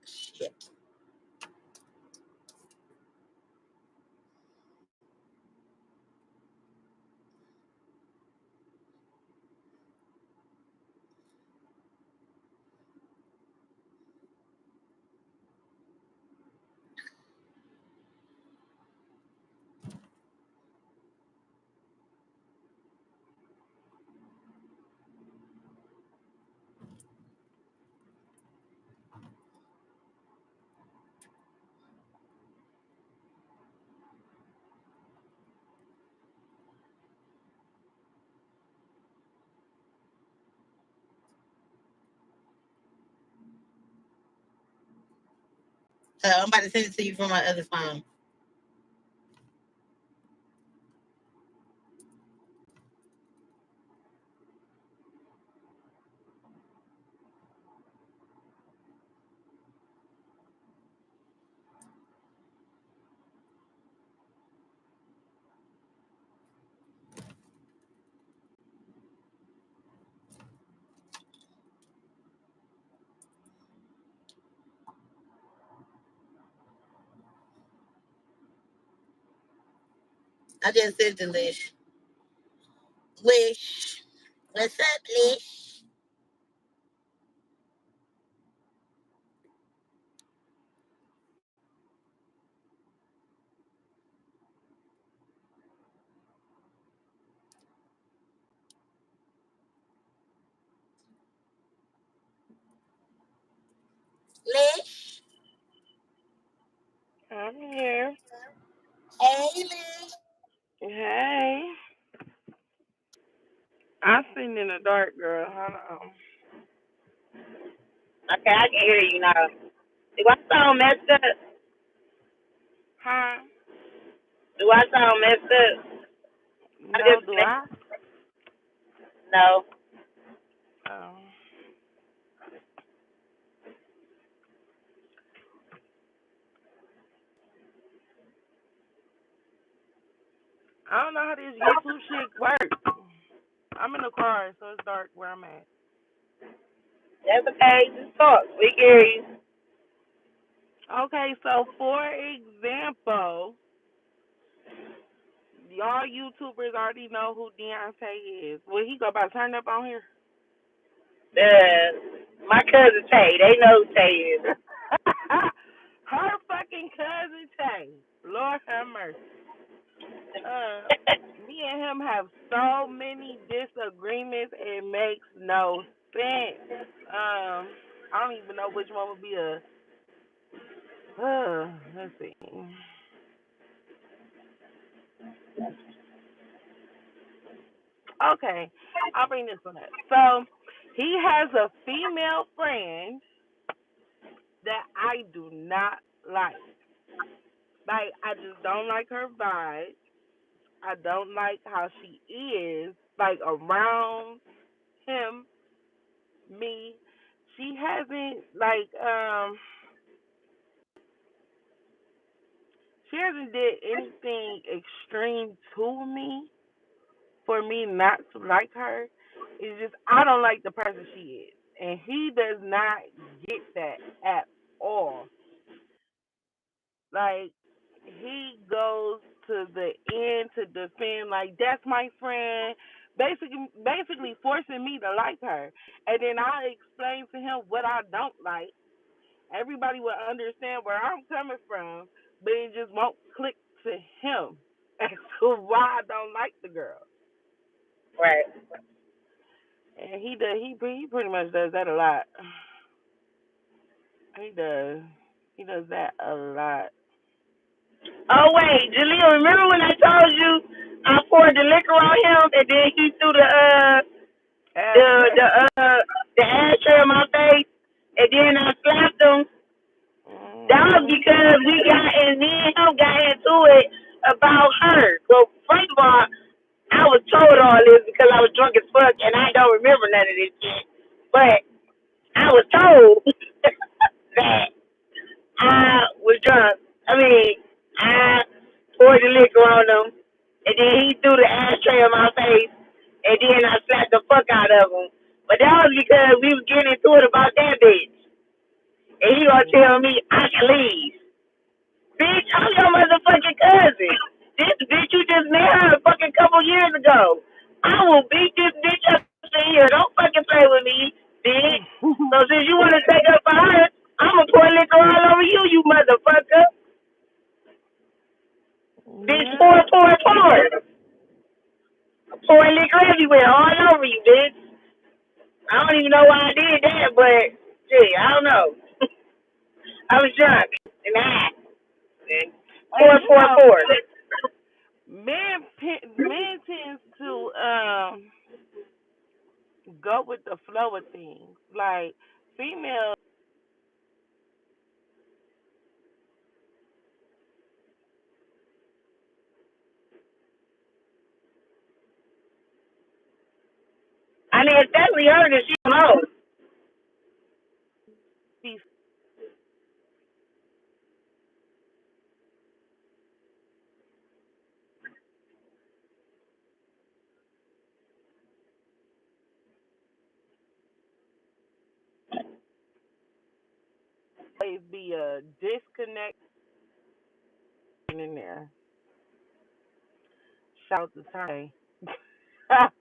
A: Shit. I'm about to send it to you from my other phone. I just sent the list. Wish. What's up, Lish? Lish?
C: I'm here.
A: Hey, Lish.
C: Hey. I'm sitting in the dark, girl. Hold on.
A: Okay, I can hear you now. Do I sound messed up?
C: Huh?
A: Do I sound messed up? I
C: No,
A: just
C: do I?
A: no.
C: Oh. I don't know how this YouTube shit works. I'm in the car, so it's dark where I'm at.
A: That's okay. Just talk. We can hear you.
C: Okay, so for example, y'all YouTubers already know who Deontay is. Will he go by turn up on here?
A: My cousin Tay. They know who Tay is.
C: Her fucking cousin Tay. Lord have mercy. Me and him have so many disagreements. It makes no sense. I don't even know which one would be a. Let's see. Okay, I'll bring this one up. So he has a female friend that I do not like. Like I just don't like her vibe. I don't like how she is like around him, me. She hasn't she hasn't did anything extreme to me for me not to like her. It's just I don't like the person she is. And he does not get that at all. Like he goes to the end to defend like that's my friend, basically forcing me to like her. And then I explain to him what I don't like. Everybody will understand where I'm coming from, but it just won't click to him as to why I don't like the girl.
A: Right.
C: And he pretty much does that a lot. He does. He does that a lot.
A: Oh wait, Jaleel, remember when I told you I poured the liquor on him and then he threw the
C: Ashtray.
A: the uh the ashtray on my face and then I slapped him. That was
C: Mm-hmm.
A: because me and him got into it about her. So first of all, I was told all this because I was drunk as fuck and I don't remember none of this shit. But I was told that I was drunk. I mean, I poured the liquor on him, and then he threw the ashtray on my face, and then I slapped the fuck out of him. But that was because we was getting into it about that bitch. And he gonna tell me I can leave. Bitch, I'm your motherfucking cousin. This bitch, you just met her a fucking couple years ago. I will beat this bitch up in here. Don't fucking play with me, bitch. So since you wanna take up for her, I'm gonna pour liquor all over you, you motherfucker. Bitch,
C: Yeah.
A: pour. Pouring liquor everywhere, all over you, bitch. I don't even know why I did that, but gee, I don't know. I was drunk and high. And
C: And you know,
A: pour.
C: men tends to go with the flow of things. Like females,
A: I mean, especially her that she alone.
C: be always be a disconnect in there. shout the time.
D: that's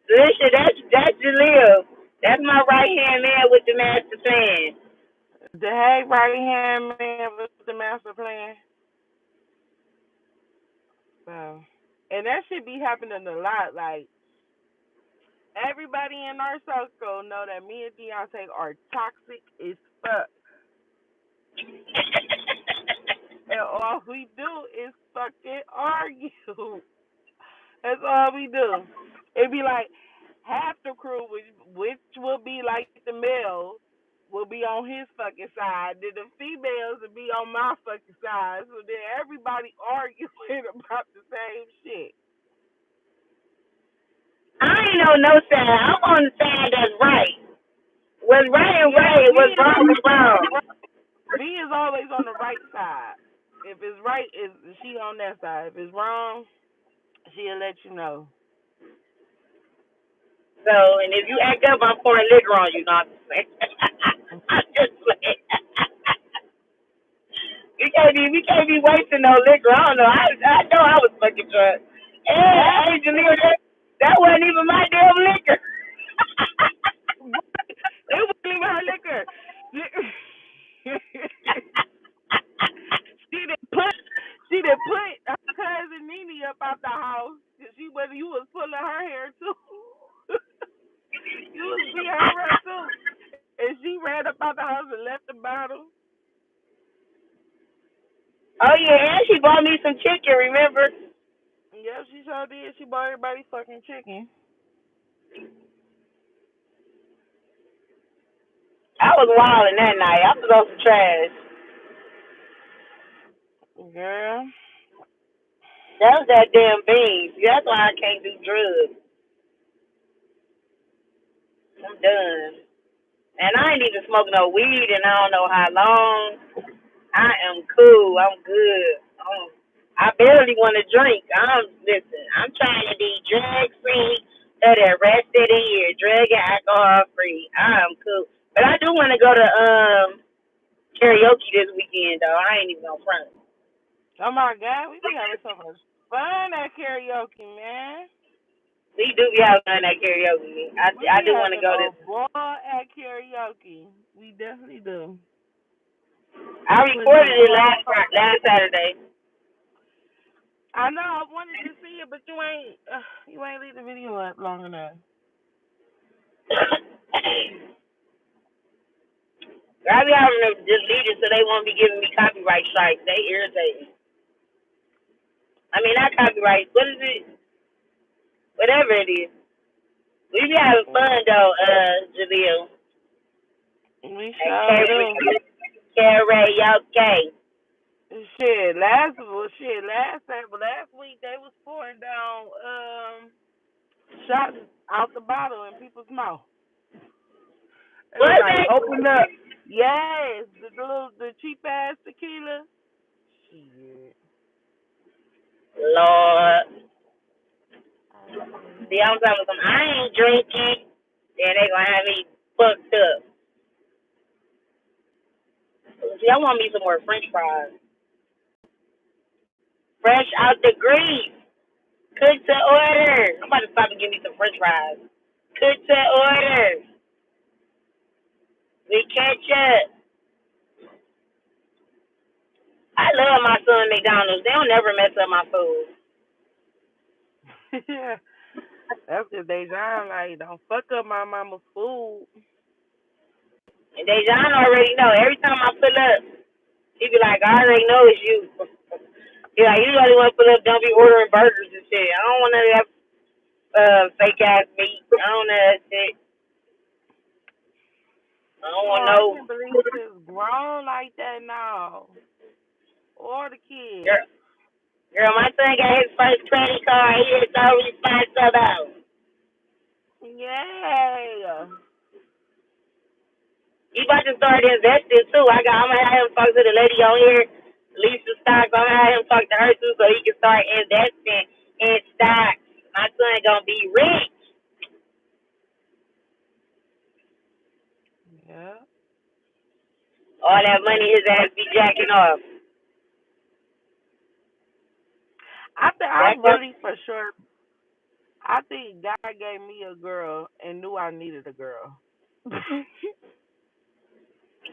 D: listen, that's Jaleel. That's my right hand man with the master plan.
C: The hey right hand man with the master plan. So, and that should be happening a lot. Like everybody in our circle know that me and Deontay are toxic as fuck. And all we do is fucking argue. That's all we do. It'd be like half the crew, which will be like the males, will be on his fucking side. Then the females will be on my fucking side. So then everybody arguing about the same shit.
D: I ain't on no side. I'm on the side that's right. What's right and
C: Yeah,
D: right, what's wrong is wrong.
C: V is always on the right side. If it's right, is she on that side. If it's wrong, she'll let you know.
D: So, and if you act up, I'm pouring liquor on you. Know what I'm saying? I'm just playing. we can't be wasting no liquor. I don't know. I know I was fucking drunk. Hey, Jaleel, that wasn't even my damn liquor.
C: It wasn't even her liquor. she did put her cousin Nene up out the house. You was pulling her hair too. You was being her too. And she ran up out the house and left the bottle.
D: Oh yeah, and she bought me some chicken. Remember?
C: Yeah, she sure did. She bought everybody fucking chicken.
D: I was wilding that night. I was on some trash.
C: Girl.
D: That was that damn beans. That's why I can't do drugs. I'm done. And I ain't even smoking no weed and I don't know how long. I am cool. I'm good. I barely want to drink. Listen, I'm trying to be drug free for the rest of the year. Drug and alcohol free. I'm cool. But I do want to go to karaoke this weekend though. I ain't even gonna front.
C: Oh my God, we be having so much fun at karaoke, man.
D: We do be having fun at karaoke. I do want to go this.
C: Ball at karaoke. We definitely do.
D: I recorded it last Saturday.
C: I know. I wanted to see it, but you ain't leave the video up long enough.
D: I be having to delete it so they won't be giving me copyright strikes. They irritate me. I mean, not copyright. What is it? Whatever it is. We be having fun though, Jaleel.
C: We sure do.
D: Karaoke.
C: Last week they was pouring down shots out the bottle in people's mouth.
D: What?
C: Like, open up. Yes, the cheap ass tequila. Shit.
D: Lord. See, I'm talking about I ain't drinking. Then they gonna have me fucked up. See, I want me some more French fries. Fresh out the grease. Cook to order. I'm about to stop and give me some French fries. Cook to order. We ketchup. I love my son McDonald's. They don't never mess up my food.
C: Yeah. That's because Dejan like don't fuck up my mama's food.
D: And Dejan already know. Every time I pull up, he be like, I already know it's you. He like, you the only one pull up, don't be ordering burgers and shit. I don't want none of that fake ass meat. I don't know that shit. I don't want no.
C: I can't believe it's grown like that now. Or the kids.
D: Girl, my son got his first credit card. He is so responsible.
C: Yeah.
D: He about to start investing too. I'm gonna have him talk to the lady on here, Lisa Stocks. I'm gonna have him talk to her too, so he can start investing in stocks. My son gonna be rich.
C: Yeah.
D: All that money his ass be jacking off.
C: I really for sure. I think God gave me a girl and knew I needed a girl.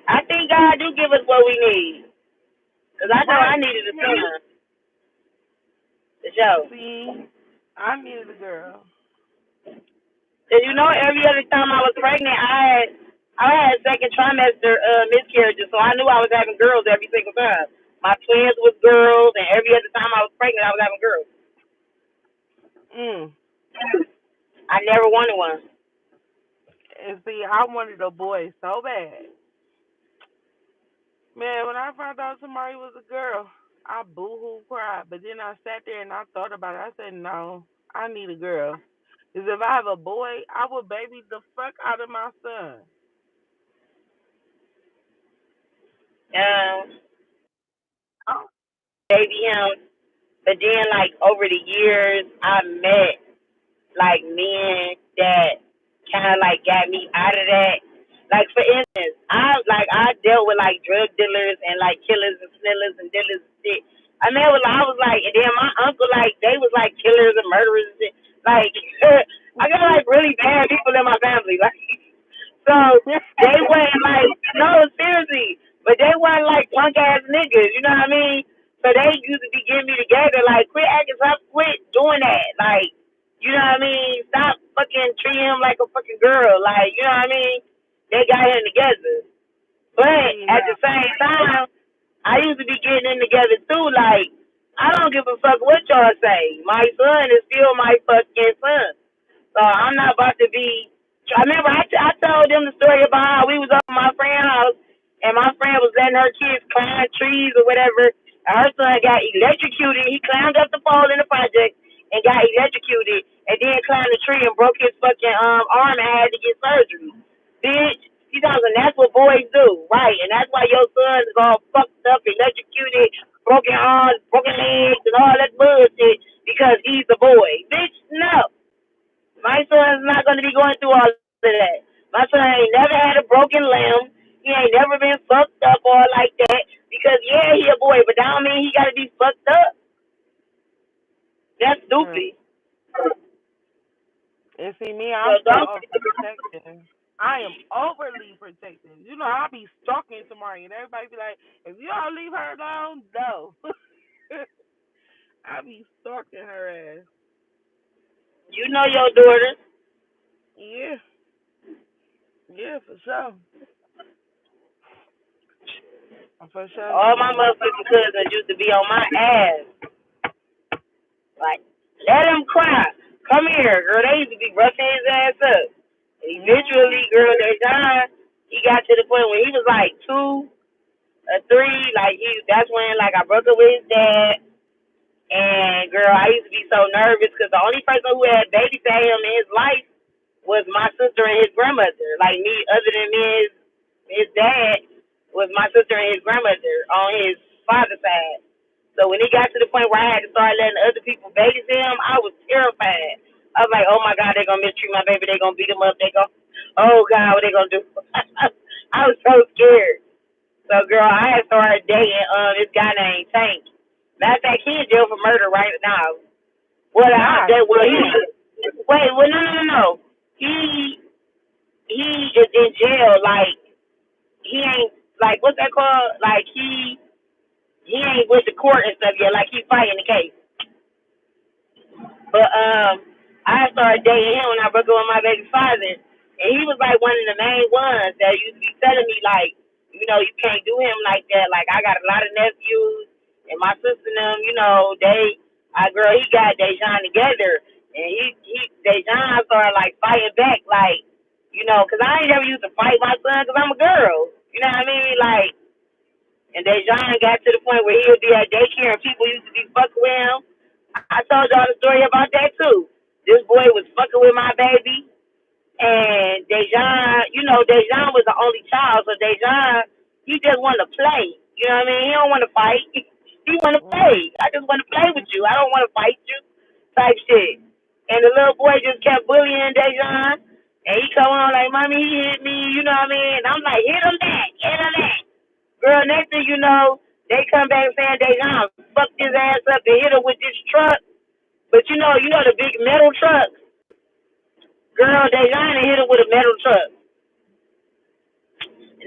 D: I think God do give us what we need. Cause I know I
C: Right.
D: needed a son. To show.
C: See, I needed a girl.
D: Cause every other time I was pregnant, I had second trimester miscarriages, so I knew I was having girls every single time. My twins was girls, and every other time I was pregnant, I was having girls.
C: Mm.
D: I never wanted one.
C: And see, I wanted a boy so bad. Man, when I found out somebody was a girl, I boo-hoo cried. But then I sat there and I thought about it. I said, no, I need a girl. Because if I have a boy, I will baby the fuck out of my son.
D: Um,
C: Oh,
D: baby him, but then like over the years, I met like men that kind of like got me out of that. Like for instance, I dealt with like drug dealers and like killers and snillers and dealers and shit. I was like, and then my uncle like they was like killers and murderers and shit. Like I got like really bad people in my family. Like so they weren't like no seriously, but they weren't like punk ass niggas. You know what I mean? So they used to be getting me together like quit acting, stop, quit doing that. Like you know what I mean? Stop fucking treating him like a fucking girl. Like, you know what I mean? They got him together. But at the same time, I used to be getting them together too. Like, I don't give a fuck what y'all say. My son is still my fucking son. So I'm not about to be. I remember I told them the story about how we was up at my friend's house and my friend was letting her kids climb trees or whatever. And her son got electrocuted. He climbed up the pole in the project and got electrocuted and then climbed the tree and broke his fucking arm and had to get surgery. Bitch, that's what boys do, right? And that's why your son is all fucked up, electrocuted, broken arms, broken legs, and all that bullshit because he's a boy. Bitch, no. My son's not going to be going through all of that. My son ain't never had a broken limb. He ain't never been fucked up or like that. Because, yeah, he a boy, but that don't mean he got to be fucked up. That's stupid.
C: And see, me, I'm so overprotective. I am overly protective. You know, I'll be stalking somebody, and everybody be like, if you don't leave her alone, no. I be stalking her ass.
D: You know your daughter.
C: Yeah. Yeah, for sure. For sure.
D: All my motherfucking cousins used to be on my ass. Like, let him cry. Come here, girl. They used to be roughing his ass up. And eventually, girl, he got to the point where he was like 2 or 3. Like, that's when, like, I broke up with his dad. And, girl, I used to be so nervous because the only person who had babysat him in his life was my sister and his grandmother. Like, me, other than me and his dad, was my sister and his grandmother on his father's side. So when he got to the point where I had to start letting other people babysit him, I was terrified. I was like, oh, my God, they're going to mistreat my baby. They're going to beat him up. Oh, God, what they going to do? I was so scared. So, girl, I had started dating this guy named Tank. Matter of fact, he in jail for murder right now. No, He is in jail. Like, he ain't, like, what's that called? Like, he ain't with the court and stuff yet. Like, he fighting the case. But, I started dating him when I broke up with my baby father. And he was, like, one of the main ones that used to be telling me, like, you know, you can't do him like that. Like, I got a lot of nephews. And my sister and them, you know, he got Dejan together. And Dejan started, like, fighting back, like, you know, because I ain't never used to fight my son because I'm a girl. You know what I mean? Like, and Dejan got to the point where he'll be at daycare and people used to be fucking with him. I told y'all the story about that, too. This boy was fucking with my baby. And Dejan was the only child. So Dejan, he just wanted to play. You know what I mean? He don't want to fight. He want to play. I just want to play with you. I don't want to fight you type shit. And the little boy just kept bullying Dejan. And he come on like, Mommy, he hit me. You know what I mean? And I'm like, hit him back. Hit him back. Girl, next thing you know, they come back saying Dejan fucked his ass up and hit him with this truck. But you know the big metal truck. Girl, they trying to hit her with a metal truck.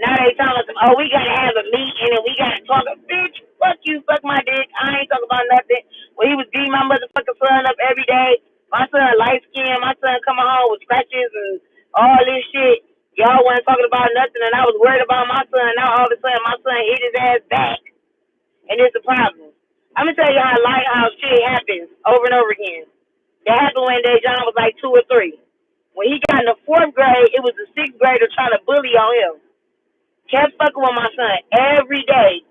D: Now they telling us, oh, we gotta have a meeting and we gotta talk. Bitch, fuck you, fuck my dick. I ain't talking about nothing. When he was beating my motherfucking son up every day, my son light skin, my son coming home with scratches and all this shit. Y'all wasn't talking about nothing, and I was worried about my son. Now all of a sudden, my son hit his ass back, and it's a problem. I'm gonna tell you how shit happens over and over again. That happened when Dejan was like 2 or 3. When he got in the 4th grade, it was the 6th grader trying to bully on him. Kept fucking with my son every day.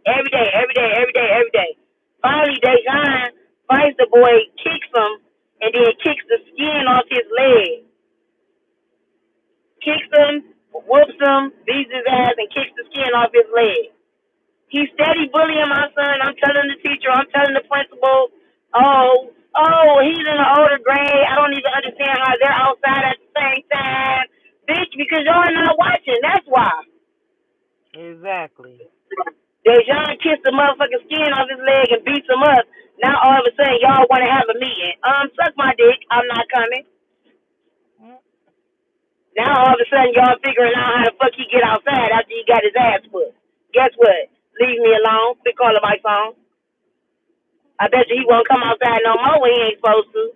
D: Finally, Dejan fights the boy, kicks him, and then kicks the skin off his leg. Kicks him, whoops him, beats his ass, and kicks the skin off his leg. He's steady bullying my son. I'm telling the teacher, I'm telling the principal, he's in an older grade. I don't even understand how they're outside at the same time. Bitch, because y'all not watching. That's why.
C: Exactly.
D: Dejan kissed the motherfucking skin off his leg and beats him up. Now all of a sudden y'all want to have a meeting. Suck my dick. I'm not coming. Now all of a sudden y'all figuring out how the fuck he get outside after he got his ass whooped. Guess what? Leave me alone. Quit calling my phone. I bet you he won't come outside no more when he ain't supposed to.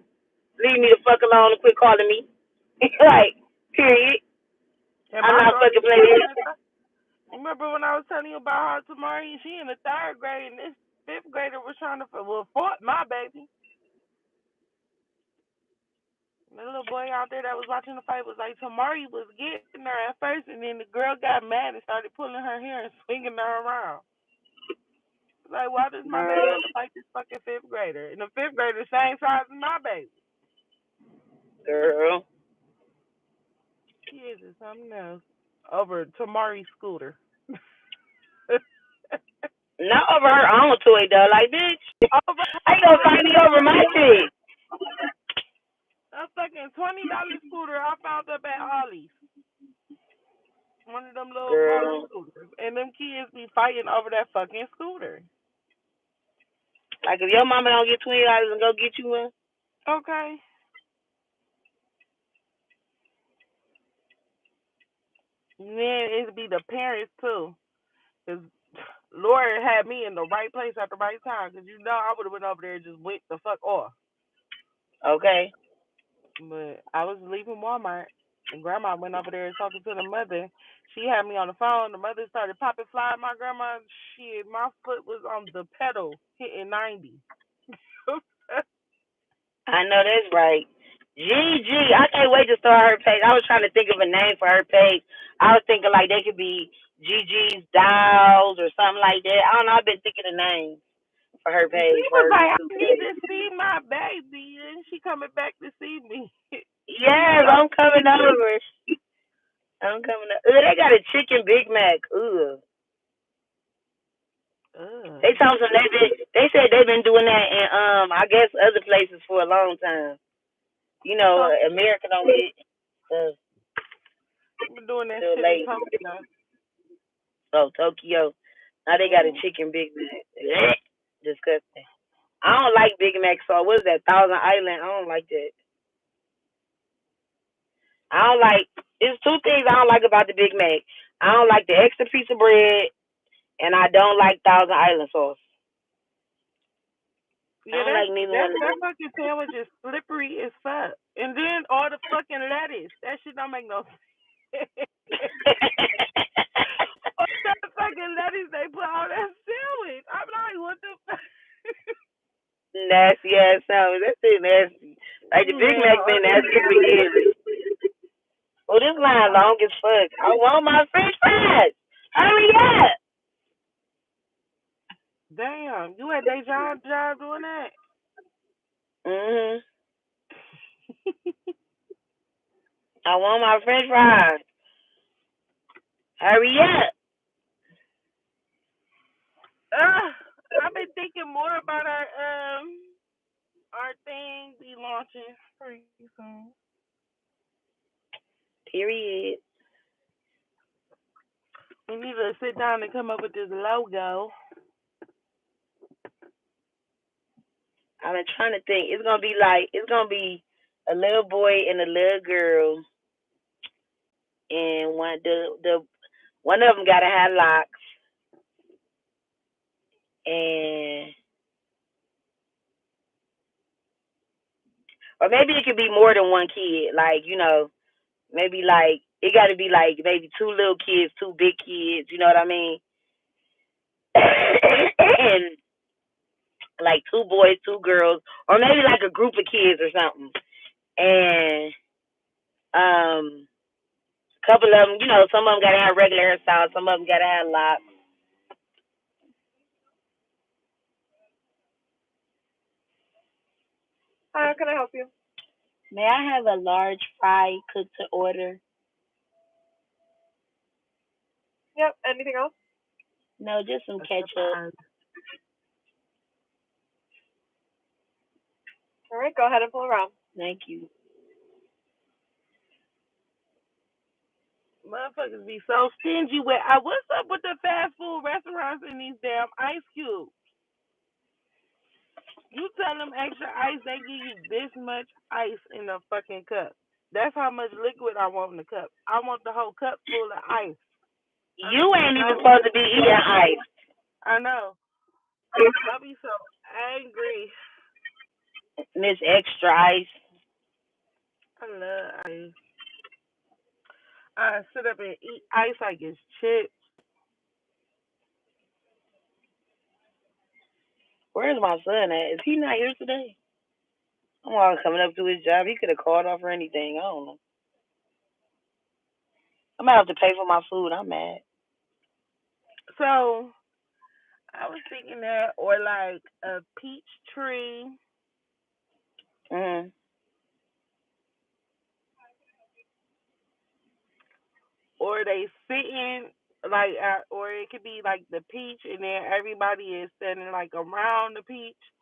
D: Leave me the fuck alone and quit calling me. Like, period. I'm not fucking playing.
C: Remember when I was telling you about how Tamari, she in the 3rd grade and this 5th grader was trying to fought my baby. The little boy out there that was watching the fight was like, Tamari was getting her at first, and then the girl got mad and started pulling her hair and swinging her around. Like, why does my baby have to fight this fucking 5th grader? And the 5th grader same size as my baby.
D: Girl.
C: She is something else. Over Tamari's scooter.
D: Not over her own toy, though. Like, bitch, how you gonna fight me over my shit?
C: A fucking $20 scooter I found up at Ollie's. One of them little scooters. And them kids be fighting over that fucking scooter.
D: Like, if your mama don't get $20 and go get you one.
C: Okay. And then it'd be the parents, too. Because Lord had me in the right place at the right time. Because, I would have went over there and just went the fuck off.
D: Okay.
C: But I was leaving Walmart, and Grandma went over there talking to the mother. She had me on the phone. The mother started popping fly at my grandma. Shit, my foot was on the pedal, hitting 90.
D: I know that's right. Gigi, I can't wait to start her page. I was trying to think of a name for her page. I was thinking like they could be Gigi's Dolls or something like that. I don't know. I've been thinking of names for her page.
C: She was like, I need to see my baby, and she coming back to see me.
D: Yes, I'm coming over. They got a chicken Big Mac. Ugh. They told them they said they've been doing that in I guess other places for a long time. America don't get
C: been doing that shit in Tokyo.
D: Oh, Tokyo. Now they got a chicken Big Mac. Disgusting. I don't like Big Mac sauce. What is that? Thousand Island? I don't like that. It's 2 things I don't like about the Big Mac. I don't like the extra piece of bread, and I don't like Thousand Island sauce.
C: Yeah, that fucking sandwich is slippery as fuck. And then all the fucking lettuce. That shit don't make no sense. All that fucking lettuce they put on that sandwich. I'm like, what the fuck?
D: Nasty ass sandwich. That shit nasty. Like the Big Mac been nasty for years. Oh, this line long as fuck. I want my French fries. Hurry up.
C: Damn, you at their job doing that?
D: Mhm. I want my French fries. Hurry up.
C: I've been thinking more about our thing be launching pretty soon.
D: Period.
C: We need to sit down and come up with this logo.
D: I've been trying to think. It's gonna be a little boy and a little girl, and one of them gotta have locks, and or maybe it could be more than one kid. Like maybe like it got to be like maybe two little kids, two big kids. You know what I mean? And like two boys, two girls, or maybe like a group of kids or something. And a couple of them, some of them gotta have regular hairstyles, some of them gotta have locks.
C: How can I help you?
D: May I have a large fry cooked to order?
C: Yep. Anything else?
D: No, just some ketchup.
C: All right, go ahead and pull around.
D: Thank you.
C: Motherfuckers be so stingy with. What's up with the fast food restaurants and these damn ice cubes? You tell them extra ice, they give you this much ice in a fucking cup. That's how much liquid I want in the cup. I want the whole cup full of ice.
D: You ain't even supposed to be eating ice.
C: I know. I'll be so angry.
D: Miss Extra Ice.
C: I love ice. I sit up and eat ice like it's chips.
D: Where's my son at? Is he not here today? I'm always coming up to his job. He could have called off or anything. I don't know. I'm gonna have to pay for my food. I'm mad.
C: So I was thinking that, or like a peach tree. Or they sitting like, or it could be like the peach, and then everybody is standing like around the peach,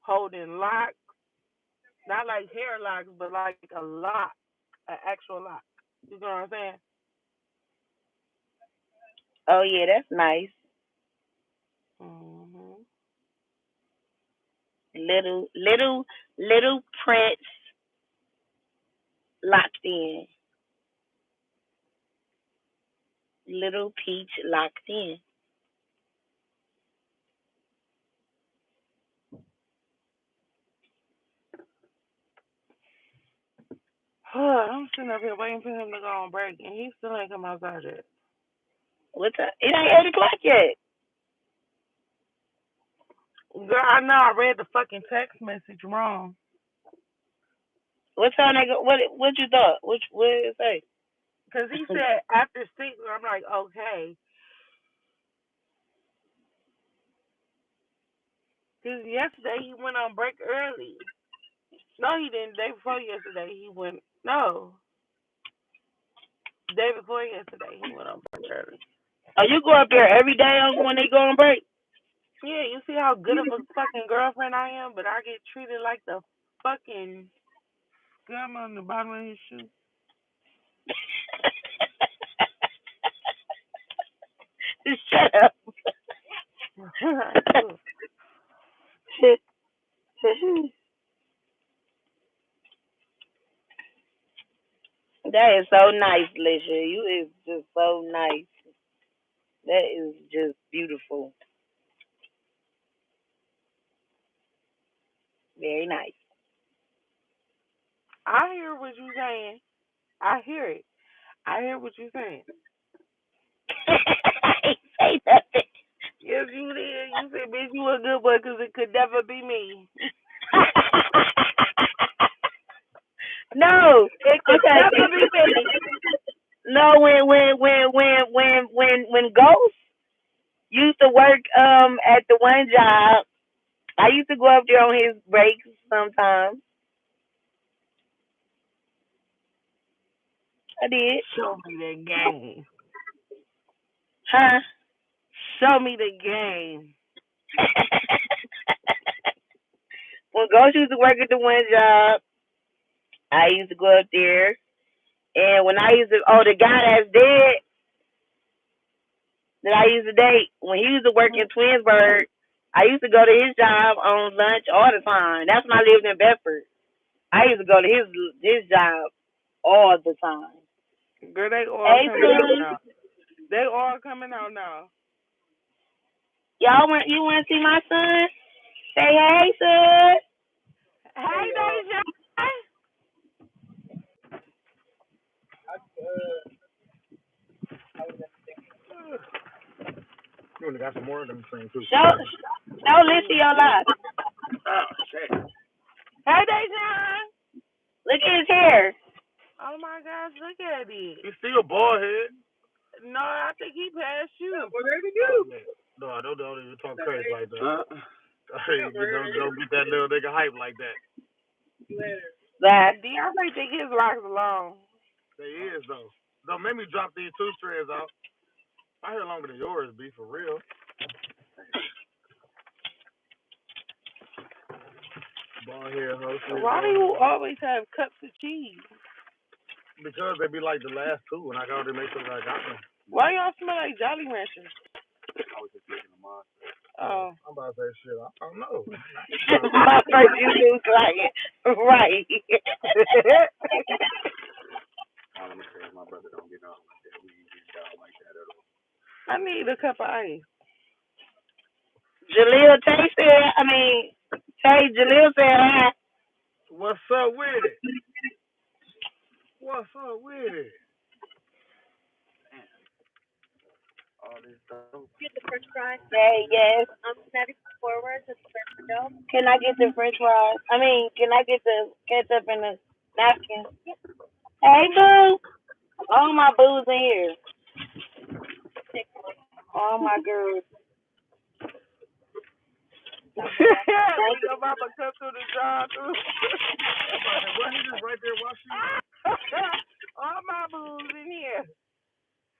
C: holding locks, not like hair locks, but like a lock, an actual lock. You know what I'm saying?
D: Oh yeah, that's nice.
C: Mhm.
D: Little Prince locked in. Little Peach locked in.
C: I'm sitting up here waiting for him to go on break, and he still ain't come outside yet.
D: What time? It ain't 8 o'clock yet.
C: Girl, I know I read the fucking text message wrong.
D: What time they go? What you thought? What did it say?
C: Because he said after 6, I'm like, okay. Because yesterday he went on break early. No, he didn't. Day before yesterday he went. No. Day before yesterday he went on break early.
D: Oh, you go up there every day when they go on break?
C: Yeah, you see how good of a fucking girlfriend I am, but I get treated like the fucking scum on the bottom of his shoe.
D: Shut up. That is so nice, Lisha. You is just so nice. That is just beautiful. Very nice.
C: I hear what you're saying. I hear it. I hear what you're saying.
D: I ain't say nothing.
C: Yes, you did. You said, bitch, you a good boy because it could never be me.
D: No,
C: it could never be me.
D: No, when Ghost used to work at the one job, I used to go up there on his breaks sometimes. I did.
C: Show me the game.
D: Huh?
C: Show me the game.
D: When Ghost used to work at the one job, I used to go up there. And when I used to, the guy that's dead that I used to date, when he used to work in Twinsburg, I used to go to his job on lunch all the time. That's when I lived in Bedford. I used to go to his job all the time.
C: Girl, they all
D: Hey,
C: coming out
D: son.
C: now. They all coming out now.
D: You want to see my son? Say hey, son.
C: Hey, Deja.
E: You only got some more of them things too.
D: Show Lissy your life.
E: Oh shit.
C: Hey, Deja.
D: Look at his hair.
C: Oh my gosh, look at it.
E: He's still bald head.
C: No, I think he passed you.
E: What did he do? No, don't even talk crazy like that. Don't get that little nigga hype like that.
D: That.
C: DeAndre think his locks long.
E: They is though. Don't make me drop these 2 strands out. My hair longer than yours, be for real. Bald hair, host.
C: Why do you always have cups of cheese?
E: Because they be like the last 2, and I gotta make sure that I got them.
C: Why y'all smell like Jolly Ranchers?
E: I was just making them on.
C: Oh.
E: I'm about to say shit. I don't know.
D: My first you do like it. Right.
E: Let me say, my brother don't get out like that. We ain't get out like that at all.
C: I need a cup of ice.
D: Jaleel Tay Jaleel said hi.
E: What's up with it? What's up with it? All this dope.
F: Get the French fries.
D: Hey, yes.
F: Snappy forward to the first window.
D: Can I get the French fries? Can I get the ketchup and the napkin? Hey, boo. All my boo's in here. All my girls.
C: Your mama come through the drive-through.
E: What he just right there watching?
C: All my boo's in here.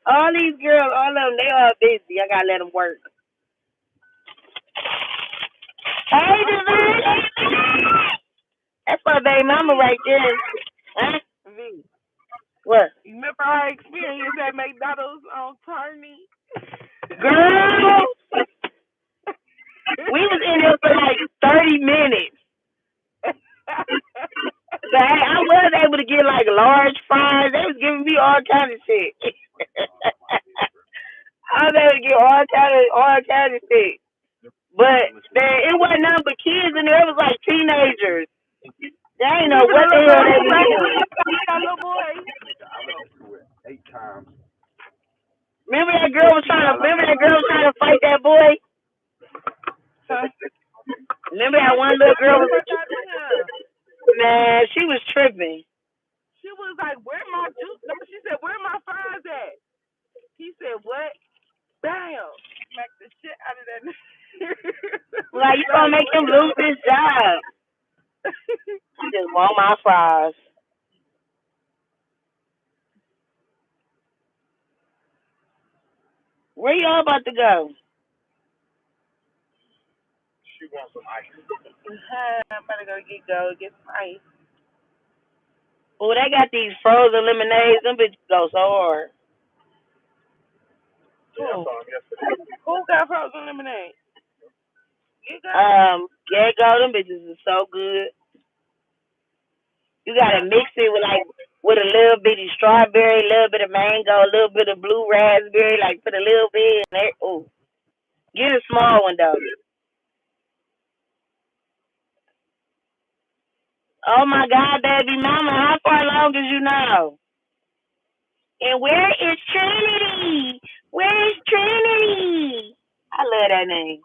D: All these girls, all of them, they all busy. I gotta let them work. Hey, Devin. That's my baby mama right there. Huh?
C: V.
D: What?
C: You remember our experience at McDonald's on Turney?
D: Girl, we was in there for like 30 minutes. So, hey, I was able to get like large fries. They was giving me all kind of shit. I was able to get all kind of shit. But it wasn't nothing but kids in there. It was like teenagers. They ain't know what the hell they was doing.
C: Little boy.
E: 8 times.
D: Remember that girl was trying to fight that boy?
C: Huh?
D: Remember that one little girl was man, she was tripping.
C: She was like, "Where my juice?" No, she said, "Where my fries at?" He said, "What?" Bam! Smack the shit out of that.
D: Like, you gonna make him lose his job. I just want my fries. Where y'all about to go?
E: She wants some ice.
C: I'm about to get some ice.
D: Oh, they got these frozen lemonades. Them bitches go so hard.
E: Yeah, I saw him yesterday.
C: Who got frozen lemonade? You got
D: Yeah, go. Them bitches is so good. You gotta mix it with a little bitty strawberry, a little bit of mango, a little bit of blue raspberry, like put a little bit in there. Oh, get a small one though. Oh my God, baby mama, how far along is you now? And where is Trinity? Where is Trinity? I love that name.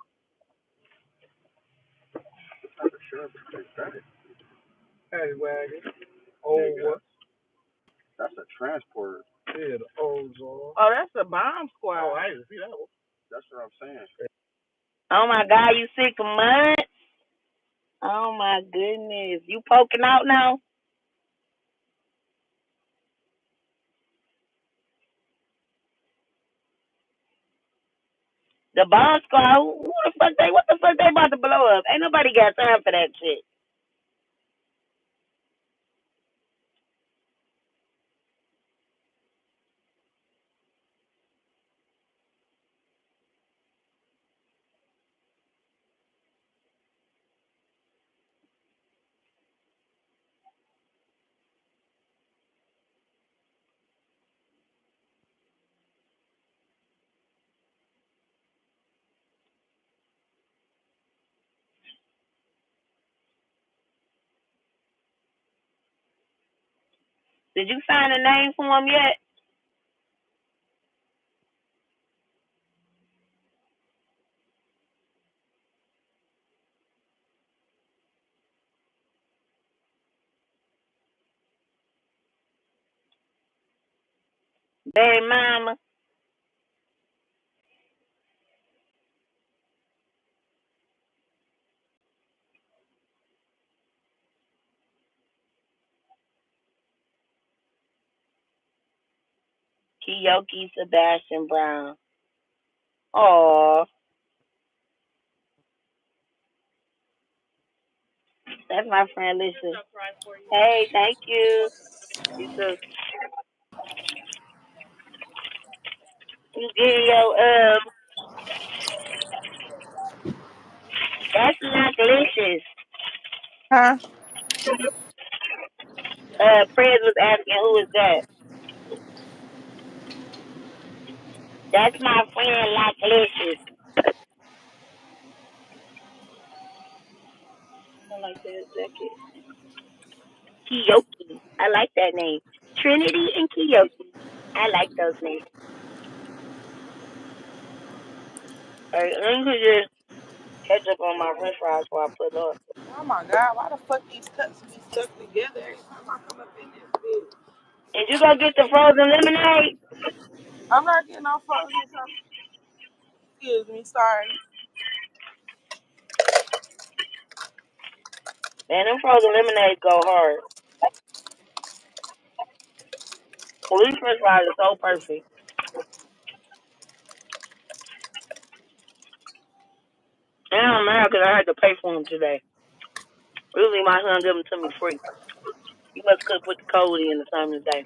E: Hey, wagon. Oh, what? That's a transport. Yeah, the Ozone.
C: Oh, that's the bomb squad.
E: Oh, I didn't see that one. That's what I'm saying.
D: Oh my God, you 6 months? Oh my goodness, you poking out now? The bomb squad, what the fuck they about to blow up? Ain't nobody got time for that shit. Did you find a name for him yet? Baby mama. Kiyoki Sebastian Brown. Oh, that's my friend Lisa. Hey, thank you. You too. You get your that's not delicious.
C: Huh?
D: Fred was asking who is that? That's my friend like delicious. I like that jacket. Kiyoki. I like that name. Trinity and Kiyoki. I like those names. Alright, let me just catch up on my french fries before I put up.
C: Oh my god, why the fuck these cups be stuck together every time I come up in this bitch?
D: Did you go get the frozen lemonade?
C: I'm not getting off frozen cups. Excuse me, sorry.
D: Man, them frozen lemonades go hard. Well, these french fries are so perfect. And I'm mad because I had to pay for them today. Usually my son give them to me free. You must could put the code in or something today.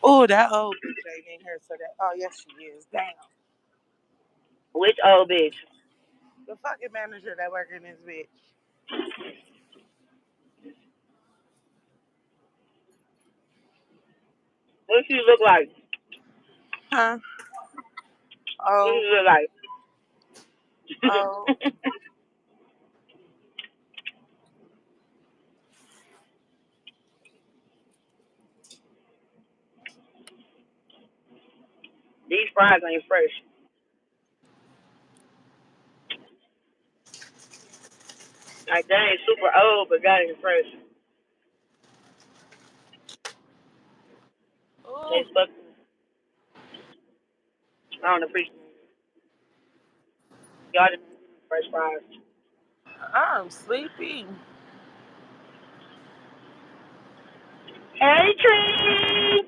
C: Oh, that old bitch ain't in here, so that. Oh, yes, she is. Damn.
D: Which old bitch?
C: The fucking manager that work in this bitch.
D: What she look like?
C: Huh?
D: What
C: Oh,
D: she look like?
C: oh.
D: These fries ain't fresh. Like they ain't super old, but that ain't fresh. They
C: Oh,
D: stuck. I don't appreciate y'all didn't fresh fries.
C: I'm sleepy.
D: Hey, Tree.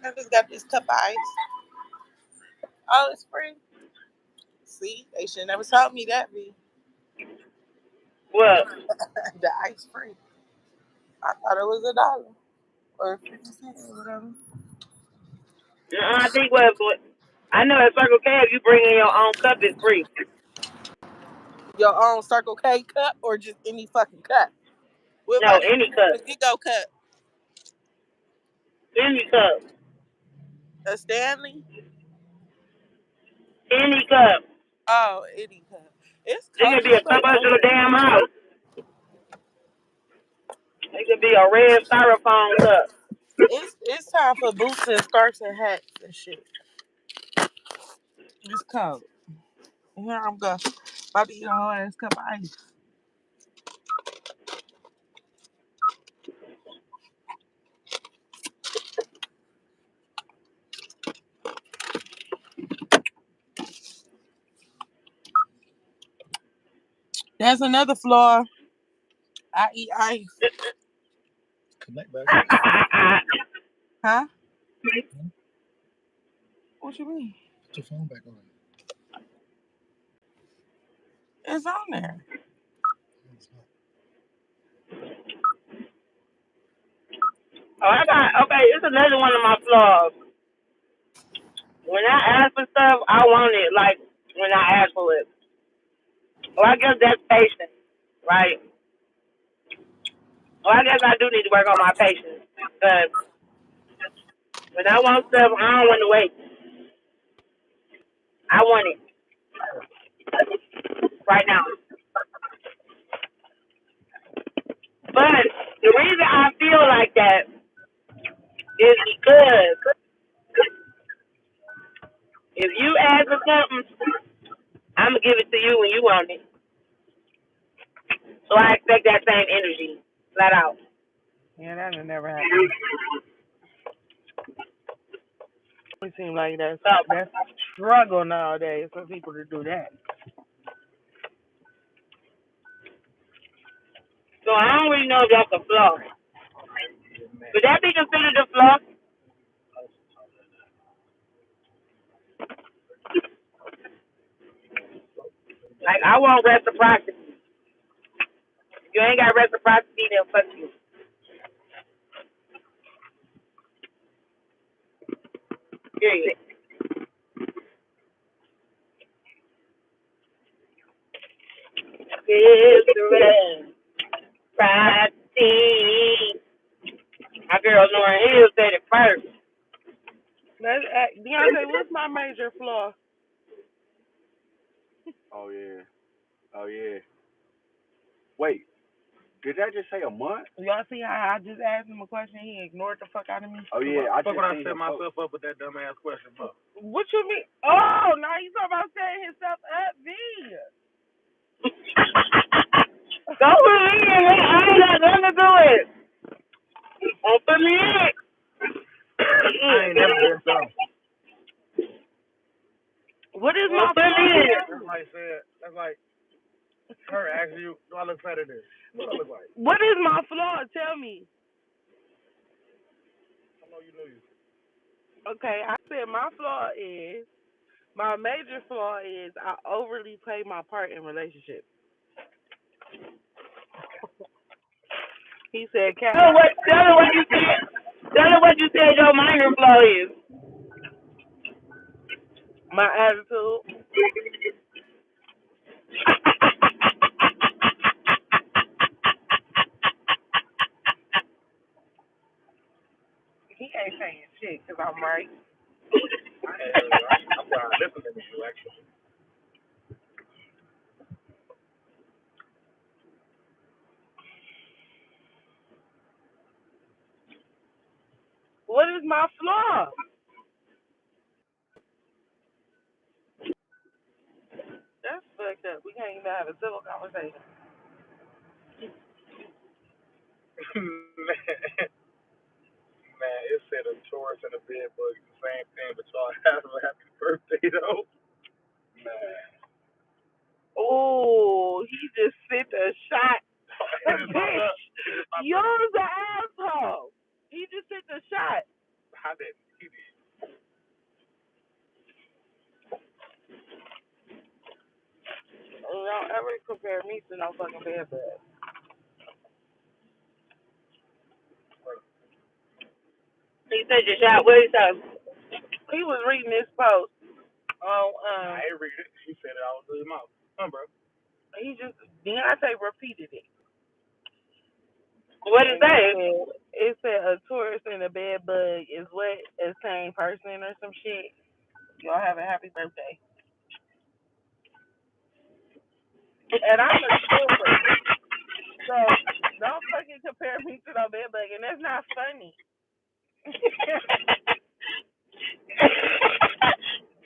C: I just got this cup of ice. Oh, it's free. See, they should never told me that, B.
D: What?
C: The ice free. I thought it was $1 or 50 cents or whatever.
D: I think what I know at Circle K, if you bring in your own cup, it's free.
C: Your own Circle K cup or just any fucking cup? What
D: No,
C: about
D: any cup.
C: the Go cup?
D: Any cup.
C: A Stanley?
D: Any cup.
C: Oh, any cup. It's
D: It
C: cold
D: could
C: as
D: be a cup
C: fuck
D: out
C: out
D: your
C: here.
D: damn house. It could be a red styrofoam cup.
C: It's time for boots and scarves and hats and shit. It's cold. Here I'm go. About to eat a whole ass cup of ice. There's another flaw. I eat ice. Connect back. Huh? What you mean? Put your phone back on. It's on there.
D: Oh, I got, okay, it's another one of my flaws. When I ask for stuff, I want it. Like, when I ask for it. Well, I guess that's patience, right? Well, I guess I do need to work on my patience. But when I want stuff, I don't want to wait. I want it right now. But the reason I feel like that is because if you ask for something, I'm gonna give it to you when you want it. So I expect that same energy, flat out.
C: Yeah, that'll never happen. It seems like that's
D: So,
C: a struggle nowadays for people to do that.
D: so I don't really know if that's a flaw. Would that be considered a flaw? Like I want reciprocity. If you ain't got reciprocity, then fuck you. Period. It's the reciprocity. My girl Lauren Hill said it first.
C: Deontay, what's my major flaw?
E: Oh yeah. Oh yeah. Wait, did I just say a month?
C: Y'all see how I just asked him a question? He ignored the fuck out of me.
E: Oh yeah, I just
G: Fuck what I
E: seen
G: set
E: the
G: myself up with that dumbass question, bro.
C: What you mean? Oh, now you talking about setting himself up, V.
D: Go put me in. I ain't got nothing to do with it. Don't put me in.
G: I ain't never been dumb.
C: What is
D: Don't
C: my
D: put me in.
G: That's like her asking you, do I look better than this? What do I look like?
C: What is my flaw? Tell me.
G: I know you knew you.
C: Okay, I said my major flaw is I overly play my part in relationships. He said,
D: Tell her what you said. Tell her what you said your minor flaw is.
C: my attitude. He ain't saying shit because I'm right.
G: I'm trying to listen to you, actually.
C: What is my flaw? That's fucked up. We can't even have a civil conversation.
G: Man, it said a Taurus and a bed bug is the same thing, but y'all have a happy birthday, though. Man.
C: Oh, he just sent a shot. Bitch, you're the asshole. He just sent a shot.
G: How did he did?
C: Don't ever compare me to no fucking bad bug.
D: He said your shot. What he say?
C: He was reading this post on
G: I ain't read it. He said it out of his mouth. Bro.
C: he just Deontay repeated it.
D: What it say?
C: It said a tourist and a bed bug is what a same person or some shit. Y'all have a happy birthday. And I'm a stripper. So don't fucking compare me to no bed bug, and that's not funny.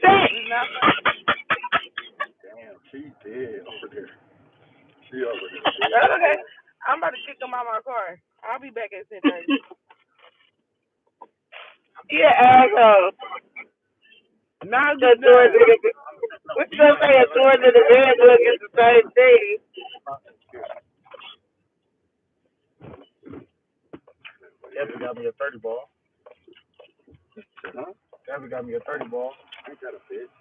C: It's not funny.
G: Damn, she dead over there. She over there.
C: That's okay. I'm about to kick him out of my car. I'll be back at 10:30.
D: Yeah, asshole.
C: Not
D: The
C: good.
D: what you gonna say? A Taurus and a bed bug is the same thing.
G: Definitely got me a 30 ball. Huh? Definitely got me a 30 ball. I ain't got a bitch.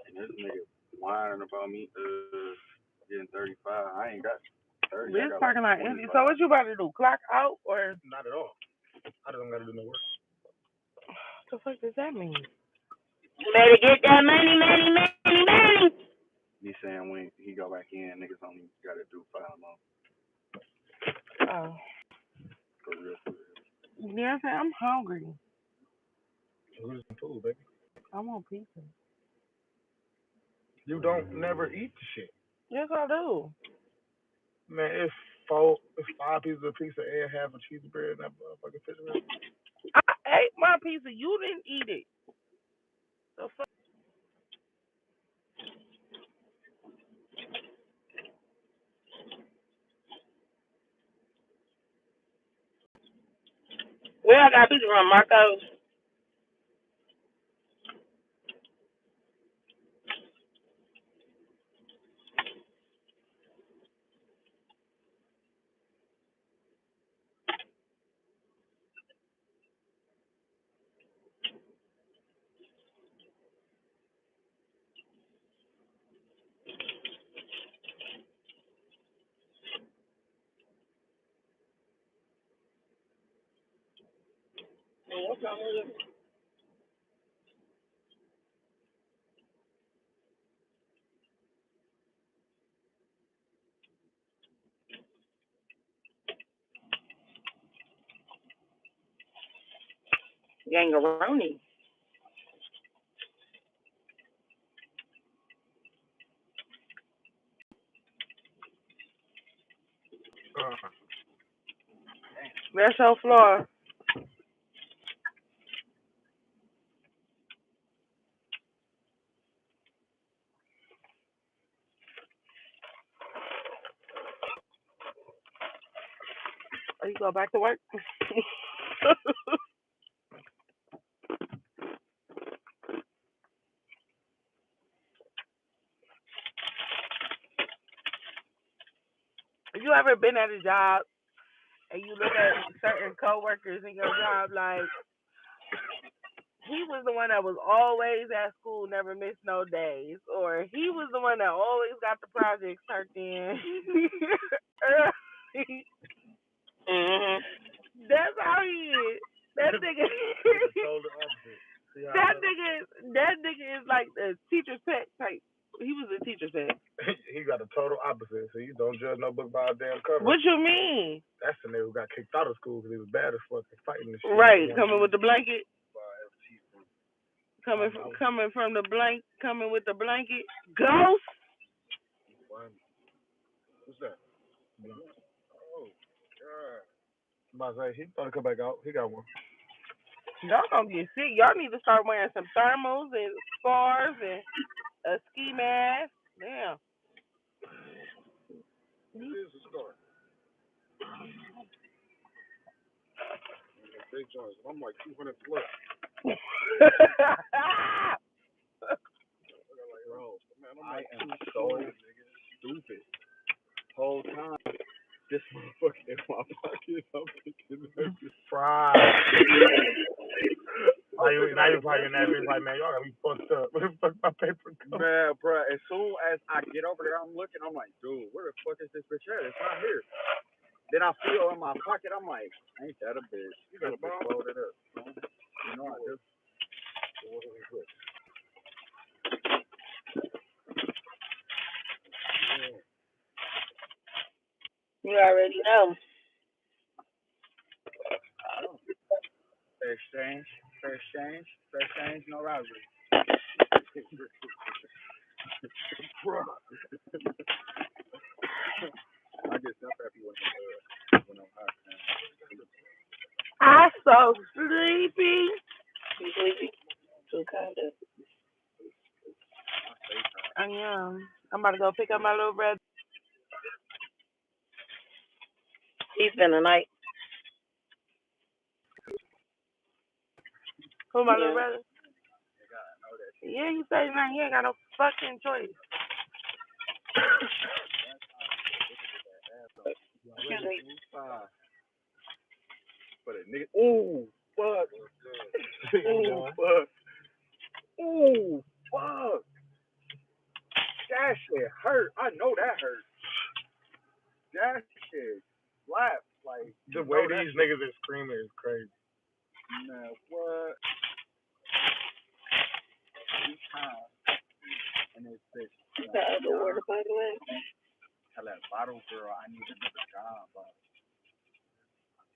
G: And this nigga whining about me getting 35. I ain't got 30.
C: This parking lot empty. So what you about to do? Clock out or?
G: Not at all. I don't gotta do no work.
C: What the fuck does that mean?
D: Better get that money.
G: He's saying when he go back in, niggas only got to do 5 months.
C: Oh.
G: For real.
C: Yeah, I'm hungry.
E: Who's the food, baby?
C: I want pizza.
E: You don't never eat the shit.
C: Yes, I do.
E: Man, it's 5 pieces of pizza and half a cheese bread in that motherfucking refrigerator.
C: I ate my pizza. You didn't eat it. The fuck?
D: Where I got pizza from, Marco's? What's wrong with it? Gangaroni.
C: That's your floor. Or you go back to work. Have you ever been at a job and you look at certain coworkers in your job like he was the one that was always at school, never missed no days, or he was the one that always got the projects turned in early.
D: Mhm.
C: That's how he is. That nigga.
E: Totally opposite. See how
C: that nigga is like the teacher's pet type. He was a teacher's pet.
E: he got a total opposite. So you don't judge no book by a damn cover.
C: What you mean?
E: That's the nigga who got kicked out of school because he was bad as fuck and fighting the shit.
C: Right, coming with the blanket. Coming from the blank, coming with the blanket. Ghost.
E: What's that? Oh, God. I'm about to say, he better come back out. He got one.
C: Y'all gonna get sick. Y'all need to start wearing some thermals and scarves and a ski mask. Damn.
E: It is a scar. Big joints. I'm like 200 plus.
G: I am so stupid. Whole time, this motherfucker in my pocket, I'm thinking this
E: Fried. Now you probably in that bitch like, man, y'all got me fucked up. Where the fuck my paper go?
G: Man, bro, as soon as I get over there, I'm looking, I'm like, dude, where the fuck is this bitch at? It's not here. Then I feel in my pocket, I'm like, ain't that a bitch?
E: You got a bomb?
G: Load it up. You know I do.
D: You already know.
G: Fair exchange, no rivalry. Bro. I get so happy when I'm hot, man.
C: I'm so sleepy.
D: You sleepy? Too kind of.
C: I am. I'm about to go pick up my little brother.
D: He spent the night.
C: Who, my little brother? Yeah, he said he ain't got no fucking choice.
D: Excuse me.
G: But a nigga, ooh, fuck. Ooh, fuck. Ooh, fuck. That shit hurt. I know that hurt. That shit slapped. Like,
E: The way these niggas are screaming is crazy.
G: man, what? times in this bitch.
D: The other order, by the way.
G: Tell that bottle girl I need another job, but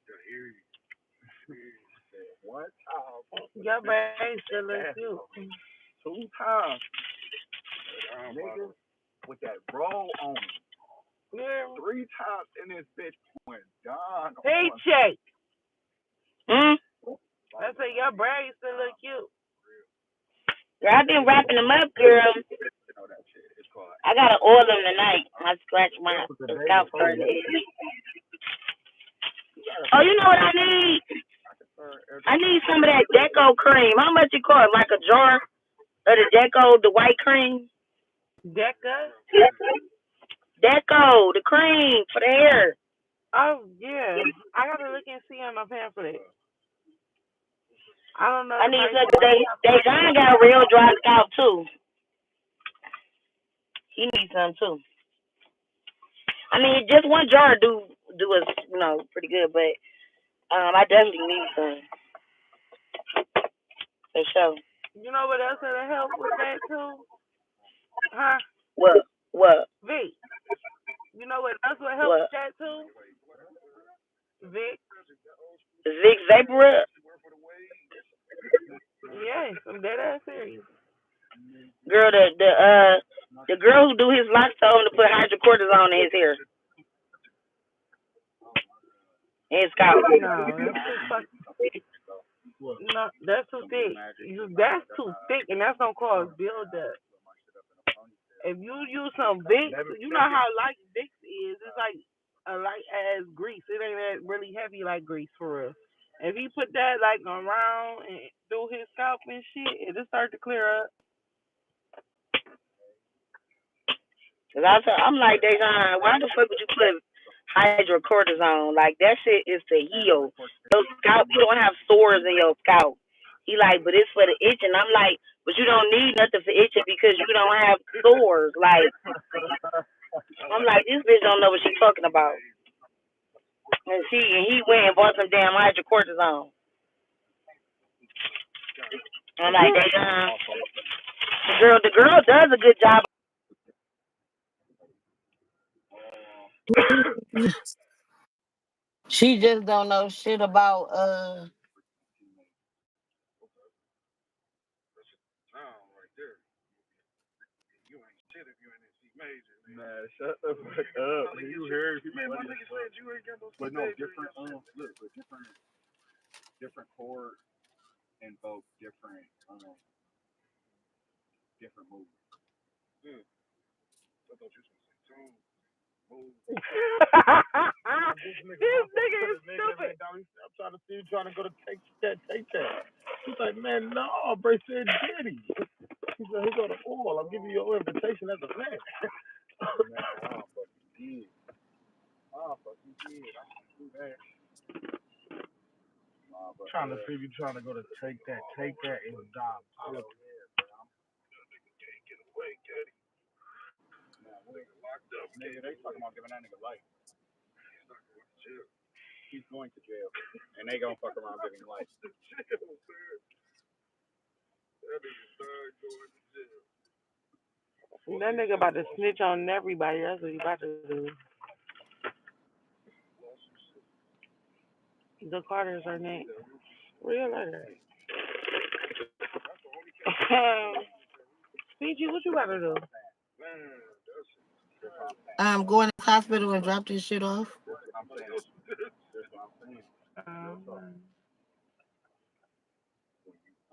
G: I hear you. One time.
C: Your brain still looks cute.
G: 2 times. Nigga with that roll on.
C: Yeah.
G: 3 times in this bitch went down.
C: Paycheck.
D: Hmm?
C: I say your brain still look cute.
D: Girl, I've been wrapping them up, girl. I gotta oil them tonight. I scratch my scalp starting to itch. Oh, you know what I need? I need some of that Deco cream. How much it cost? Like a jar of the Deco, the white cream?
C: Deca?
D: Deco, the cream for the hair.
C: Oh, yeah. I gotta look and see on my pamphlet. I don't know.
D: I need some. They kind got real dry scalp, too. He needs some, too. I mean, just one jar do us, pretty good, but I definitely need some. For sure.
C: You know what else that'll help with that, too? Huh?
D: What?
C: Vic. You know what else will help with that, too? Vic.
D: Vic Vapor Rub?
C: Yes, I'm dead ass serious.
D: Girl, the girl who do his locks told him to put hydrocortisone in his hair. In his scalp.
C: No, that's too thick. That's too thick, and that's gonna cause buildup. If you use some Vicks, you know how light Vicks is. It's like a light ass grease. It ain't that really heavy like grease for real. If he put that like around and through his scalp and shit, it'll start to clear up.
D: Cause I'm like, Dejan, why the fuck would you put hydrocortisone? Like, that shit is to heal. Your scalp, you don't have sores in your scalp. He like, but it's for the itching. I'm like, but you don't need nothing for itching because you don't have sores. Like, I'm like, this bitch don't know what she's talking about. And he went and bought some damn hydrocortisone. I'm like, Dejan, the girl does a good job.
A: She just don't know shit about
G: Man, shut the fuck up. You heard man, my nigga said you ain't got no. But no, different look, but different chords invoke different movements. I thought you was gonna say tune.
C: This nigga is stupid.
E: I'm trying to see you trying to go to take that. He's like, man, no, bro, said Diddy. He said, he go to oil. I'm giving you your invitation as a man.
G: I fucking did. I can't do that.
E: Trying to see if you trying to go to take that and job.
G: Can't get away, Caddy. Nigga locked up. Nigga, they talking about giving that nigga life. He's not going to jail. He's going to jail. And they gonna fuck around giving him life. That nigga's not going to jail.
C: That nigga about to snitch on everybody. That's what he about to do. The Carters are next. Real letter. PG, what you about to do?
A: I'm going to the hospital and drop this shit off.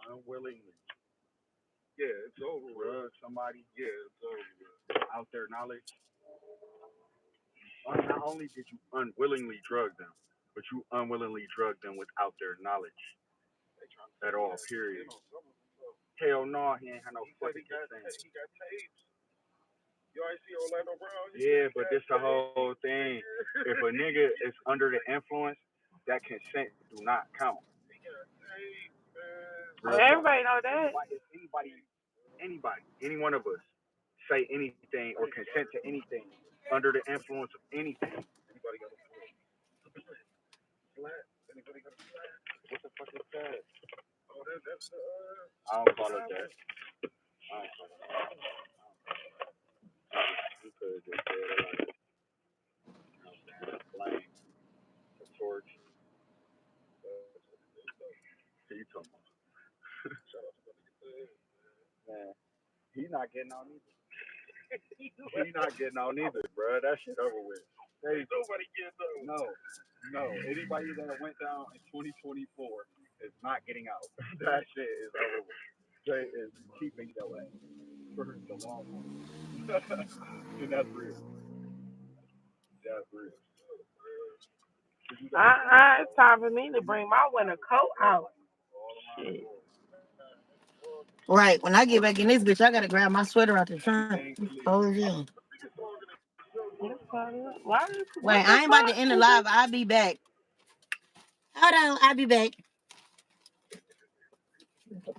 G: Unwillingly. Yeah, it's over with. Somebody, it's over with. Out there knowledge. Not only did you unwillingly drug them, but you unwillingly drugged them without their knowledge at all, period. Hell no, he ain't had no fucking consent. He got tapes. You already see Orlando Brown? Yeah, but this the whole thing. If a nigga is under the influence, that consent do not count.
C: Everybody know that.
G: Anybody, any one of us, say anything or consent to anything under the influence of anything. Anybody got a flat? Anybody got a flat? What the fuck is that? Oh, that's I don't call it that. You could have just said it like, flame, a torch. He talking about, man, he not getting on either. He not getting on either, bro. That shit over with. Nobody gets on. No. Anybody that went down in 2024 is not getting out. That shit is over with. Jay is keeping your ass for the long haul. And that's real. That's real.
C: It's time for me to bring my winter coat out. Shit.
A: Right. When I get back in this bitch, I gotta grab my sweater out the trunk. Oh yeah.
C: Why?
A: Wait, I ain't about to end the live. I'll be back. Hold on, I'll be back.
G: Damn.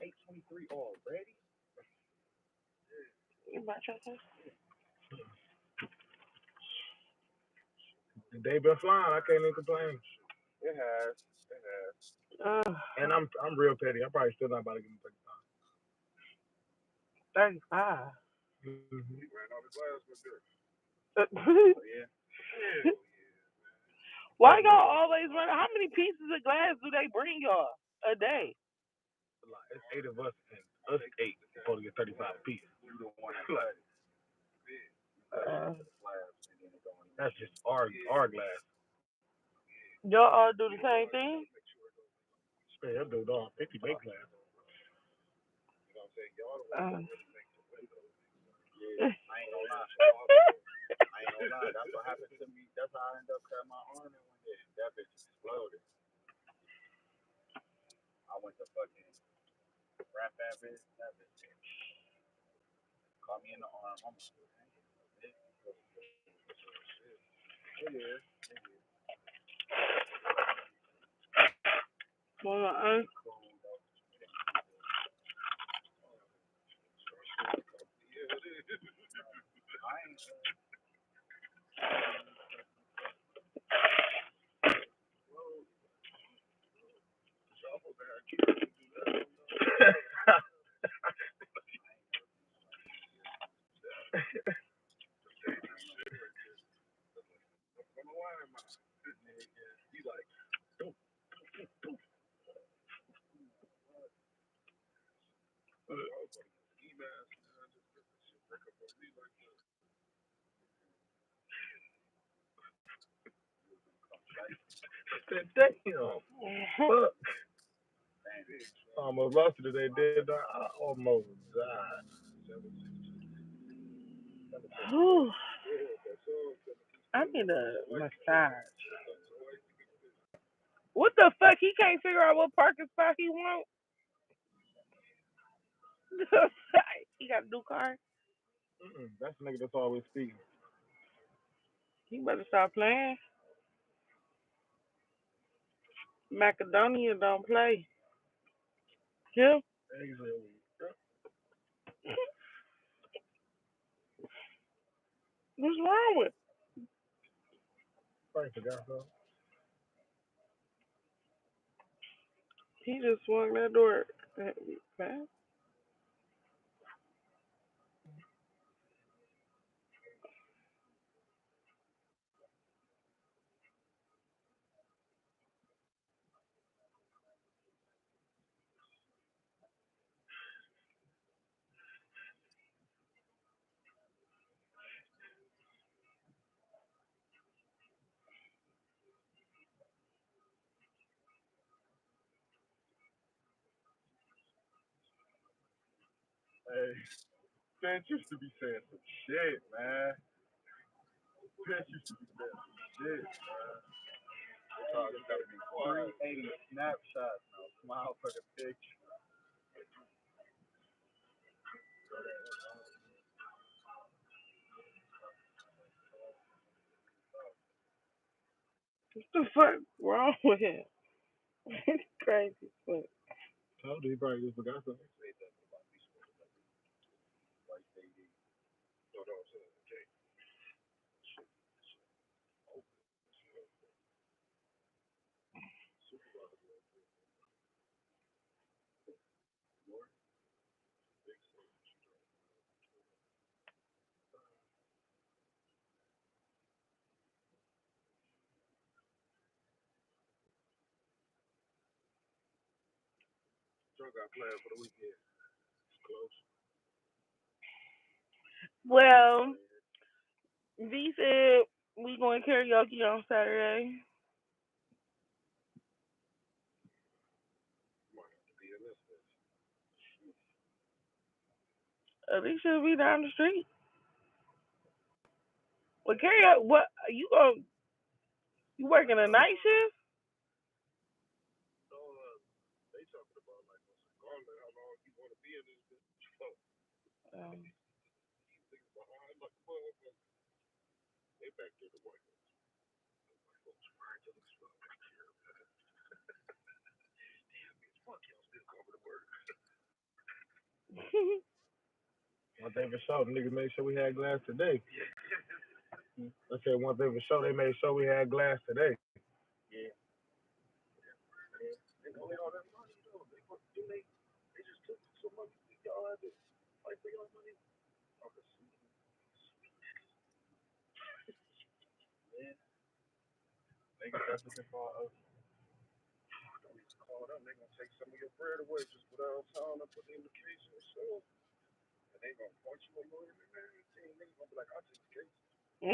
G: 8:23 already?
C: You about yourself?
E: The day been flying. I can't even complain.
G: It has.
E: And I'm real petty. I'm probably still not about to get him
C: 35.
E: Mm-hmm.
G: He ran out of glass with this. Yeah.
C: Why y'all always run? How many pieces of glass do they bring y'all a day?
E: It's 8 of us, and us 8 supposed to get 35 apiece.
G: You the one that cut it.
E: That's just our glass.
C: Y'all all do the same thing?
E: Man, that dude all 50 big glass.
G: I ain't gonna lie. That's what happened to me. That's how I ended up cutting my arm in one day. That bitch exploded. I went to fucking wrap that bitch. That bitch caught me in the arm. I'm like, it is.
C: Well,
G: He's like,
E: Damn. Fuck. I almost lost it today, did I? I almost died.
C: I need a massage. What the fuck? He can't figure out what parking spot he wants. He got a new car.
E: That's the nigga that's always speaking.
C: He better stop playing. Macedonia don't play. Yeah. What's wrong with?
E: Probably forgot something.
C: He just swung that door. Man.
G: hey, Vince used to be saying some shit, man. Vince used to be saying some shit, man. It's gotta be 380 snapshots now. Smile for the picture.
C: What the fuck wrong with him? It's crazy. But
E: Told you he probably just forgot something. y'all got planned for the weekend? It's close.
C: Well, V said we going karaoke on Saturday.
E: Might have to be in this bitch.
C: Alicia will be down the street. Well, karaoke. What you going? You working a night shift?
E: So, they talking about like regardless how long you want to be in this bitch. So, niggas behind like a motherfucker. They back there to work. White folks trying to look strong back here. Damn, bitch, fuck y'all still coming to work. One thing for sure, niggas made sure we had glass today. I said one thing for sure, they made sure we had glass today. Yeah. They know they all that money though. They just took some money. Y'all had to fight for y'all money. Yeah. Niggas that's looking for us. Don't even call them. They gonna take some of your bread away just without telling them, put the indication or so. And they gonna point you a lawyer and everything. Niggas gonna be like, I'll take the case. But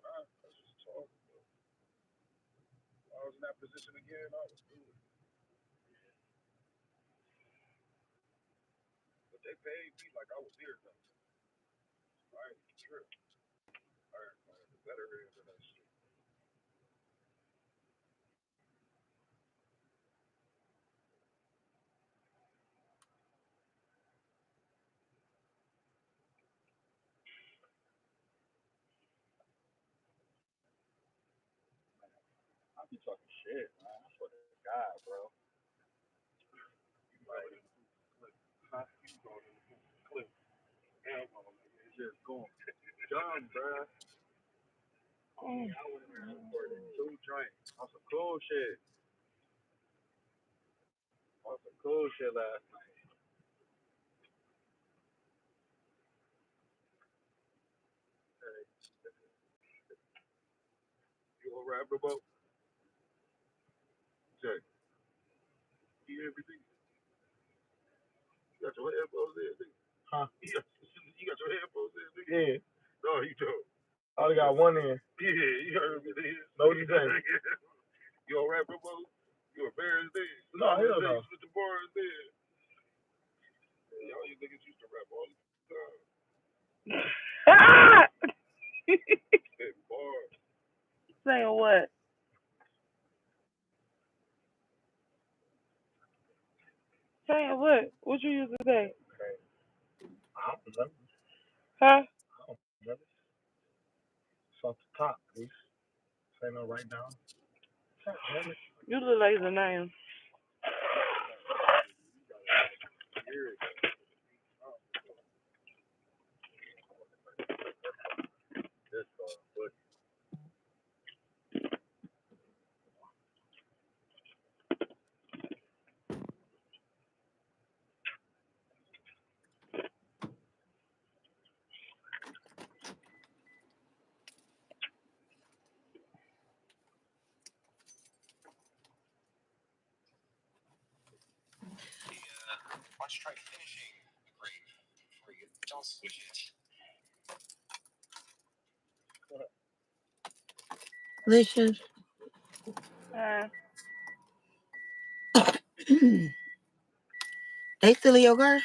E: I was just talking. I was in that position again. I was good. But they paid me like I was here though. I ain't tripped. I ain't the better end of that shit. I be talking shit, man. I swear to God, bro. You like, huh? You going in the clip. Elbow, nigga. It's just going. Dumb, bro. I went in there for 2 drinks. On some cool shit. On some cool shit last night. Hey, you gonna rap the boat? Jay, you hear everything? You got your headphones in, nigga? Huh? You got your headphones in, nigga? Yeah. No, you don't. I only got one in. Yeah, you heard me. No, you didn't. You gonna rap the boat? You embarrassed then? No, hell no. With the bars then. Y'all you niggas used to rap all the time. Hey, bars.
C: Saying what? Saying what? What you used to say?
E: I don't remember.
C: Huh?
E: I don't remember. It's off the top, please. Say no right now.
C: You look like the name.
H: Let's try finishing the grape before you don't switch it.
A: Listen. They still in your car?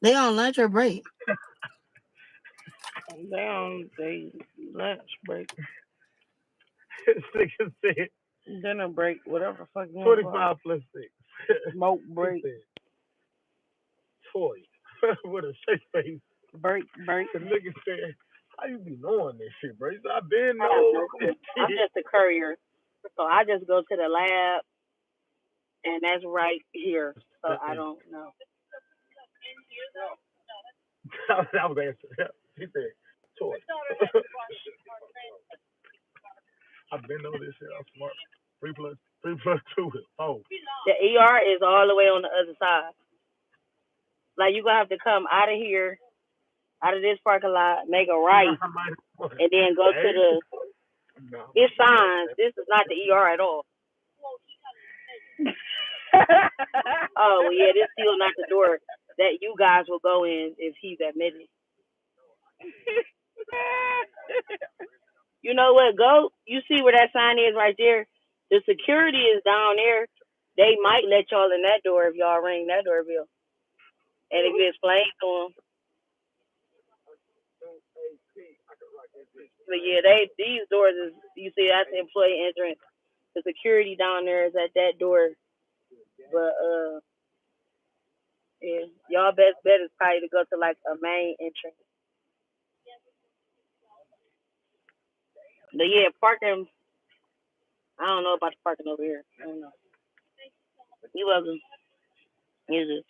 A: They on lunch or break?
C: They on they lunch break.
E: Nigga said
C: Dinner break, whatever the fuck you
E: 25 plus 6.
C: Smoke break.
E: Toy. With a shake face.
C: Break.
E: The nigga said, how you be knowing this shit, bro? I've been knowing this shit.
D: I'm just a courier. So I just go to the lab, and that's right here. So I don't know.
E: I was answering. He said, toy. I've been knowing this shit. I'm smart. 3 plus 2 is 4.
D: The ER is all the way on the other side. Like, you're going to have to come out of here out of this parking lot, make a right, and then go to the. It's signs. This is not the ER at all. Oh well, yeah, this still not the door that you guys will go in if he's admitted. You know what? Go. You see where that sign is right there? The security is down there. They might let y'all in that door if y'all ring that doorbell. And if you explain to them. But yeah, these doors is, you see that's the employee entrance. The security down there is at that door. But yeah, y'all best bet is probably to go to like a main entrance. But yeah, parking. I don't know about the parking over here. I don't know. You welcome. Use it.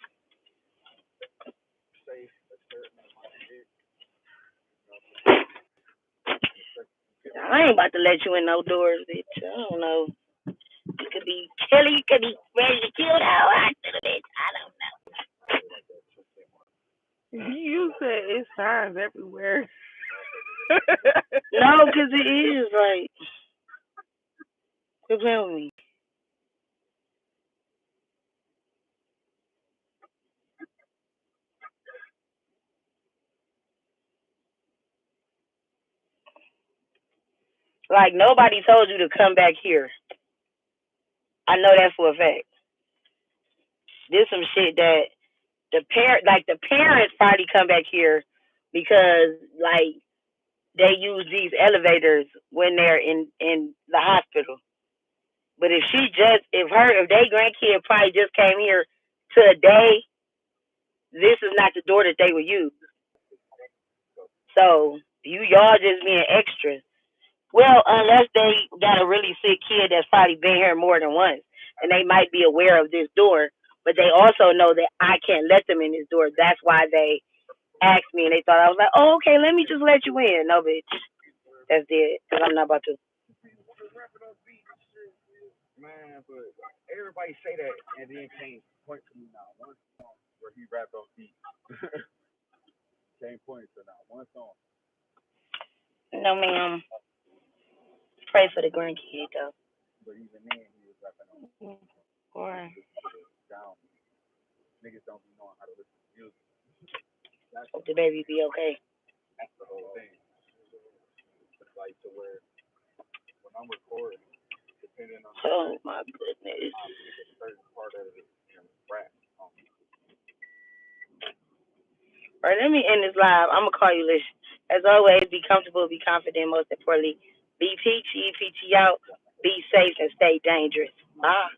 D: I ain't about to let you in no doors, bitch. I don't know. You could be Kelly, you could be ready to kill that one, bitch. I don't know.
C: You said it's signs everywhere.
D: No, because it is like. Quit playing with me. Like nobody told you to come back here. I know that for a fact. There's some shit that the parents probably come back here because like they use these elevators when they're in the hospital. But if their grandkid probably just came here today, this is not the door that they would use. So y'all just being extra. Well, unless they got a really sick kid that's probably been here more than once, and they might be aware of this door, but they also know that I can't let them in this door. That's why they asked me, and they thought I was like, oh, okay, let me just let you in. No, bitch. That's dead, because I'm not about to.
G: Man, but everybody say that and then can't point to me now. One song where he rapped on beat. Can't point to now. One song.
D: No, ma'am. Pray for the grandkid, though.
G: But even then, he was rapping on
D: Why?
G: down. Niggas don't be knowing how to listen to music.
D: Hope the baby be okay.
G: That's the whole thing. It's like to where when I'm recording, depending on
D: oh my goodness.
G: a certain part of it rap.
D: All right, let me end this live. I'm gonna call you later. As always, be comfortable, be confident. Most importantly, be peachy out, be safe, and stay dangerous. Bye.